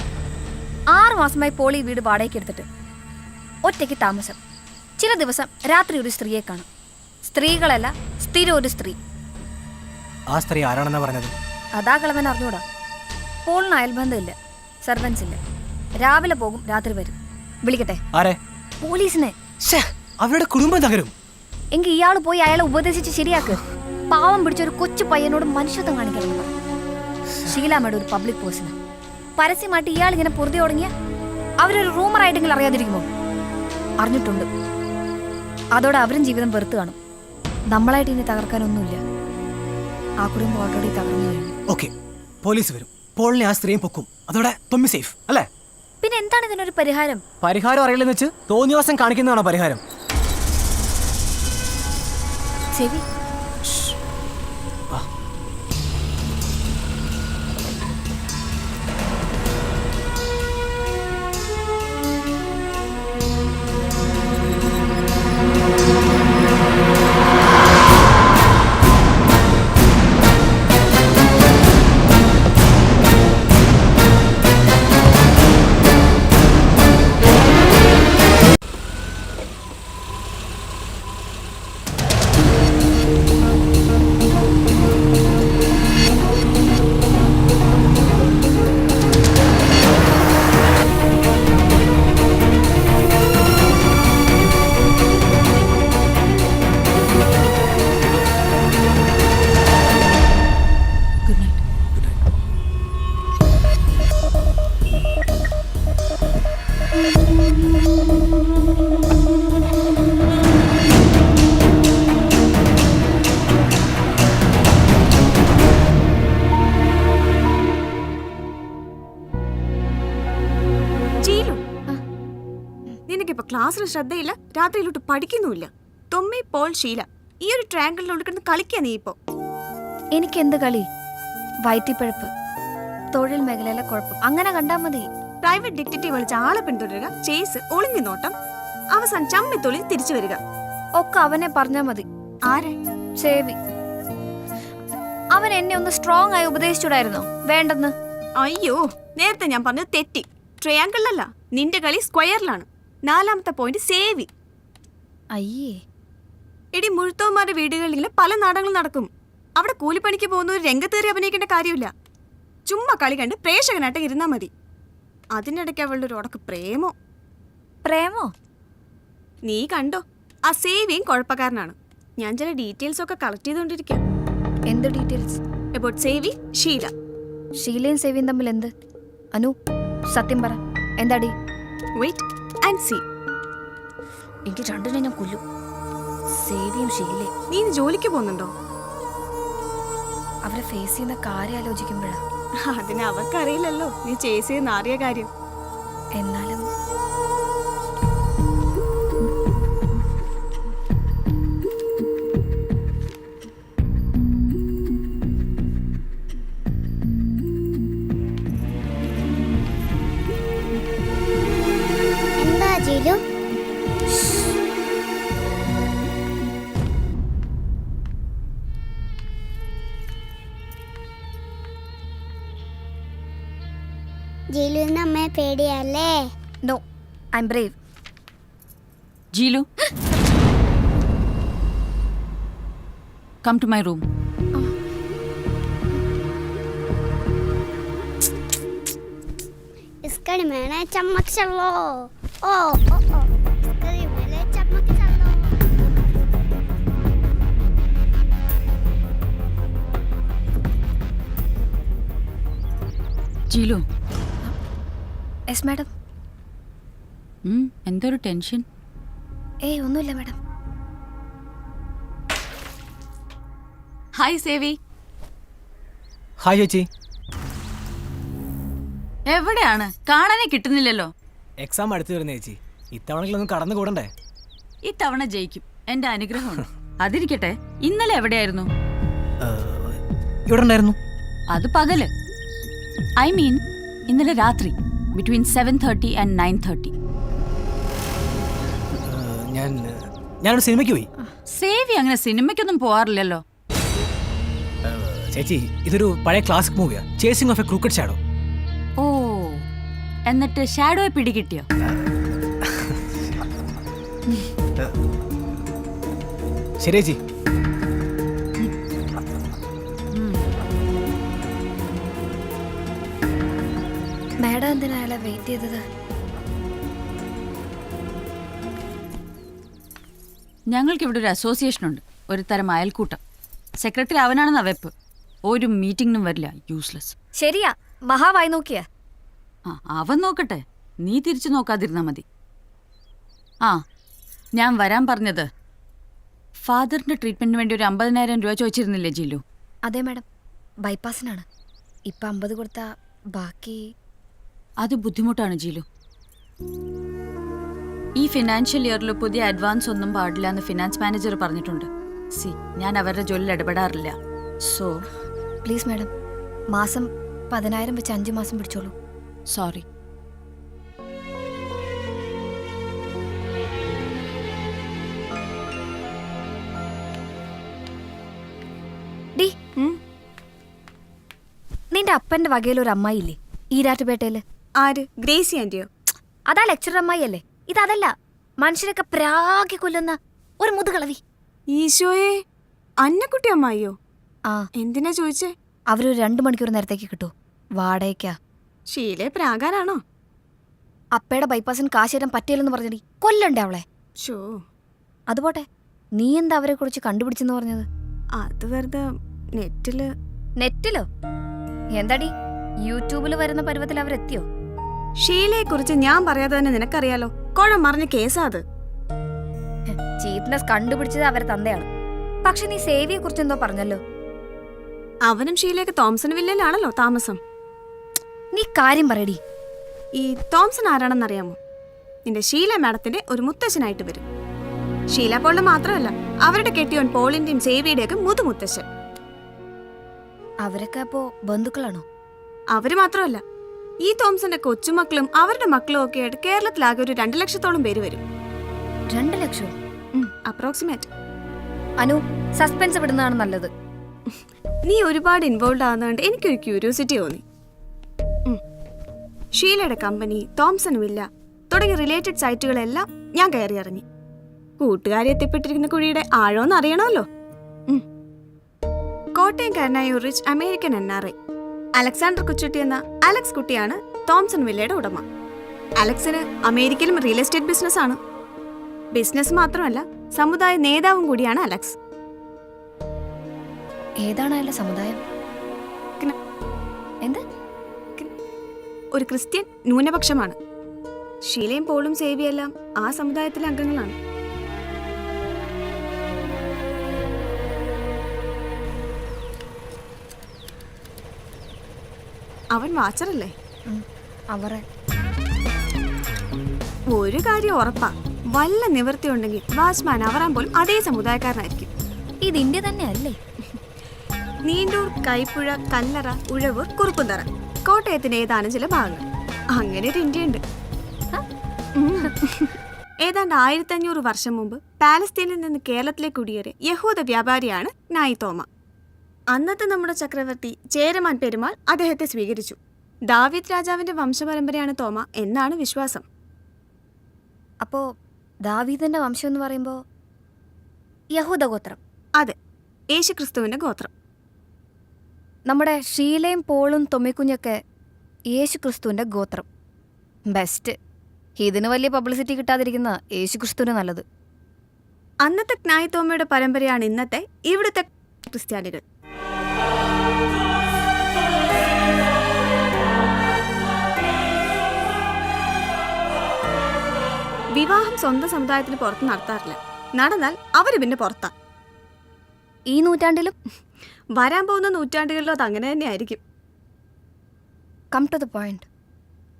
6 മാസമായി പോളി വീട് വാടകയ്ക്ക് എടുത്തിട്ട് ഒറ്റയ്ക്ക് താമസം. ചില ദിവസം രാത്രി ഒരു സ്ത്രീയെ കാണും. സ്ത്രീകളല്ല, സ്ഥിരം ഒരു സ്ത്രീ. ആ സ്ത്രീ ആരാണെന്നാ പറഞ്ഞത്? അതാ കിളവൻ അറിഞ്ഞൂടാ. പോളിന് അയൽബന്ധമില്ല, സർവൻസ് ഇല്ല. രാവിലെ പോകും, രാത്രി വരും. വിളിക്കട്ടെ? ആരെ? പോലീസിനെ. അവരുടെ കുടുംബം തകരും. എങ്കിൽ ഇയാൾ പോയി അയാളെ ഉപദേശിച്ച് ശരിയാക്ക്. പാവം പിടിച്ചൊരു കൊച്ചു പയ്യനോട് മനുഷ്യത്വം കാണിക്കണം. ഷീലാമ്മയുടെ ഒരു പബ്ലിക് പേഴ്സൺ. പരസ്യമായിട്ട് ഇയാൾ ഇങ്ങനെ പൊറുതി തുടങ്ങിയ അവരൊരു റൂമറായിട്ടെങ്കിലും അറിയാതിരിക്കുമോ? അറിഞ്ഞിട്ടുണ്ട്. അതോടെ അവരും ജീവിതം വെറുത്ത് കാണും. നമ്മളായിട്ട് ഇനി തകർക്കാനൊന്നുമില്ല. ആ കുടുംബം ഓൾറെഡി തകർന്നു കഴിഞ്ഞു. ഓക്കെ, പോലീസ് വരും. പോളിനെ ആ സ്ത്രീയും പൊക്കും. അതോടെ തൊമ്മി സേഫ് അല്ലേ? പിന്നെ എന്താണ് ഇതിനൊരു പരിഹാരം? പരിഹാരം അറിയില്ലെന്ന് വെച്ച് തോന്നിയവാസം കാണിക്കുന്നതാണോ പരിഹാരം? ശരി. നിനക്കിപ്പോ ക്ലാസ്സിൽ ശ്രദ്ധയില്ല, രാത്രിയിലോട്ട് പഠിക്കുന്നുമില്ല. തൊമ്മി, പോൾ, ഷീല, ഈ ഒരു ട്രയാങ്കിളിനുള്ളിൽ കിടന്ന് കളിക്കാ നീ ഇപ്പോ. എനിക്കെന്ത് കളി? വയറ്റിപ്പഴപ്പ്, തൊഴിൽ മേഖലയിലെ കുഴപ്പം, അങ്ങനെ കണ്ടാ മതി. പ്രൈവറ്റ് ഡിറ്റക്റ്റീവ് വിളിച്ച് ആളെ പിന്തുടരുക, ചേസ്, ഒളിഞ്ഞു നോട്ടം, അവസാനം ചമ്മിത്തൊളി തിരിച്ചു വരിക. ഒക്കെ അവനെ പറഞ്ഞാ മതി. ആരെ? സേവി. അവൻ എന്നെ ഒന്ന് സ്ട്രോങ് ആയി ഉപദേശിച്ചൂടായിരുന്നോ? വേണ്ടെന്ന്. അയ്യോ, നേരത്തെ ഞാൻ പറഞ്ഞത് തെറ്റി. ട്രയാങ്കിളിലല്ല, നിന്റെ കളി സ്ക്വയറിലാണ്. 4ാമത്തെ പോയിന്റ് സേവി. അയ്യേ. എടി, മുഴുത്തവന്മാരുടെ വീടുകളിൽ ഇങ്ങനെ പല നാടകങ്ങളും നടക്കും. അവിടെ കൂലിപ്പണിക്ക് പോകുന്ന ഒരു രംഗത്തേറി അഭിനയിക്കേണ്ട കാര്യമില്ല. ചുമ്മാ കളി കണ്ട് പ്രേക്ഷകനായിട്ട് ഇരുന്നാ മതി. അതിനിടയ്ക്ക് അവളുടെ ഒരു ഉടക്ക് പ്രേമോ. പ്രേമോ? നീ കണ്ടോ, ആ സേവിയും കുഴപ്പക്കാരനാണ്. ഞാൻ ചില ഡീറ്റെയിൽസ് ഒക്കെ കളക്ട് ചെയ്തുകൊണ്ടിരിക്കാം. എന്ത് ഡീറ്റെയിൽസ്? അബൌട്ട് സേവി, ഷീല. ഷീലയും സേവിയും തമ്മിൽ എന്ത്? അനു, സത്യം പറ, എന്താടി? Wait and see. എനിക്ക് രണ്ടിനെ ഞാൻ കൊല്ലും. സേവിയും ഷീലയും. നീ ജോലിക്ക് പോകുന്നുണ്ടോ? അവരെ ഫേസ് ചെയ്യുന്ന കാര്യം ആലോചിക്കുമ്പോഴാ. അതിന് അവർക്കറിയില്ലല്ലോ നീ ചേസ് ചെയ്യുന്ന അറിയ കാര്യം. എന്നാലും എന്താ ജിലു? ജിലുവിന് അമ്മയെ പേടിയല്ലേ? No, I am brave. Jilu, come to my room. इसकड़ी मैंने चमक चलो ओ ओ ओ इसकड़ी मैंने चमक चलो. ജീലു. Yes madam. എന്തൊരു ടെൻഷൻ? ഏയ് ഒന്നുമില്ല മാഡം. ഹായ് സേവി. ഹായ് ചേച്ചി. എവിടെയാണ്? കാണാനേ കിട്ടുന്നില്ലല്ലോ. എക്സാം അടുത്ത് വരുന്ന ചേച്ചി, ഇത്തവണകളൊന്നും കടന്നു കൂടണ്ടേ? ഇത്തവണ ജയിക്കും. എന്റെ അനുഗ്രഹമാണ്. അതിരിക്കട്ടെ, ഇന്നലെ എവിടെയായിരുന്നു? ഇവിടെ ഉണ്ടായിരുന്നു. അത് പകല്. ഐ മീൻ ഇന്നലെ രാത്രി ബിറ്റ്വീൻ 7:30 ആൻഡ് 9:30. ഞാനൊരു സിനിമയ്ക്ക് പോയി. സേവി അങ്ങനെ സിനിമയ്ക്കൊന്നും പോവാറില്ലല്ലോ. ചേച്ചി, ഇതൊരു പഴയ ക്ലാസിക് മൂവിയാ, chasing of a crooked shadow. ഓ, എന്നിട്ട് ഷാഡോയെ പിടികിട്ടിയോ? ശരി ചേച്ചി. മാഡം എന്തിനാ അയാളെ വെയിറ്റ് ചെയ്തത്? ഞങ്ങൾക്ക് ഇവിടെ ഒരു അസോസിയേഷൻ ഉണ്ട്, ഒരു തരം അയൽക്കൂട്ടം. സെക്രട്ടറി അവനാണെന്ന വെപ്പ്. ഒരു മീറ്റിംഗിനും വരില്ല, യൂസ്ലെസ്. ശരിയാ, മഹാവായി നോക്കിയ. ആ, അവൻ നോക്കട്ടെ, നീ തിരിച്ചു നോക്കാതിരുന്നാ മതി. ആ, ഞാൻ വരാൻ പറഞ്ഞത് ഫാദറിന്റെ ട്രീറ്റ്മെന്റിന് വേണ്ടി ഒരു 50,000 രൂപ ചോദിച്ചിരുന്നില്ലേ ജില്ലു? അതെ മാഡം, ബൈപ്പാസിനാണ്. ഇപ്പം 50 കൊടുത്താ ബാക്കി. അത് ബുദ്ധിമുട്ടാണ് ജിലു. ഈ ഫിനാൻഷ്യൽ ഇയറിൽ പുതിയ അഡ്വാൻസ് ഒന്നും പാടില്ല എന്ന് ഫിനാൻസ് മാനേജർ പറഞ്ഞിട്ടുണ്ട്. സി, ഞാൻ അവരുടെ ജോലിയിൽ ഇടപെടാറില്ല. സോ പ്ലീസ് മാഡം, മാസം 10,000 വെച്ച് 5 മാസം പിടിച്ചോളൂ. സോറി. ഡി, നിന്റെ അപ്പന്റെ വകയിൽ ഒരു അമ്മായില്ലേ ഈരാറ്റുപേട്ടയില്? ആര്? ഗ്രേസി ആന്റിയോ? അതാ ലെക്ചറർ അമ്മായി അല്ലേ? ഇതല്ല, മനുഷ്യരൊക്കെ പ്രാഗി കൊല്ലുന്ന ഒരു മുതുകളവി. ഈശോയെ, അന്നക്കുട്ടി അമ്മായിയോ? ആ. എന്തിനാ ചോദിച്ചേ? അവരൊരു 2 മണിക്കൂർ നേരത്തേക്ക് കിട്ടൂ, വാടകയ്ക്കാ. ഷീലെ പ്രാകാരാണോ? അപ്പയുടെ ബൈപ്പാസിന് കാശ് തരാൻ പറ്റിയില്ലെന്ന് പറഞ്ഞടി, കൊല്ലണ്ടേ അവളെ? ഷോ, അതുപോട്ടെ, നീ എന്താ അവരെ കുറിച്ച് കണ്ടുപിടിച്ചെന്ന് പറഞ്ഞത്? അത് വെറുതെ നെറ്റില്. നെറ്റിലോ? എന്താടി, യൂട്യൂബിൽ വരുന്ന പരുവത്തിൽ അവരെത്തിയോ? ഷീലയെ കുറിച്ച് ഞാൻ പറയാതെ തന്നെ നിനക്കറിയാലോ. കുഴം മറിഞ്ഞ കേസാ അത്. ചീറ്റ്നസ് കണ്ടുപിടിച്ചത് അവരെ തന്തയാണ്. പക്ഷെ നീ സേവിയെ കുറിച്ച് എന്തോ പറഞ്ഞല്ലോ. അവനും ഷീലയൊക്കെ തോംസൺ വില്ലയിലാണല്ലോ താമസം. നീ കാര്യം പറയടി. ഈ തോംസൺ ആരാണെന്നറിയാമോ? നിന്റെ ഷീല മാഡത്തിന്റെ ഒരു മുത്തശ്ശനായിട്ട് വരും. ഷീല പോളിന്റെ മാത്രമല്ല, അവരുടെ കെട്ടിയോൻ പോളിന്റെയും സേവിയുടെയൊക്കെ മുതുമുത്തശ്ശൻ. അവരൊക്കെ അപ്പോ ബന്ധുക്കളാണോ? അവര് മാത്രമല്ല, ഈ തോംസന്റെ കൊച്ചുമക്കളും അവരുടെ മക്കളും ഒക്കെ ആയിട്ട് കേരളത്തിലാകെ ഒരു 2 ലക്ഷത്തോളം പേര് വരും. 2 ലക്ഷം? അപ്രോക്സിമേറ്റ്. അനു, സസ്പെൻസ് വിടുന്നതാണ് നല്ലത്. നീ ഒരുപാട് ഇൻവോൾവ് ആകുന്നതുകൊണ്ട് എനിക്കൊരു ക്യൂരിയോസിറ്റി തോന്നി. ഷീലയുടെ കമ്പനി, തോംസൺ വില്ല തുടങ്ങിയ റിലേറ്റഡ് സൈറ്റുകളെല്ലാം ഞാൻ കയറി ഇറങ്ങി. കൂട്ടുകാരി എത്തിപ്പെട്ടിരിക്കുന്ന കുഴിയുടെ ആഴോന്ന് അറിയണമല്ലോ. കോട്ടയംകാരനായ ഒരു rich American NRI Alexander Kochutti എന്ന അലക്സ് കുട്ടിയാണ് തോംസൺ വില്ലയുടെ ഉടമ. അലക്സിന് അമേരിക്കയിലും റിയൽ എസ്റ്റേറ്റ് ബിസിനസ് ആണ്. ബിസിനസ് മാത്രമല്ല, സമുദായ നേതാവും കൂടിയാണ് അലക്സ്. ഏതാണ് അയാളുടെ സമുദായം? എന്ത്? ഒരു ക്രിസ്ത്യൻ ന്യൂനപക്ഷമാണ്. ഷീലയും പോളും സേവിയെല്ലാം ആ സമുദായത്തിലെ അംഗങ്ങളാണ്. അവൻ വാച്ചറല്ലേ? ഒരു കാര്യം ഉറപ്പാ, വല്ല നിവൃത്തി ഉണ്ടെങ്കിൽ വാച്ച്മാൻ അവറാൻ പോലും അതേ സമുദായക്കാരനായിരിക്കും. ഇത് ഇന്ത്യ തന്നെ അല്ലേ? നീണ്ടൂർ, കൈപ്പുഴ, കല്ലറ, ഉഴവൂർ, കുറുപ്പുന്തറ, കോട്ടയത്തിന്റെ ഏതാനും ചില ഭാഗങ്ങൾ. അങ്ങനെ ഒരു ഇന്ത്യയുണ്ട്. ഏതാണ്ട് 1500 വർഷം മുമ്പ് പാലസ്തീനിൽ നിന്ന് കേരളത്തിലേക്ക് കുടിയേറിയ യഹൂദ വ്യാപാരിയാണ് നായി തോമ. അന്നത്തെ നമ്മുടെ ചക്രവർത്തി ചേരമാൻ പെരുമാൾ അദ്ദേഹത്തെ സ്വീകരിച്ചു. ദാവീദ് രാജാവിന്റെ വംശപരമ്പരയാണ് തോമ എന്നാണ് വിശ്വാസം. അപ്പോ ദാവീദിന്റെ വംശം എന്ന് പറയുമ്പോ യഹൂദ ഗോത്രം? അതെ, യേശുക്രിസ്തുവിന്റെ ഗോത്രം. നമ്മുടെ ഷീലയും പോളും തൊമ്മിക്കുഞ്ഞൊക്കെ യേശുക്രിസ്തുവിന്റെ ഗോത്രം. ബെസ്റ്റ്. ഇതിന് വലിയ പബ്ലിസിറ്റി കിട്ടാതിരിക്കുന്ന യേശുക്രിസ്തുവിന് നല്ലത്. അന്നത്തെ ക്നായ് തോമയുടെ പരമ്പരയാണ് ഇന്നത്തെ ഇവിടുത്തെ ക്രിസ്ത്യാനികൾ. വിവാഹം സ്വന്തം സമുദായത്തിന് പുറത്ത് നടത്താറില്ല. നടന്നാൽ അവര് പിന്നെ പുറത്താ. ഈ നൂറ്റാണ്ടിലും വരാൻ പോകുന്ന നൂറ്റാണ്ടുകളിലും അത് അങ്ങനെ തന്നെ ആയിരിക്കും. Come to the point.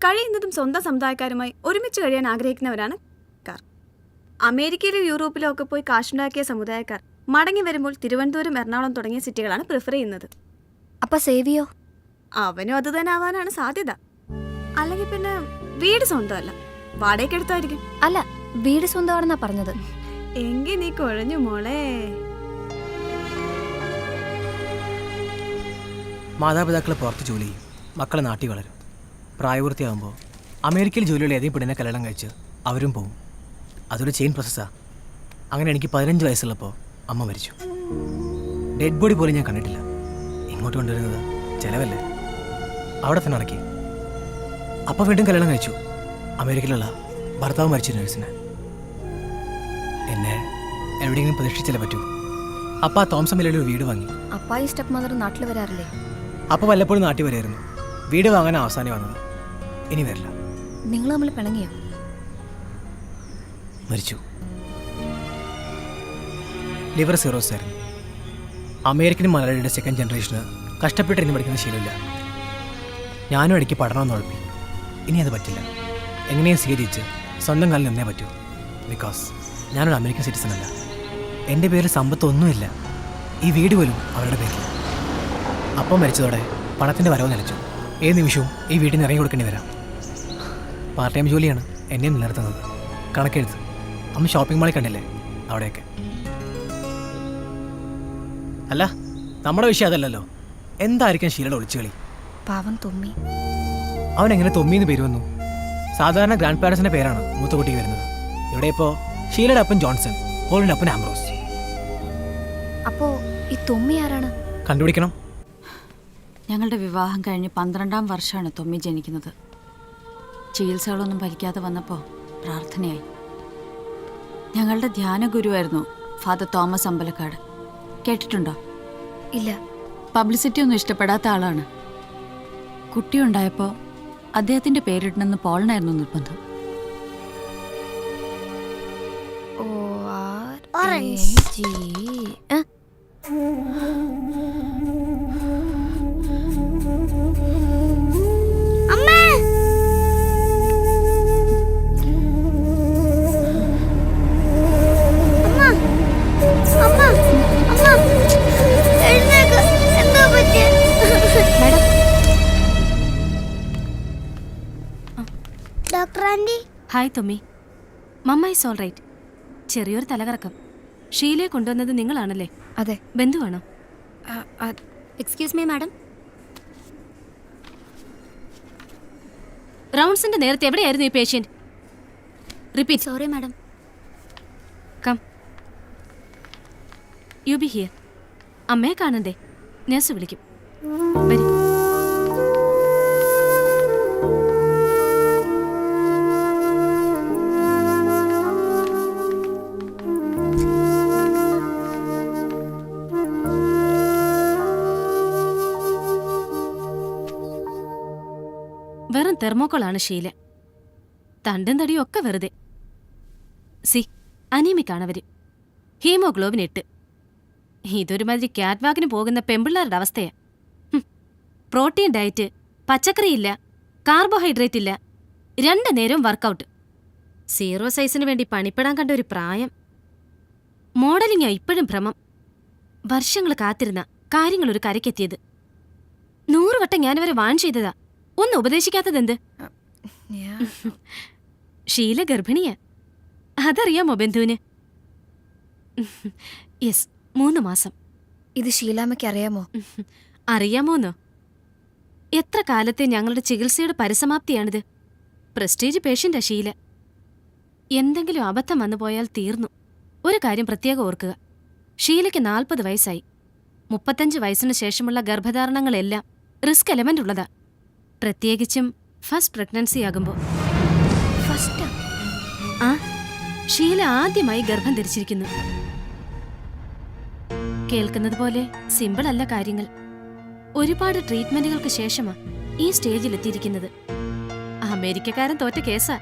കഴിയുന്നതും സ്വന്തം സമുദായക്കാരുമായി ഒരുമിച്ച് കഴിയാൻ ആഗ്രഹിക്കുന്നവരാണ്. അമേരിക്കയിലും യൂറോപ്പിലും ഒക്കെ പോയി കാശുണ്ടാക്കിയ സമുദായക്കാർ മടങ്ങി വരുമ്പോൾ തിരുവനന്തപുരം, എറണാകുളം തുടങ്ങിയ സിറ്റികളാണ് പ്രിഫർ ചെയ്യുന്നത്. അപ്പൊ സേവിയോ? അവനും അത് തന്നെ ആവാനാണ് സാധ്യത. അല്ലെങ്കിൽ പിന്നെ വീട് സ്വന്തമല്ല, വാടകയ്ക്ക് എടുത്തായിരിക്കും. അല്ല, വീട് സ്വന്തമാണെന്നാ പറഞ്ഞത്. എങ്കിൽ നീ കുഴഞ്ഞു മോളെ. മാതാപിതാക്കൾ പുറത്ത് ജോലി ചെയ്യും, മക്കളെ നാട്ടിൽ വളരും. പ്രായപൂർത്തിയാകുമ്പോൾ അമേരിക്കയിൽ ജോലിയുള്ള ഏതെങ്കിലും പെണ്ണിനെ കല്യാണം കഴിച്ച് അവരും പോവും. അതൊരു ചെയിൻ പ്രോസസ്സാണ്. അങ്ങനെ എനിക്ക് 15 വയസ്സുള്ളപ്പോൾ അമ്മ മരിച്ചു. ഡെഡ് ബോഡി പോലും ഞാൻ കണ്ടിട്ടില്ല. ഇങ്ങോട്ട് കൊണ്ടുവരുന്നത് ചിലവല്ലേ, അവിടെ തന്നെ അടക്കി. അപ്പം വീണ്ടും കല്യാണം കഴിച്ചു, അമേരിക്കയിലുള്ള ഭർത്താവ് മരിച്ച നേഴ്സിനെ. എന്നെ എവിടെയെങ്കിലും പ്രതീക്ഷിച്ചല്ലേ പറ്റൂ. അപ്പം ആ തോംസൺ വില്ലയിൽ ഒരു വീട് വാങ്ങി. അപ്പായി സ്റ്റെപ്പ് മദർ നാട്ടിൽ വരാറില്ലേ? അപ്പം വല്ലപ്പോഴും നാട്ടിൽ വരായിരുന്നു. വീട് വാങ്ങാൻ അവസാനം വന്നത്. ഇനി വരില്ല. നിങ്ങൾ തമ്മിൽ പിണങ്ങിയോ? മരിച്ചു. ലിവർ സിറോസ് ആയിരുന്നു. അമേരിക്കൻ മലയാളിയുടെ സെക്കൻഡ് ജനറേഷന് കഷ്ടപ്പെട്ട് ഇനി പഠിക്കുന്ന ശീലമില്ല. ഞാനും ഇടയ്ക്ക് പഠനം ഉഴപ്പി. ഇനി അത് പറ്റില്ല. എങ്ങനെയും സ്വീകരിച്ച് സ്വന്തം കാലിൽ നിന്നേ പറ്റൂ. ബിക്കോസ് ഞാനൊരു അമേരിക്കൻ സിറ്റിസൺ അല്ല. എൻ്റെ പേരിൽ സമ്പത്തൊന്നുമില്ല. ഈ വീട് പോലും അവരുടെ പേരിൽ. അപ്പം മരിച്ചതോടെ പണത്തിൻ്റെ വരവ് നിലച്ചു. ഏത് നിമിഷവും ഈ വീട്ടിൽ നിന്ന് ഇറങ്ങി കൊടുക്കേണ്ടി വരാം. പാർട്ട് ടൈം ജോലിയാണ് എന്നെ നിലനിർത്തുന്നത്. കണക്കെഴുത്ത്. അമ്മ ഷോപ്പിംഗ് മാളിൽ കണ്ടില്ലേ, അവിടെയൊക്കെ. അല്ല, നമ്മുടെ വിഷയം അതല്ലല്ലോ. എന്തായിരിക്കും ഷീലയുടെ ഒളിച്ചുകളി? പാവം തൊമ്മി. അവൻ എങ്ങനെ തൊമ്മിന്ന് പേര് വന്നു? സാധാരണ ഗ്രാൻഡ് പാരൻസിന്റെ പേരാണ് മൂത്ത കുട്ടിക്ക് വരുന്നത്. ഇവിടെ ഇപ്പോൾ ഷീലയുടെ അപ്പൻ ജോൺസൺ, പോളിന്റെ അപ്പൻ ആംബ്രോസ്. അപ്പോ ഈ തൊമ്മി ആരാണ്? കണ്ടുപിടിക്കണം. ഞങ്ങളുടെ വിവാഹം കഴിഞ്ഞ് 12-ാം വർഷമാണ് തൊമ്മി ജനിക്കുന്നത്. ചികിത്സകളൊന്നും ഫലിക്കാതെ വന്നപ്പോൾ പ്രാർത്ഥനയായി. ഞങ്ങളുടെ ധ്യാന ഗുരുവായിരുന്നു ഫാദർ തോമസ് അമ്പലക്കാട്. കേട്ടിട്ടുണ്ടോ? ഇല്ല. പബ്ലിസിറ്റി ഒന്നും ഇഷ്ടപ്പെടാത്ത ആളാണ്. കുട്ടിയുണ്ടായപ്പോൾ അദ്ദേഹത്തിൻ്റെ പേരിടണമെന്ന് പോളിനായിരുന്നു നിർബന്ധം. Doctor aunty. Hi Tommy. Mamma is all right. ചെറിയൊരു തലകറക്കം. ഷീലയെ കൊണ്ടുവന്നത് നിങ്ങളാണല്ലേ? അതെ. ബന്ധുവാണോ? Excuse me madam. റൗണ്ട്സിന്റെ നേരത്തെ എവിടെയായിരുന്നു ഈ patient? Repeat. Sorry madam. Come. You be here. അമ്മയെ കാണണ്ടേ? നഴ്സ് വിളിക്കും. വരൂ. വെറും തെർമോക്കോളാണ് ഷീല. തണ്ടും തടിയും ഒക്കെ വെറുതെ. സി, അനീമിക്കാണവര്. ഹീമോഗ്ലോബിൻ 8. ഇതൊരുമാതിരി ക്യാറ്റ് വാക്കിന് പോകുന്ന പെമ്പിള്ളാരുടെ അവസ്ഥയാ. പ്രോട്ടീൻ ഡയറ്റ്, പച്ചക്കറിയില്ല, കാർബോഹൈഡ്രേറ്റ് ഇല്ല, 2 നേരവും വർക്കൗട്ട്. 0 സൈസിന് വേണ്ടി പണിപ്പെടാൻ കണ്ട ഒരു പ്രായം. മോഡലിംഗാ ഇപ്പോഴും ഭ്രമം. വർഷങ്ങൾ കാത്തിരുന്ന കാര്യങ്ങളൊരു കരക്കെത്തിയത്. 100 വട്ടം ഞാനവരെ വാൺ ചെയ്തതാ. ഒന്ന് ഉപദേശിക്കാത്തതെന്ത്? ഷീല ഗർഭിണിയാ. അതറിയാമോ ബന്ധുവിന്? യെസ്, 3 മാസം. ഇത് ഷീലാമ്മയ്ക്ക് അറിയാമോ? അറിയാമോന്നോ? എത്ര കാലത്തെ ഞങ്ങളുടെ ചികിത്സയുടെ പരിസമാപ്തിയാണിത്. പ്രസ്റ്റീജ് പേഷ്യന്റാ ഷീല. എന്തെങ്കിലും അബദ്ധം വന്നു പോയാൽ തീർന്നു. ഒരു കാര്യം പ്രത്യേകം ഓർക്കുക. ഷീലയ്ക്ക് 40 വയസ്സായി. 35 വയസ്സിനു ശേഷമുള്ള ഗർഭധാരണങ്ങളെല്ലാം റിസ്ക് എലമെന്റ് ഉള്ളതാ. പ്രത്യേകിച്ചും ഫസ്റ്റ് പ്രഗ്നൻസി ആകുമ്പോൾ. ആ, ഷീല ആദ്യമായി ഗർഭം ധരിച്ചിരിക്കുന്നു. കേൾക്കുന്നത് പോലെ സിമ്പിൾ അല്ല കാര്യങ്ങൾ. ഒരുപാട് ട്രീറ്റ്മെന്റുകൾക്ക് ശേഷമാ ഈ സ്റ്റേജിലെത്തിയിരിക്കുന്നത്. അമേരിക്കക്കാരൻ തോറ്റ കേസാ.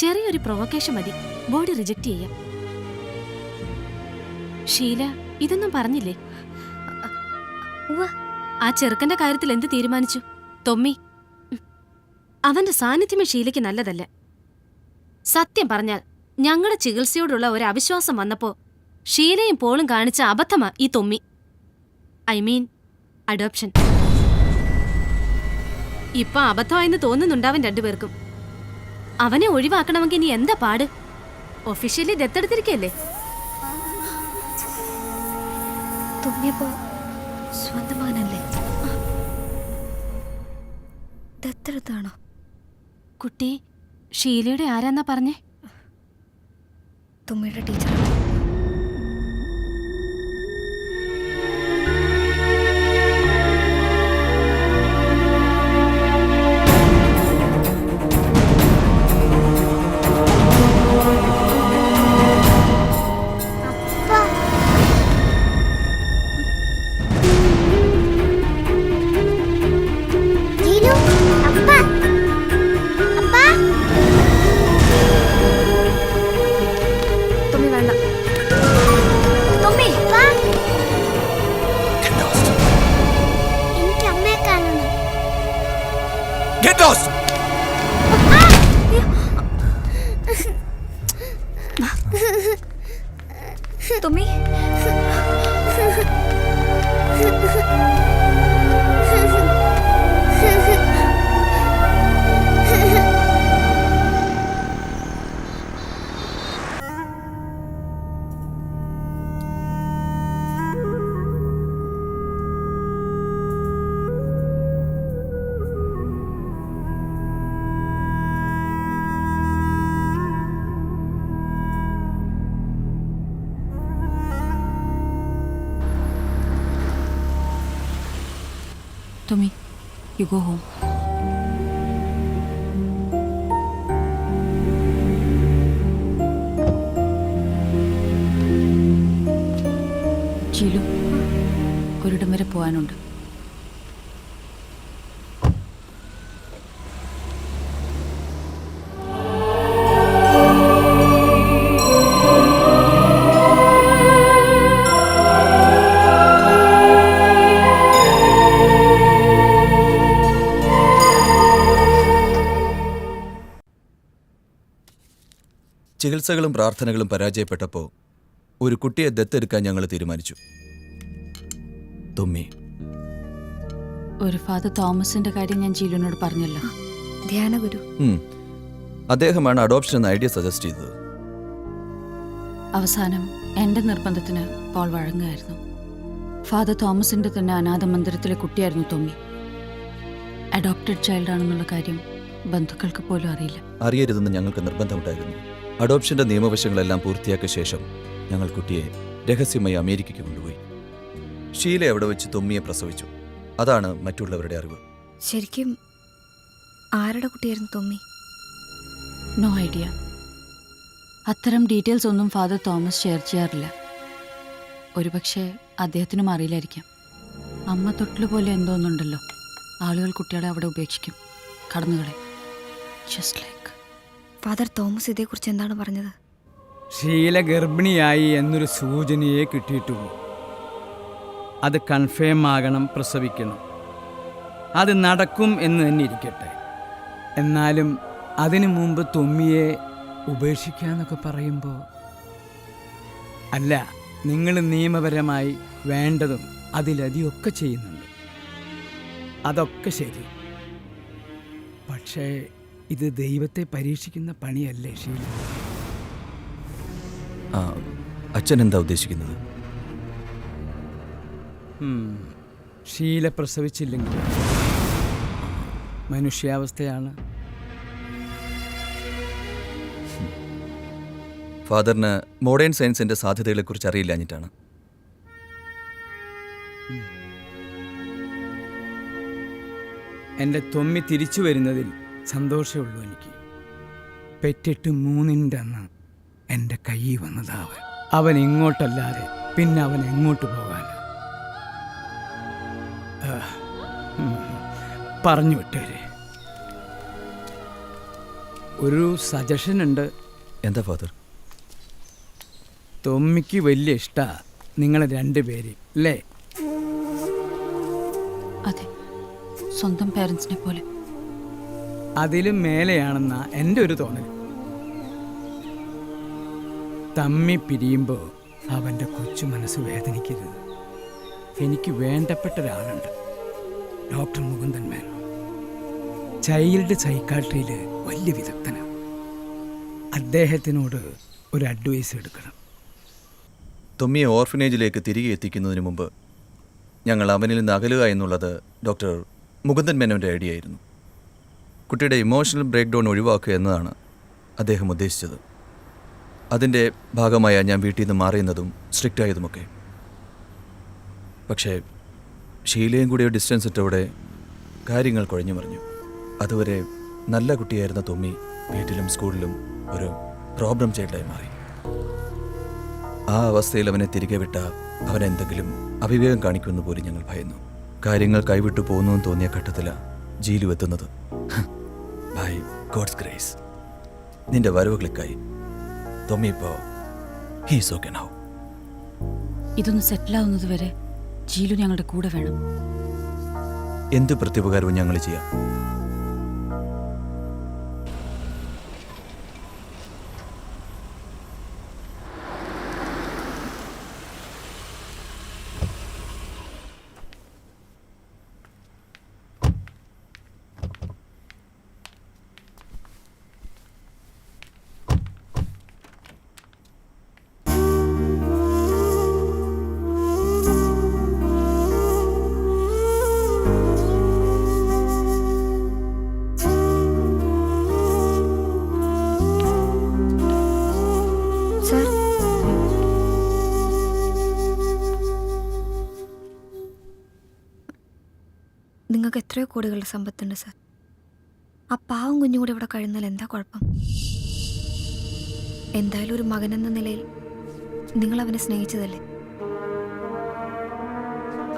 ചെറിയൊരു പ്രൊവക്കേഷൻ മതി ബോഡി റിജക്റ്റ് ചെയ്യാം. ഷീല ഇതൊന്നും പറഞ്ഞില്ലേ? ആ ചെറുക്കന്റെ കാര്യത്തിൽ എന്ത് തീരുമാനിച്ചു? തൊമ്മി. അവന്റെ സാന്നിധ്യമേ ഷീലയ്ക്ക് നല്ലതല്ല. സത്യം പറഞ്ഞാൽ ഞങ്ങളുടെ ചികിത്സയോടുള്ള ഒരു അവിശ്വാസം വന്നപ്പോ ഷീലയും പോളും കാണിച്ച അബദ്ധമാ ഈ തൊമ്മി. I mean adoption. ഇപ്പൊ അബദ്ധമായെന്ന് തോന്നുന്നുണ്ടാവും രണ്ടുപേർക്കും. അവനെ ഒഴിവാക്കണമെങ്കിൽ ഇനി എന്താ പാട്? ഒഫീഷ്യലി ദത്തെടുത്തിരിക്കല്ലേ? തുമ്മിയപ്പോ സ്വന്തം മകനല്ലേ? ദത്തെടുത്താണോ? കുട്ടി ഷീലയുടെ ആരാന്നാ പറഞ്ഞേ? തുമ്മിയുടെ teacher. Tommy Tommy, you go home. Jilu, ഒരിടം വരെ പോകാനുണ്ട്. ചികിത്സകളും പ്രാർത്ഥനകളും പരാജയപ്പെട്ടപ്പോൾ ഒരു കുട്ടിയെ ദത്തെടുക്കാൻ ഞങ്ങൾ തീരുമാനിച്ചു. തുമ്മി. ഒരു ഫാദർ തോമസിന്റെ കാര്യം ഞാൻ ജീലുവിനോട് പറഞ്ഞല്ലോ. ധ്യാനഗുരു. അദ്ദേഹമാണ് അഡോപ്ഷൻ എന്ന ഐഡിയ സജസ്റ്റ് ചെയ്തത്. അവസാനം എന്റെ നിർബന്ധത്തിന് പോൾ വഴങ്ങുകയായിരുന്നു. ഫാദർ തോമസിന്റെ തന്നെ അനാഥ മന്ദിരത്തിലെ കുട്ടിയായിരുന്നു തൊമ്മി. അഡോപ്റ്റഡ് ചൈൽഡ് ആണെന്നുള്ള കാര്യം ബന്ധുക്കൾക്ക് പോലും അറിയില്ല. അറിയരുതെന്ന് ഞങ്ങൾക്ക് നിർബന്ധമുണ്ടായിരുന്നു. അഡോപ്ഷന്റെ നിയമവശങ്ങളെല്ലാം പൂർത്തിയാക്കിയ ശേഷം ഞങ്ങൾ കുട്ടിയെ രഹസ്യമായി അമേരിക്കയ്ക്ക് കൊണ്ടുപോയി. ഷീല അവിടെ വെച്ച് തൊമ്മിയെ പ്രസവിച്ചു. അതാണ് മറ്റുള്ളവരുടെ അറിവ്. ശരിക്കും ആരുടെ കുട്ടിയായിരുന്നു തൊമ്മി? No idea. അത്തരം ഡീറ്റെയിൽസ് ഒന്നും ഫാദർ തോമസ് ഷെയർ ചെയ്യാറില്ല. ഒരുപക്ഷെ അദ്ദേഹത്തിനും അറിയില്ലായിരിക്കാം. അമ്മ തൊട്ടില് പോലെ എന്തോന്നുണ്ടല്ലോ, ആളുകൾ കുട്ടികളെ അവിടെ ഉപേക്ഷിക്കും, കടന്നുകളെ. ജസ്റ്റ് ലൈക്ക് ഫാദർ തോമസ് ഇതേക്കുറിച്ച് എന്താണ് പറഞ്ഞത്? ഷീല ഗർഭിണിയായി എന്നൊരു സൂചനയെ കിട്ടിയിട്ടുള്ളൂ. അത് കൺഫേം ആകണം, പ്രസവിക്കണം. അത് നടക്കും എന്ന് തന്നെ ഇരിക്കട്ടെ. എന്നാലും അതിനു മുമ്പ് തൊമ്മിയെ ഉപേക്ഷിക്കാന്നൊക്കെ പറയുമ്പോൾ, അല്ല, നിങ്ങൾ നിയമപരമായി വേണ്ടതും അതിലധികമൊക്കെ ചെയ്യുന്നുണ്ട്. അതൊക്കെ ശരി. പക്ഷേ ഇത് ദൈവത്തെ പരീക്ഷിക്കുന്ന പണിയല്ലേ ഷീല? അച്ഛൻ എന്താ ഉദ്ദേശിക്കുന്നത്? ഷീല പ്രസവിച്ചില്ലെങ്കിൽ മനുഷ്യാവസ്ഥയാണ്. ഫാദറിന് മോഡേൺ സയൻസിന്റെ സാധ്യതകളെക്കുറിച്ച് അറിയില്ലാഞ്ഞിട്ടാണ്. എൻ്റെ തൊമ്മി തിരിച്ചു വരുന്നതിൽ സന്തോഷമുള്ളൂ എനിക്ക്. പെറ്റിട്ട് 3-ന്റെ അന്ന് എൻ്റെ കയ്യിൽ വന്നതാവൻ. അവൻ ഇങ്ങോട്ടല്ലാതെ പിന്നെ അവൻ എങ്ങോട്ട് പോകാൻ? പറഞ്ഞു വിട്ടേരെ. ഒരു സജഷൻ ഉണ്ട്. എന്താ ഫാദർ? തൊമ്മിക്ക് വലിയ ഇഷ്ടമാണ് നിങ്ങളെ രണ്ടുപേര് അല്ലേ? അതെ, സ്വന്തം പേരൻസിനെ പോലെ. അതിലും മേലെയാണെന്നാ എൻ്റെ ഒരു തോന്നൽ. തമ്മി പിരിയുമ്പോൾ അവൻ്റെ കൊച്ചു മനസ്സ് വേദനിക്കരുത്. എനിക്ക് വേണ്ടപ്പെട്ട ഒരാളുണ്ട്, ഡോക്ടർ മുകുന്ദൻ മേനോൻ. ചൈൽഡ് സൈക്കാട്രിയിൽ വലിയ വിദഗ്ധനാണ്. അദ്ദേഹത്തിനോട് ഒരു അഡ്വൈസ് എടുക്കണം. തൊമ്മിയെ ഓർഫനേജിലേക്ക് തിരികെ എത്തിക്കുന്നതിന് മുമ്പ് ഞങ്ങൾ അവനിൽ നിന്ന് അകലുക എന്നുള്ളത് ഡോക്ടർ മുകുന്ദൻ മേനോൻ്റെ ഐഡിയ ആയിരുന്നു. കുട്ടിയുടെ ഇമോഷണൽ ബ്രേക്ക് ഡൗൺ ഒഴിവാക്കുക എന്നതാണ് അദ്ദേഹം ഉദ്ദേശിച്ചത്. അതിൻ്റെ ഭാഗമായ ഞാൻ വീട്ടിൽ നിന്ന് മാറിയുന്നതും സ്ട്രിക്റ്റ് ആയതുമൊക്കെ. പക്ഷേ ഷീലയും കൂടി ഡിസ്റ്റൻസ് ഇട്ടവിടെ കാര്യങ്ങൾ കുഴഞ്ഞു മറിഞ്ഞു. അതുവരെ നല്ല കുട്ടിയായിരുന്ന തൊമ്മി വീട്ടിലും സ്കൂളിലും ഒരു പ്രോബ്ലം ചൈൽഡായി മാറി. ആ അവസ്ഥയിൽ അവനെ തിരികെ വിട്ട അവനെന്തെങ്കിലും അവിവേകം കാണിക്കുമെന്ന് പോലും ഞങ്ങൾ ഭയന്നു. കാര്യങ്ങൾ കൈവിട്ടു പോകുന്നുവെന്ന് തോന്നിയ ഘട്ടത്തിലാണ് ജീലു എത്തുന്നത്. ബൈ ഗോഡ്സ് ഗ്രേസ് നിന്റെ വരവ് ക്ലിക്കായി. തൊമ്മി ഇപ്പോൾ ഹീസ് ഓക്കെ നൗ. ഇതൊന്ന് സെറ്റിലാവുന്നത് വരെ ജീലു ഞങ്ങളുടെ കൂടെ വേണം. എന്ത് പ്രത്യുപകാരവും ഞങ്ങൾ ചെയ്യാം. നിങ്ങൾക്ക് എത്രയോ കോടികളുടെ സമ്പത്തുണ്ട് സാർ. ആ പാവം കുഞ്ഞും കൂടെ ഇവിടെ കഴിയുന്നാൽ എന്താ കുഴപ്പം? എന്തായാലും ഒരു മകനെന്ന നിലയിൽ നിങ്ങൾ അവനെ സ്നേഹിച്ചതല്ലേ?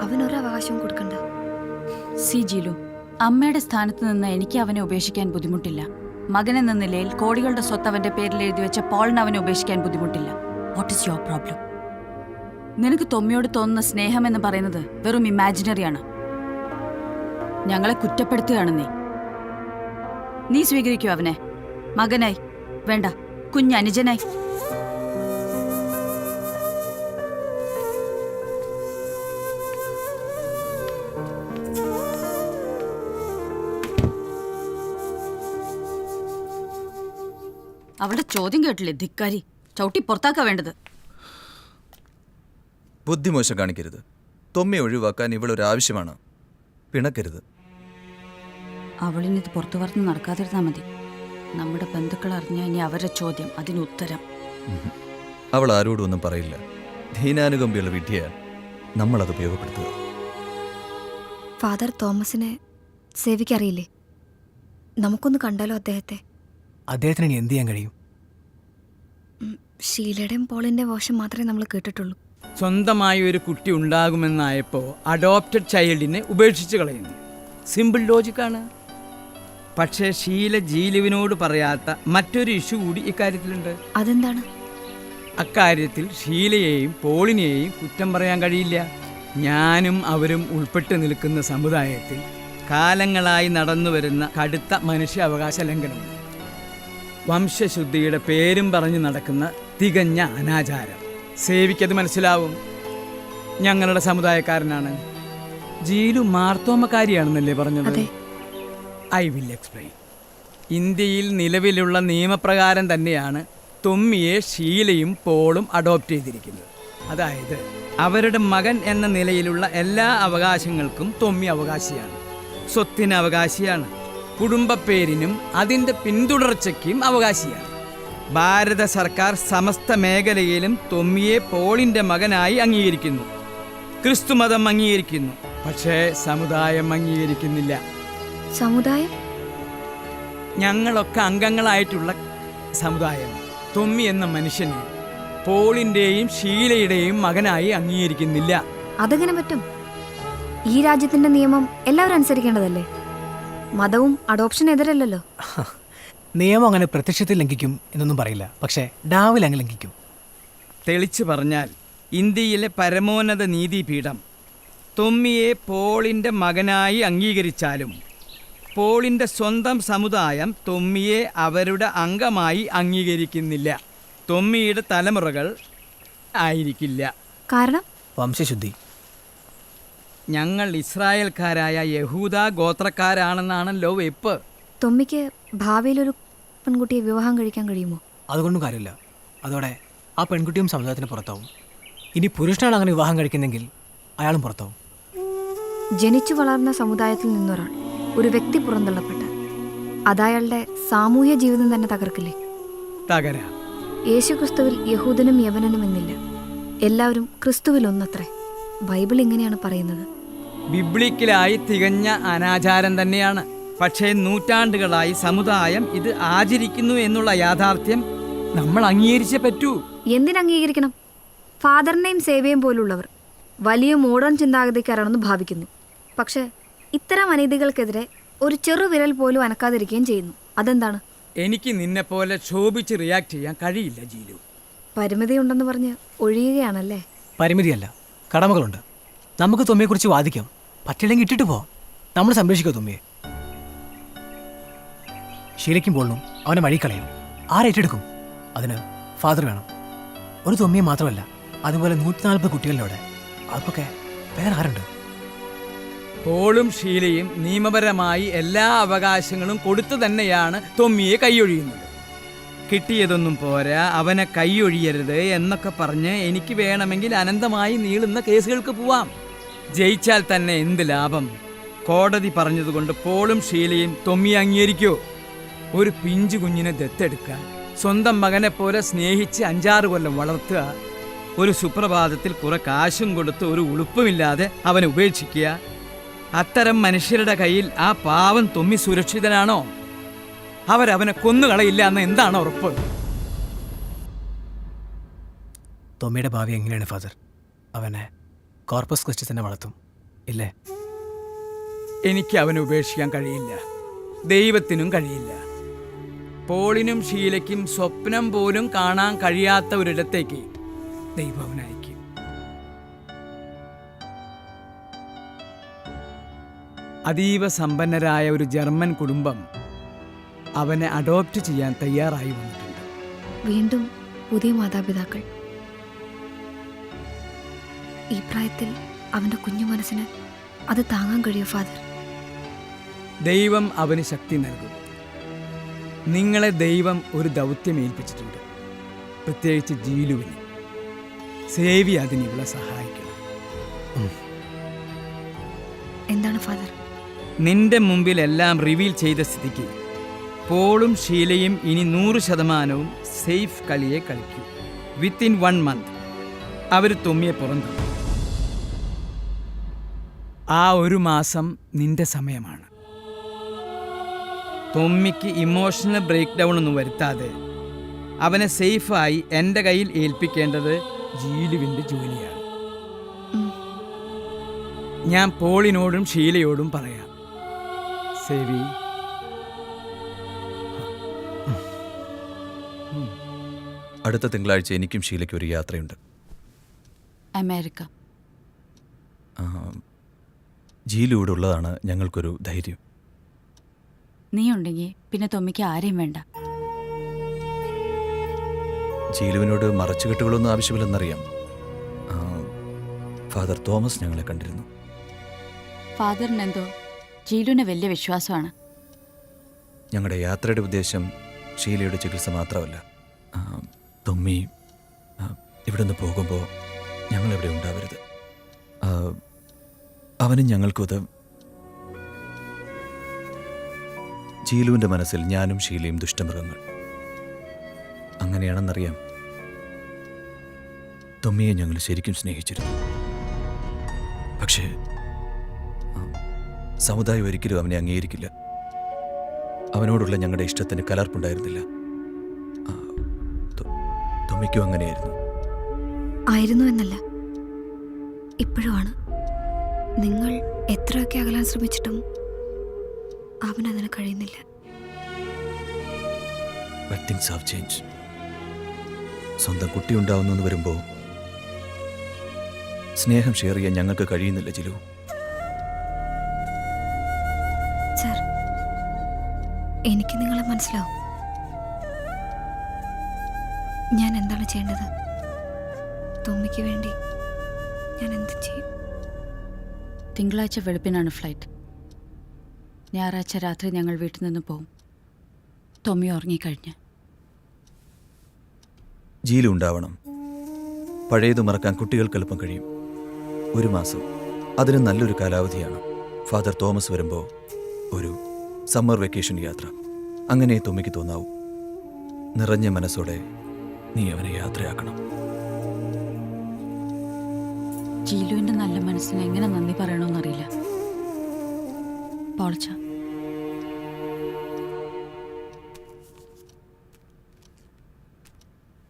അവനൊരു അവകാശവും കൊടുക്കണ്ട. സി ജീലു, അമ്മയുടെ സ്ഥാനത്ത് നിന്ന് എനിക്ക് അവനെ ഉപേക്ഷിക്കാൻ ബുദ്ധിമുട്ടില്ല. മകനെന്ന നിലയിൽ കോടികളുടെ സ്വത്ത് അവന്റെ പേരിൽ എഴുതി വെച്ച പോളിന് അവനെ ഉപേക്ഷിക്കാൻ ബുദ്ധിമുട്ടില്ല. What is your problem? നിനക്ക് തൊമ്മിയോട് തോന്നുന്ന സ്നേഹം എന്ന് പറയുന്നത് വെറും ഇമാജിനറിയാണ്. ഞങ്ങളെ കുറ്റപ്പെടുത്തുകയാണ് നീ സ്വീകരിക്കൂ അവനെ മകനായി, വേണ്ട കുഞ്ഞനുജനായി. അവളുടെ ചോദ്യം കേട്ടില്ലേ ധിക്കാരി? ചവിട്ടി പുറത്താക്കാ വേണ്ടത്. ബുദ്ധിമോശം കാണിക്കരുത്. തൊമ്മി ഒഴിവാക്കാൻ ഇവളൊരാവശ്യമാണ്. പിണക്കരുത്. അവളിനിത് പുറത്തു പറഞ്ഞ് നടക്കാതിരുന്നാൽ മതി. നമ്മുടെ ബന്ധുക്കൾ അറിഞ്ഞാൽ ഇനി അവരുടെ ചോദ്യം, അതിന് ഉത്തരം. അവൾ ആരോടും ഒന്നും പറയില്ല. ദീനാനുകമ്പിയുള്ള വിദ്യയാണ്. നമ്മളത് ഉപയോഗപ്പെടുത്തുക. ഫാദർ തോമസിനെ സേവിക്കറിയില്ലേ? നമുക്കൊന്ന് കണ്ടാലോ അദ്ദേഹത്തെ? അദ്ദേഹത്തിന് ഇനി എന്ത് ചെയ്യാൻ കഴിയും? ഷീലയുടെയും പോളിൻ്റെയും വേഷം മാത്രമേ നമ്മൾ കേട്ടിട്ടുള്ളൂ. സ്വന്തമായി ഒരു കുട്ടി ഉണ്ടാകുമെന്നായപ്പോൾ അഡോപ്റ്റഡ് ചൈൽഡിനെ ഉപേക്ഷിച്ച് കളയുന്നു. സിമ്പിൾ ലോജിക്കാണ്. പക്ഷേ ഷീല ജീലുവിനോട് പറയാത്ത മറ്റൊരു ഇഷ്യൂ കൂടി ഇക്കാര്യത്തിലുണ്ട്. അതെന്താണ്? അക്കാര്യത്തിൽ ഷീലയെയും പോളിനെയും കുറ്റം പറയാൻ കഴിയില്ല. ഞാനും അവരും ഉൾപ്പെട്ട് നിൽക്കുന്ന സമുദായത്തിൽ കാലങ്ങളായി നടന്നു വരുന്ന കടുത്ത മനുഷ്യാവകാശ ലംഘനമുണ്ട്. വംശശുദ്ധിയുടെ പേരും പറഞ്ഞു നടക്കുന്ന തികഞ്ഞ അനാചാരം. സേവിക്കത് മനസ്സിലാവും. ഞങ്ങളുടെ സമുദായക്കാരനാണ്. ജീലു മാർത്തോമക്കാരിയാണെന്നല്ലേ പറഞ്ഞത്? I will explain. ഇന്ത്യയിൽ നിലവിലുള്ള നിയമപ്രകാരം തന്നെയാണ് തൊമ്മിയെ ഷീലയും പോളും അഡോപ്റ്റ് ചെയ്തിരിക്കുന്നത്. അതായത് അവരുടെ മകൻ എന്ന നിലയിലുള്ള എല്ലാ അവകാശങ്ങൾക്കും തൊമ്മി അവകാശിയാണ്. സ്വത്തിന് അവകാശിയാണ്. കുടുംബപ്പേരിനും അതിൻ്റെ പിന്തുടർച്ചയ്ക്കും അവകാശിയാണ്. ഭാരത സർക്കാർ സമസ്ത മേഖലയിലും തൊമ്മിയെ പോളിൻ്റെ മകനായി അംഗീകരിക്കുന്നു. ക്രിസ്തുമതം അംഗീകരിക്കുന്നു. പക്ഷേ സമുദായം അംഗീകരിക്കുന്നില്ല. സമുദായം? ഞങ്ങളൊക്കെ അംഗങ്ങളായിട്ടുള്ള സമുദായം തൊമ്മി എന്ന മനുഷ്യനെ പോളിൻ്റെയും ഷീലയുടെയും മകനായി അംഗീകരിക്കുന്നില്ല. അതെങ്ങനെ പറ്റും? ഈ രാജ്യത്തിന്റെ നിയമം എല്ലാവരും അനുസരിക്കേണ്ടതല്ലേ? മതവും അഡോപ്ഷനെതിരല്ലല്ലോ. നിയമം അങ്ങനെ പ്രത്യക്ഷത്തിൽ ലംഘിക്കും എന്നൊന്നും പറയില്ല, പക്ഷേ ഡാവിൽ അങ്ങ് ലംഘിക്കും. തെളിച്ചു പറഞ്ഞാൽ ഇന്ത്യയിലെ പരമോന്നത നീതിപീഠം തൊമ്മിയെ പോളിൻ്റെ മകനായി അംഗീകരിച്ചാലും പോളിൻ്റെ സ്വന്തം സമുദായം തൊമ്മിയെ അവരുടെ അംഗമായി അംഗീകരിക്കുന്നില്ല. തൊമ്മിയുടെ തലമുറകൾ ആയിരിക്കില്ല. കാരണം വംശശുദ്ധി. ഞങ്ങൾ ഇസ്രായേൽക്കാരായ യഹൂദ ഗോത്രക്കാരാണെന്നാണല്ലോ വെപ്പ്. തൊമ്മിക്ക് ഭാവിയിലൊരു പെൺകുട്ടിയെ വിവാഹം കഴിക്കാൻ കഴിയുമോ? അതുകൊണ്ടും കാര്യമില്ല. അതോടെ ആ പെൺകുട്ടിയും സമുദായത്തിന് പുറത്താവും. ഇനി പുരുഷനാണ് അങ്ങനെ വിവാഹം കഴിക്കുന്നെങ്കിൽ അയാളും പുറത്താവും. ജനിച്ചു വളർന്ന സമുദായത്തിൽ നിന്നൊരാൾ ഒരു വ്യക്തി പുറന്തള്ളപ്പെട്ടാൽ അതയാളുടെ സാമൂഹ്യ ജീവിതം തന്നെ തകർക്കില്ലേ? തകരാം. യേശുക്രിസ്തുവിൽ യഹൂദനും യവനനും എന്നില്ല, എല്ലാവരും ക്രിസ്തുവിൽ ഒന്നത്രേ. ബൈബിൾ ഇങ്ങനെയാണ് പറയുന്നത്. ബിബ്ലിക്കലായി തികഞ്ഞ അനാചാരം തന്നെയാണ്. പക്ഷേ നൂറ്റാണ്ടുകളായി സമുദായം ഇത് ആചരിക്കുന്നു എന്നുള്ള യാഥാർത്ഥ്യം നമ്മൾ അംഗീകരിച്ചേ പറ്റൂ. എന്തിനംഗീകരിക്കണം? ഫാദറിനെയും സേവയും പോലുള്ളവർ വലിയ മോഡേൺ ചിന്താഗതിക്കാരാണെന്ന് ഭാവിക്കുന്നു. പക്ഷേ ഇത്തരം അനീതികൾക്കെതിരെ ഒരു ചെറുവിരൽ പോലും അനക്കാതിരിക്കുകയും ചെയ്യുന്നു. അതെന്താണ്? എനിക്ക് നിന്നെപ്പോലെ ക്ഷോഭിച്ച് റിയാക്ട് ചെയ്യാൻ കഴിയില്ല ജീലു. പരിമിതിയുണ്ടെന്ന് പറഞ്ഞ് ഒഴിയുകയാണല്ലേ? പരിമിതിയല്ല, കടമകളുണ്ട്. നമുക്ക് തൊമ്മിയെക്കുറിച്ച് വാദിക്കാം. പറ്റില്ലെങ്കിൽ ഇട്ടിട്ട് പോവാം. നമ്മൾ സംരക്ഷിക്കുക തൊമ്മിയെ. ഷീലയ്ക്കും പോളിനും അവനെ വഴിക്കളയും. ആരേറ്റെടുക്കും? അതിന് ഫാദർ വേണം. ഒരു തൊമ്മിയെ മാത്രമല്ല, അതുപോലെ 140 കുട്ടികളിലൂടെ. അവർക്കൊക്കെ വേറെ ആരുണ്ട്? പോളും ഷീലയും നിയമപരമായി എല്ലാ അവകാശങ്ങളും കൊടുത്തു തന്നെയാണ് തൊമ്മിയെ കൈയൊഴിയുന്നത്. കിട്ടിയതൊന്നും പോരാ, അവനെ കൈയൊഴിയരുത് എന്നൊക്കെ പറഞ്ഞ് എനിക്ക് വേണമെങ്കിൽ അനന്തമായി നീളുന്ന കേസുകൾക്ക് പോവാം. ജയിച്ചാൽ തന്നെ എന്ത് ലാഭം? കോടതി പറഞ്ഞതുകൊണ്ട് പോളും ഷീലയും തൊമ്മിയെ അംഗീകരിക്കോ? ഒരു പിഞ്ചു കുഞ്ഞിനെ ദത്തെടുക്കുക, സ്വന്തം മകനെ പോലെ സ്നേഹിച്ച് 5-6 കൊല്ലം വളർത്തുക, ഒരു സുപ്രഭാതത്തിൽ കുറെ കാശും കൊടുത്ത് ഒരു ഉളുപ്പുമില്ലാതെ അവനെ ഉപേക്ഷിക്കുക. അത്തരം മനുഷ്യരുടെ കയ്യിൽ ആ പാവം തൊമ്മി സുരക്ഷിതനാണോ? അവരവനെ കൊന്നുകളയില്ല എന്ന് എന്താണ് ഉറപ്പ്? തൊമ്മിയുടെ ഭാവി എങ്ങനെയാണ് ഫാദർ? അവനെ കോർപ്പസ് ക്രിസ്റ്റി തന്നെ വളർത്തും ഇല്ലേ? എനിക്ക് അവനെ ഉപേക്ഷിക്കാൻ കഴിയില്ല, ദൈവത്തിനും കഴിയില്ല. പോളിനും ഷീലയ്ക്കും സ്വപ്നം പോലും കാണാൻ കഴിയാത്ത ഒരിടത്തേക്ക് ദൈവം അവനയക്കും. അതീവ സമ്പന്നരായ ഒരു ജർമ്മൻ കുടുംബം അവനെ അഡോപ്റ്റ് ചെയ്യാൻ തയ്യാറായി വന്നിട്ടുണ്ട്. വീണ്ടും പുതിയ മാതാപിതാക്കൾ. ഈ പ്രായത്തിൽ അവന്റെ കുഞ്ഞു മനസ്സിന് അത് താങ്ങാൻ കഴിയോ ഫാദർ? ദൈവം അവന് ശക്തി നൽകും. നിങ്ങളെ ദൈവം ഒരു ദൗത്യം ഏൽപ്പിച്ചിട്ടുണ്ട്, പ്രത്യേകിച്ച് ജീലുവിന്. സേവി അതിന് ഇവിടെ സഹായിക്കണം. എന്താണ് ഫാദർ? നിന്റെ മുമ്പിൽ എല്ലാം റിവീൽ ചെയ്ത സ്ഥിതിക്ക് പോളും ഷീലയും ഇനി 100% സേഫ് കളിയെ കളിക്കൂ. വിത്തിൻ 1 മന്ത് അവർ തൊമ്മിയെ പുറന്തള്ളും. ആ 1 മാസം നിന്റെ സമയമാണ്. തൊമ്മിക്ക് ഇമോഷണൽ ബ്രേക്ക് ഡൗൺ ഒന്നും വരുത്താതെ അവനെ സേഫായി എൻ്റെ കയ്യിൽ ഏൽപ്പിക്കേണ്ടത് ജീലുവിൻ്റെ ജോലിയാണ്. ഞാൻ പോളിനോടും ഷീലയോടും പറയാം. സേവി, അടുത്ത തിങ്കളാഴ്ച എനിക്കും ഷീലയ്ക്കും ഒരു യാത്രയുണ്ട്. അമേരിക്ക. ജീലൂടെ ഉള്ളതാണ് ഞങ്ങൾക്കൊരു ധൈര്യം. നീ ഉണ്ടെങ്കിൽ പിന്നെ തൊമ്മിക്ക് ആരെയും വേണ്ട. ജീലുവിനോട് മറച്ചുകെട്ടുകളൊന്നും ആവശ്യമില്ലെന്നറിയാം. ഫാദർ തോമസ് ഞങ്ങളെ കണ്ടിരുന്നു. ഫാദറിനെന്തോ ജീലുവിനെ വലിയ വിശ്വാസമാണ്. ഞങ്ങളുടെ യാത്രയുടെ ഉദ്ദേശം ഷീലയുടെ ചികിത്സ മാത്രമല്ല. തൊമ്മി ഇവിടെ നിന്ന് പോകുമ്പോൾ ഞങ്ങളിവിടെ ഉണ്ടാവരുത്. അവനും ഞങ്ങൾക്കത്. ജീലുവിൻ്റെ മനസ്സിൽ ഞാനും ഷീലയും ദുഷ്ടമൃഗങ്ങൾ. അങ്ങനെയാണെന്നറിയാം. തൊമ്മിയെ ഞങ്ങൾ ശരിക്കും സ്നേഹിച്ചിരുന്നു. പക്ഷേ സമുദായം ഒരിക്കലും അവനെ അംഗീകരിക്കില്ല. അവനോടുള്ള ഞങ്ങളുടെ ഇഷ്ടത്തിന് കലർപ്പുണ്ടായിരുന്നില്ല. തൊമ്മിക്കും അങ്ങനെയായിരുന്നു. ആയിരുന്നു എന്നല്ല, ഇപ്പോഴുമാണ്. നിങ്ങൾ എത്രയൊക്കെ അകലാൻ ശ്രമിച്ചിട്ടും അവനതിന് കഴിയുന്നില്ല. But things have changed. സ്വന്തം കുട്ടി ഉണ്ടാവുന്നു എന്ന് വരുമ്പോൾ സ്നേഹം ഷെയർ ചെയ്യാൻ ഞങ്ങൾക്ക് കഴിയുന്നില്ല ജിലു. സർ, എനിക്ക് നിങ്ങളെ മനസ്സിലാവും. ഞാൻ എന്താണ് ചെയ്യേണ്ടത്? തൊമ്മിക്ക് വേണ്ടി ഞാൻ എന്ത് ചെയ്യും? തിങ്കളാഴ്ച വെളുപ്പിനാണ് ഫ്ലൈറ്റ്. ഞായറാഴ്ച രാത്രി ഞങ്ങൾ വീട്ടിൽ നിന്ന് പോവും. തൊമ്മി ഉറങ്ങിക്കഴിഞ്ഞ്. ജീലു ഉണ്ടാവണം. പഴയത് മറക്കാൻ കുട്ടികൾക്ക് എളുപ്പം കഴിയും. 1 മാസം അതിന് നല്ലൊരു കാലാവധിയാണ്. ഫാദർ തോമസ് വരുമ്പോൾ ഒരു സമ്മർ വെക്കേഷൻ യാത്ര, അങ്ങനെ തൊമ്മിക്ക് തോന്നാവൂ. നിറഞ്ഞ മനസ്സോടെ നീ അവനെ യാത്രയാക്കണം. ജീലുവിൻ്റെ നല്ല മനസ്സിന് എങ്ങനെ നന്ദി പറയണമെന്നറിയില്ല. പോളച്ച,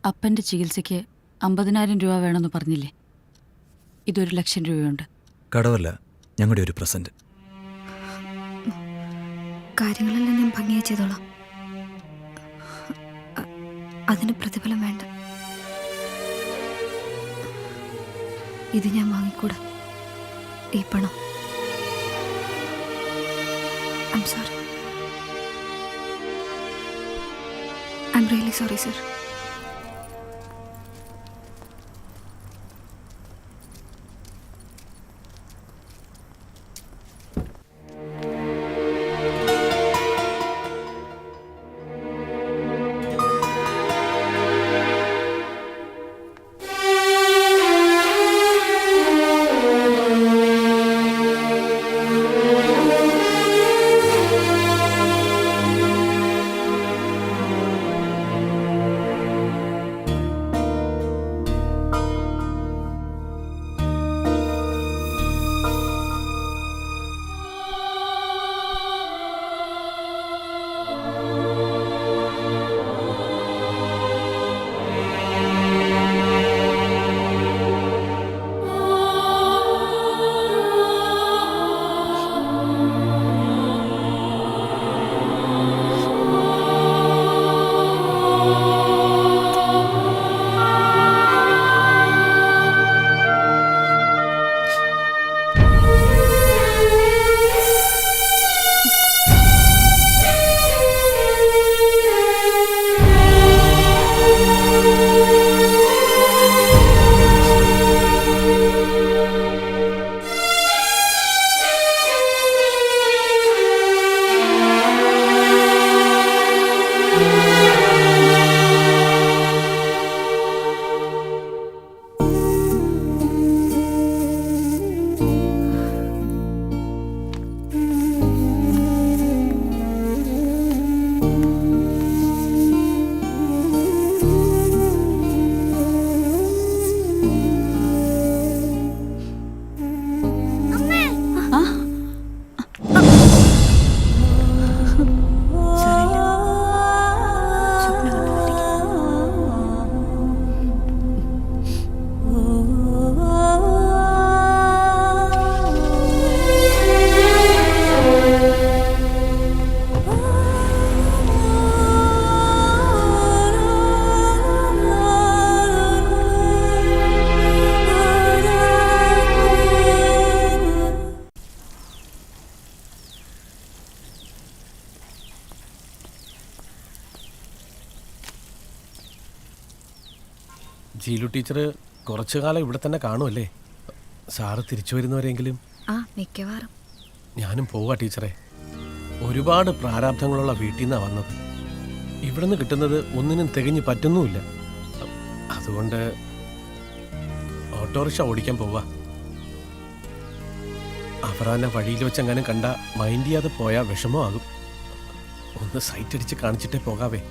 അപ്പൻ്റെ ചികിത്സയ്ക്ക് 50,000 രൂപ വേണമെന്ന് പറഞ്ഞില്ലേ? ഇതൊരു 1,00,000 രൂപയുണ്ട്. കടവല്ല, ഞങ്ങളുടെ ഒരു പ്രസന്റ്. കാര്യങ്ങളെല്ലാം ഞാൻ ഭംഗിയായി ചെയ്തോളാം. അതിന് പ്രതിഫലം വേണ്ട. ഇത് ഞാൻ വാങ്ങിക്കൂടാ, ഈ പണം. I am sorry. I am really sorry sir. ജീലു teacher കുറച്ചു കാലം ഇവിടെ തന്നെ കാണുമല്ലേ? സാറ് തിരിച്ചു വരുന്നവരെങ്കിലും. ആ, മിക്കവാറും. ഞാനും പോവാ ടീച്ചറെ. ഒരുപാട് പ്രാരാബ്ധങ്ങളുള്ള വീട്ടിൽ നിന്നാണ് വന്നത്. ഇവിടെ നിന്ന് കിട്ടുന്നത് ഒന്നിനും തികഞ്ഞു പറ്റുന്നുമില്ല. അതുകൊണ്ട് ഓട്ടോറിക്ഷ ഓടിക്കാൻ പോവാ. അവറാനെ വഴിയിൽ വെച്ചെങ്ങാനും കണ്ട മൈൻഡ് ചെയ്യാതെ പോയാൽ വിഷമമാകും. ഒന്ന് സൈറ്റ് അടിച്ച് കാണിച്ചിട്ടേ പോകാവേ.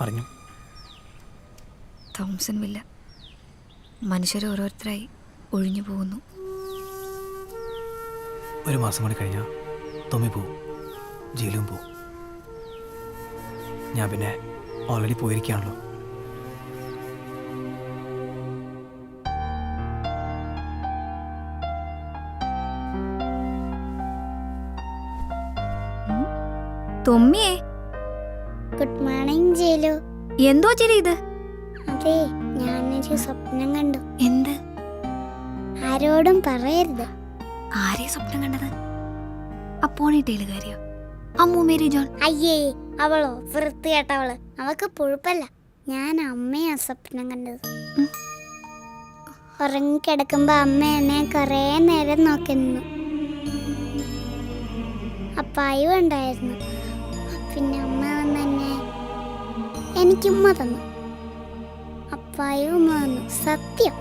പറഞ്ഞു. Thomson Villa. മനുഷ്യർ ഓരോരുത്തരായി ഒഴിഞ്ഞു പോകുന്നു. 1 മാസം കൂടി കഴിഞ്ഞാൽ തൊമ്മി പോവും, ജീലും പോവും. ഞാൻ പിന്നെ ഓൾറെഡി പോയിരിക്കുകയാണല്ലോ. തൊമ്മിയേ, ഗുഡ് മോർണിംഗ് ജേലു. എന്തോ ചിരി ഇത്? അതെ, ഞാനൊരു സ്വപ്നം കണ്ടു. എന്ത്? ആരോടും പറയരുത്. ആരെയും സ്വപ്നം കണ്ടത്? ആ പോണിട്ടേലുകാരിയോ? Ammu Mary John? അയ്യേ, അവളോ വൃത്തികെട്ടവള്. അവക്ക് പുഴുപ്പല്ല. ഞാൻ അമ്മയാ സ്വപ്നം കണ്ടത്. ഉറങ്ങിക്കിടക്കുമ്പോ അമ്മ എന്നെ കുറേ നേരം നോക്കി നിന്നു. അപ്പായും ഉണ്ടായിരുന്നു. പിന്നെ അമ്മ വന്നെന്നെ എനിക്കുമ്മ തന്നു. അപ്പായും ഉമ്മ തന്നു. സത്യം.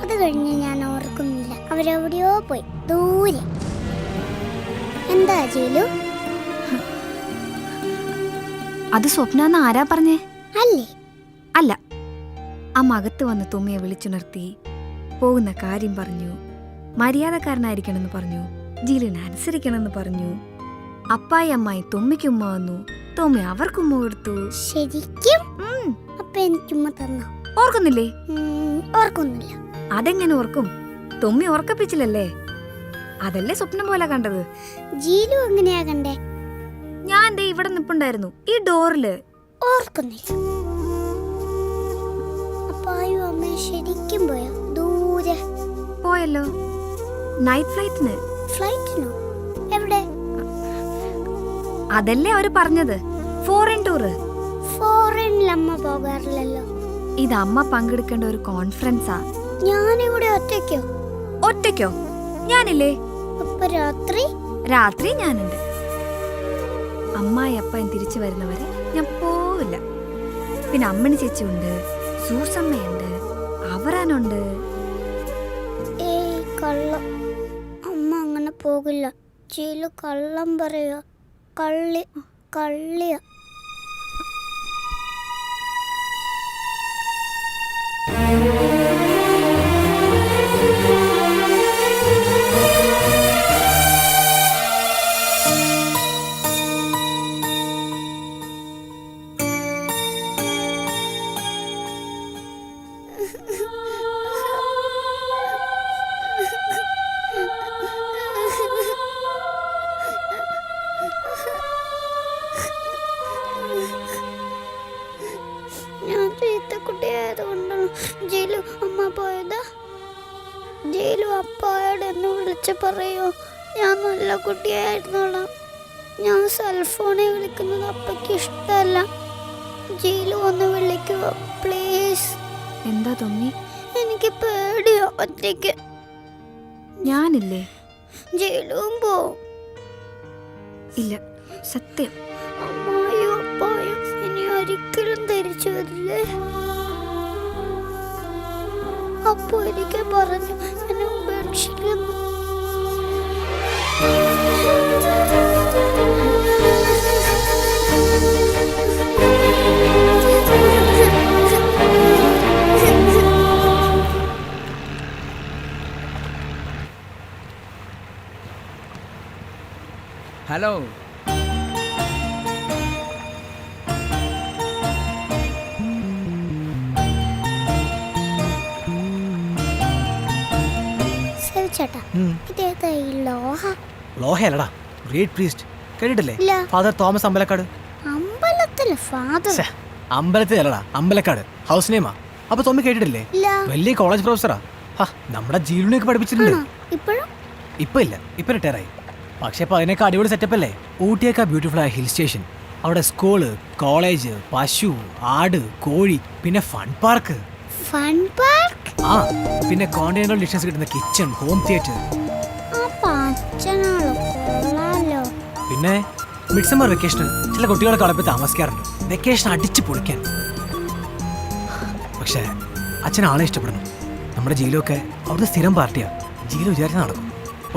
അത് കഴിഞ്ഞ് ഞാൻ ഓർക്കുന്നില്ല. അവരെവിടെയോ പോയി, ദൂരെ. എന്താ ജീലു? അത് സ്വപ്നാന്ന് ആരാ പറഞ്ഞേ? അല്ലേ? അല്ല. അമ്മ അകത്ത് വന്ന് തുമ്മിയെ വിളിച്ചുണർത്തി പോകുന്ന കാര്യം പറഞ്ഞു. മര്യാദക്കാരനായിരിക്കണമെന്ന് പറഞ്ഞു. ജീലിനെ അനുസരിക്കണമെന്ന് പറഞ്ഞു. അപ്പായി അമ്മായി തുമ്മിക്കുമ്മ വന്നു. തുമ്മി അവർക്കുമ്മ കൊടുത്തു. ശരിക്കും? അപ്പൊ എനിക്കുമ്മ തന്നോ? ഓർക്കുന്നില്ലേ? ഓർക്കുന്നില്ല. അതെങ്ങനെ ഓർക്കും? തുമ്മി ഓർക്കപ്പിച്ചില്ലല്ലേ? അതല്ലേ സ്വപ്നം പോലെ കണ്ടത്. ജീലു എങ്ങനെയാ കണ്ടേ? ഞാൻ ദേ ഇവിടെ നിപ്പുണ്ടായിരുന്നു, ഈ ഡോറില്. ഓർക്കുന്നില്ല. അപ്പായും അമ്മ ശരിക്കും പോയോ? ദൂരെ പോയല്ലോ, നൈറ്റ് ഫ്ലൈറ്റിന്. ഫ്ലൈറ്റിനോ? എവിടെ? അതല്ലേ അവര് പറഞ്ഞത്, ഫോറിൻ ടൂറ്. ഫോറിനിൽ അമ്മ പോകാറില്ലല്ലോ. ഇത് അമ്മ പങ്കെടുക്കേണ്ട ഒരു കോൺഫറൻസാ. ഞാനിവിടെ ഒറ്റയ്ക്കോ? ഒറ്റയ്ക്കോ? ഞാനില്ലേ? അപ്പൊ രാത്രി? രാത്രി ഞാനുണ്ട്. അമ്മായി അപ്പൻ തിരിച്ചു വരുന്നവരെ ഞാൻ പോവില്ല. പിന്നെ അമ്മണി ചേച്ചി ഉണ്ട്, സൂസമ്മയുണ്ട്, അവറാനുണ്ട്. ഏയ് കള്ളം. അമ്മ അങ്ങനെ പോകില്ല. ജീലു കള്ളം പറയുക. കള്ളിയ. ഞാൻ ചീത്തക്കുട്ടിയായതുകൊണ്ടാണ് ജയിലു അമ്മ പോയത്. ജയിലു അപ്പായോട് എന്നെ വിളിച്ച് പറയോ ഞാൻ നല്ല കുട്ടിയായിരുന്നോളാം. ഞാൻ സെൽഫോണിൽ വിളിക്കുന്നത് അപ്പയ്ക്ക് ഇഷ്ടമല്ല. ജയിലു ഒന്ന് വിളിക്കുക പ്ലീസ്. എന്താ തോന്നി? എനിക്ക് പേടിയോ ഒറ്റയ്ക്ക്. ഞാനില്ലേ? ജയിലും പോവും. ഇല്ല, സത്യം. അമ്മായും അപ്പായും ഇനി ഒരിക്കലും തിരിച്ചു വരില്ലേ? അപ്പൊ എനിക്ക് പറഞ്ഞു എന്നെ ഉപേക്ഷിക്കുന്നു. ഹലോ. ചേട്ടാ, ഇതേതാ ഈ ലോഹ? ലോഹയല്ലടാ, ഗ്രേറ്റ് പ്രീസ്റ്റ്. കേട്ടിട്ടില്ലേ? ഇല്ല. Father Thomas Ambalakkad. അമ്പലത്തിലെ ഫാദർ? അമ്പലത്തിലല്ലടാ, അമ്പലക്കാട്. ഹൗസ് നെയിമാ. അപ്പൊ തോമി കേട്ടിട്ടില്ലേ? ഇല്ല. വലിയ കോളേജ് പ്രൊഫസറാ. നമ്മുടെ ജീവനൊക്കെ പഠിപ്പിച്ചിട്ടുണ്ട്. ഇപ്പോഴും? ഇപ്പൊ ഇല്ല, ഇപ്പൊ റിട്ടയർ ആയി. പക്ഷെ ഇപ്പൊ അതിനൊക്കെ അടിപൊളി സെറ്റപ്പ് അല്ലേ? ഊട്ടിയൊക്കെ ബ്യൂട്ടിഫുൾ ആയ ഹിൽ സ്റ്റേഷൻ. അവിടെ സ്കൂള്, കോളേജ്, പശു, ആട്, കോഴി, പിന്നെ ഫൺ പാർക്ക്. Fun park? ആ, പിന്നെ കോണ്ടിനെന്റൽ ഡിഷസ് കിട്ടുന്ന കിച്ചൺ, ഹോം തിയേറ്റർ. പിന്നെ മിഡ് സമ്മർ വെക്കേഷന് ചില കുട്ടികളൊക്കെ അവിടെ പോയി താമസിക്കാറുണ്ട്. വെക്കേഷൻ അടിച്ചു പൊളിക്കാൻ. പക്ഷേ അച്ഛൻ ആളെ ഇഷ്ടപ്പെടണം. നമ്മുടെ ജീലൊക്കെ അവിടുത്തെ സ്ഥിരം പാർട്ടിയാ. ജീല വിചാരിച്ച നടക്കും.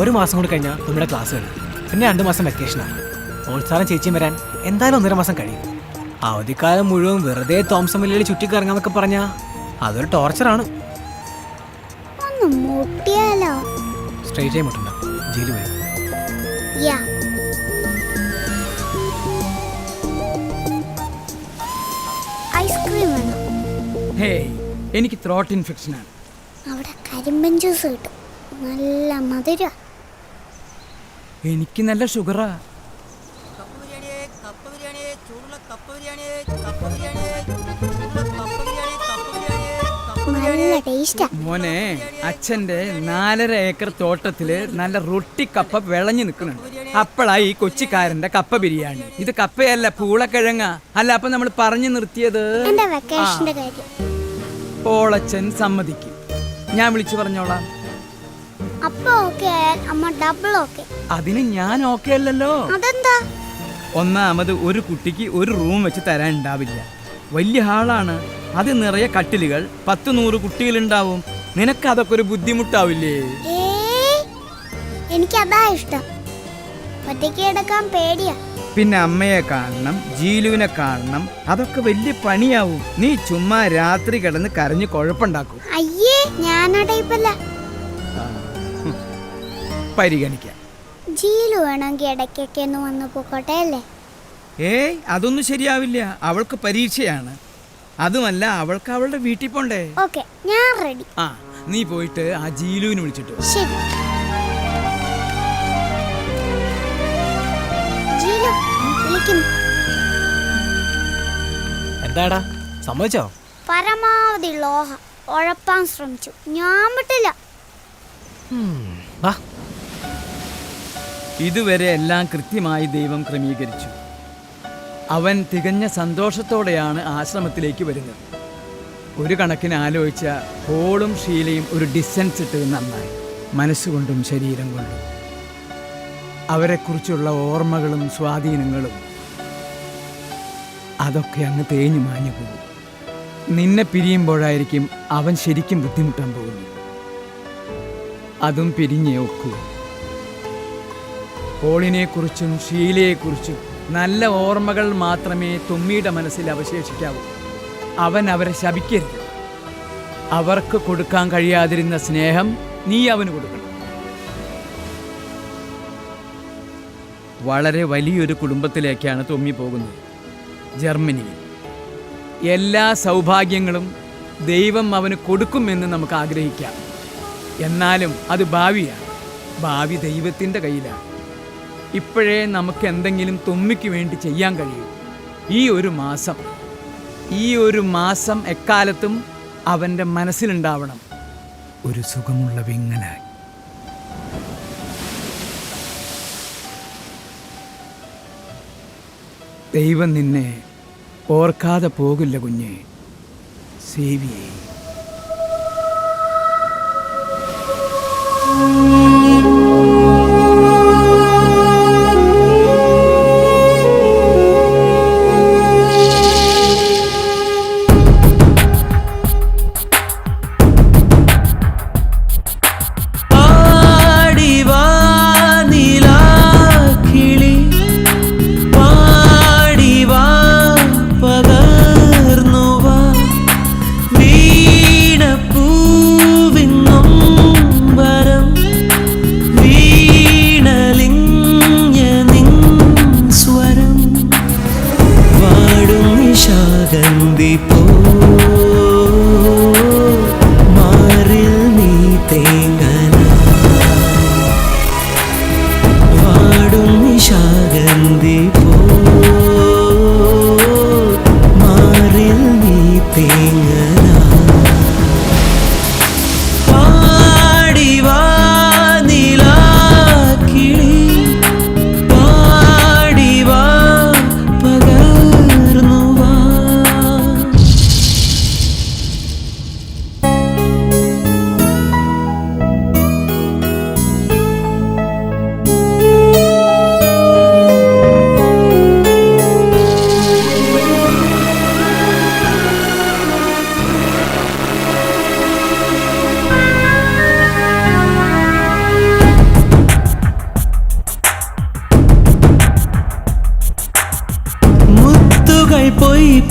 1 മാസം കൂടി കഴിഞ്ഞാൽ നമ്മുടെ ക്ലാസ് കഴിയും. പിന്നെ 2 മാസം വെക്കേഷനാണ്. ഓൾസാറും ചേച്ചിയും വരാൻ എന്തായാലും 1.5 മാസം കഴിയും. അവധിക്കാലം മുഴുവൻ വെറുതെ തോംസൺ വെല്ലുവിളി ചുറ്റിക്കറങ്ങാന്നൊക്കെ പറഞ്ഞാൽ അതൊരു ടോർച്ചറാണ്. സ്ട്രേറ്റ് ആയി മുട്ടണ്ട, ജയില് പോയി. ഐസ്ക്രീം വേണോ? ഹേയ്, എനിക്ക് ത്രോട്ട് ഇൻഫെക്ഷനാണ്. അവിടെ കരിമ്പൻ ജ്യൂസ് കിട്ടും, നല്ല മധുര. എനിക്ക് നല്ല ഷുഗറാ. നല്ല നല്ല ടേസ്റ്റാ. മോനെ, അച്ഛന്റെ 4.5 ഏക്കർ തോട്ടത്തില് നല്ല റൊട്ടി കപ്പ വിളഞ്ഞു നിൽക്കുന്നുണ്ട്. അപ്പോഴാ ഈ കൊച്ചിക്കാരന്റെ കപ്പ ബിരിയാണി. ഇത് കപ്പയല്ല, പൂളക്കിഴങ്ങ. അല്ല, അപ്പൊ നമ്മൾ പറഞ്ഞു നിർത്തിയത് എന്റെ വെക്കേഷന്റെ കാര്യം. പോളച്ചൻ സമ്മതിക്കും, ഞാൻ വിളിച്ചു പറഞ്ഞോളാം. അപ്പൊ ഓക്കെ ആയാൽ അമ്മ ഡബിൾ ഓക്കെ. അതിന് ഞാൻ ഓക്കെ അല്ലല്ലോ. അതെന്താ? ഒന്നാമത് ഒരു കുട്ടിക്ക് ഒരു റൂം വെച്ച് തരാൻ ഉണ്ടാവില്ല. വലിയ ഹാളാണ്, അത് നിറയെ കട്ടിലുകൾ, 10-100 കുട്ടികളുണ്ടാവും. നിനക്ക് അതൊക്കെ ഒരു ബുദ്ധിമുട്ടാവില്ലേ? എനിക്കതാ ഇഷ്ടം. ഒറ്റയ്ക്ക് കിടക്കാൻ പേടിയാ. പിന്നെ അമ്മയെ കാണണം, ജീലുവിനെ കാണണം, അതൊക്കെ വലിയ പണിയാവും. നീ ചുമ്മാ രാത്രി കിടന്ന് കരഞ്ഞ് കുഴപ്പമുണ്ടാക്കും. അയ്യേ, ഞാനാ ടൈപ്പല്ല. പരിഗണിക്കാം. ജീലു വേണമെങ്കിൽ ഇടയ്ക്കൊക്കെ ഒന്ന് വന്നു പോക്കോട്ടെ അല്ലേ? ഏയ്, അതൊന്നും ശരിയാവില്ല. അവൾക്ക് പരീക്ഷയാണ്. അതുമല്ല, അവൾക്ക് അവളുടെ വീട്ടിൽ പോണ്ടേ. ഓക്കെ, ഞാൻ റെഡി. ആ, നീ പോയിട്ട് ആ ജീലുവിനെ വിളിച്ചിട്ട്. ശരി. ജീലു വിളിക്കുന്നു. എന്താടാ, സമ്മതിച്ചോ? പരമാവധി ലോഹ ഉഴപ്പാൻ ശ്രമിച്ചു, ഞാൻ വിട്ടില്ല. ഇതുവരെ എല്ലാം കൃത്യമായി ദൈവം ക്രമീകരിച്ചു. അവൻ തികഞ്ഞ സന്തോഷത്തോടെയാണ് ആശ്രമത്തിലേക്ക് വരുന്നത്. ഒരു കണക്കിന് ആലോചിച്ച പോളും ഷീലയും ഒരു ഡിസ്റ്റൻസ് ഇട്ടത് നന്നായി. മനസ്സുകൊണ്ടും ശരീരം കൊണ്ടും അവരെക്കുറിച്ചുള്ള ഓർമ്മകളും സ്വാധീനങ്ങളും അതൊക്കെ അങ്ങ് തേഞ്ഞു മാഞ്ഞു പോകും. നിന്നെ പിരിയുമ്പോഴായിരിക്കും അവൻ ശരിക്കും ബുദ്ധിമുട്ടാൻ പോകുന്നു. അതും പിരിഞ്ഞേ ഒക്കൂ. പോളിനെക്കുറിച്ചും ഷീലയെക്കുറിച്ചും നല്ല ഓർമ്മകൾ മാത്രമേ തുമ്മിയുടെ മനസ്സിൽ അവശേഷിക്കാവൂ. അവൻ അവരെ ശപിക്കരുത്. അവർക്ക് കൊടുക്കാൻ കഴിയാതിരുന്ന സ്നേഹം നീ അവന് കൊടുക്കണം. വളരെ വലിയൊരു കുടുംബത്തിലേക്കാണ് തുമ്മി പോകുന്നത്, ജർമ്മനിയിൽ. എല്ലാ സൗഭാഗ്യങ്ങളും ദൈവം അവന് കൊടുക്കുമെന്ന് നമുക്ക് ആഗ്രഹിക്കാം. എന്നാലും അത് ഭാവിയാണ്. ഭാവി ദൈവത്തിൻ്റെ കയ്യിലാണ്. ഇപ്പോഴേ നമുക്ക് എന്തെങ്കിലും തുമ്മിക്ക് വേണ്ടി ചെയ്യാൻ കഴിയും. ഈ ഒരു മാസം എക്കാലത്തും അവൻ്റെ മനസ്സിലുണ്ടാവണം ഒരു സുഖമുള്ള വിങ്ങലായി. ദൈവം നിന്നെ ഓർക്കാതെ പോകില്ല കുഞ്ഞെ. സേവിയേ.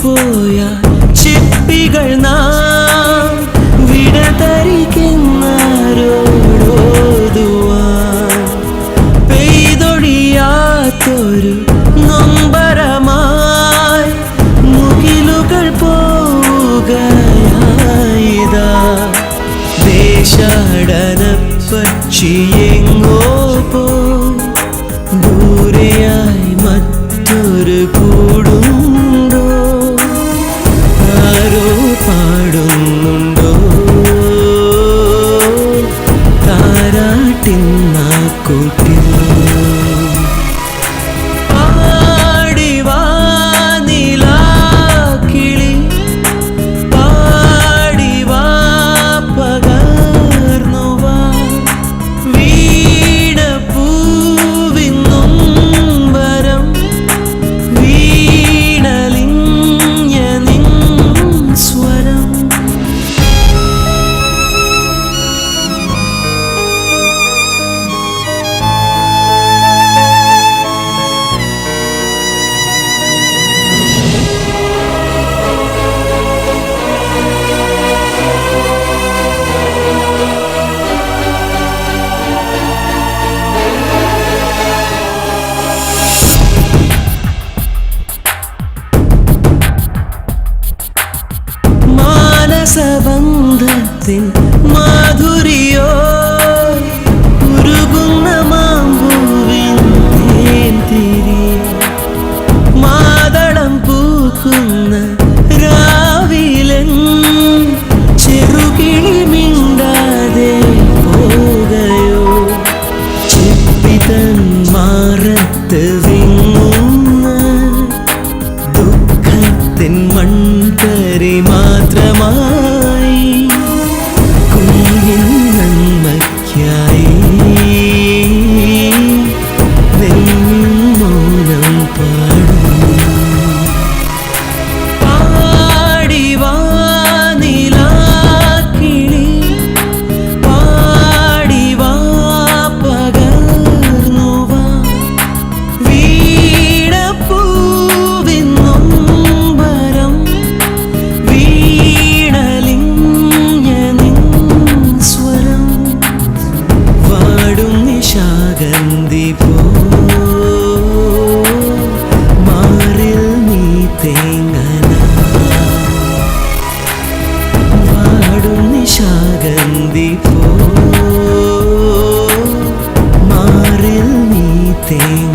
പോയ ചിപ്പികൾ നാം വിടതരിക്കുന്നോടുവാൻ പെയ്തൊഴിയാത്തൊരു നൊമ്പരമായി മുകിലുകൾ പോവുകയായിതാ ദേശാടന പക്ഷിയെങ്ങോ പോ ദൂരെയായി മറ്റൊരു കൂടുണ്ടോ ആരോ പാടോ ശാഗന്തി പോ മാറിൽ നീ തേങ്ങന വാടും നിശാഗന്തി പോ മാറിൽ നീ തേങ്ങ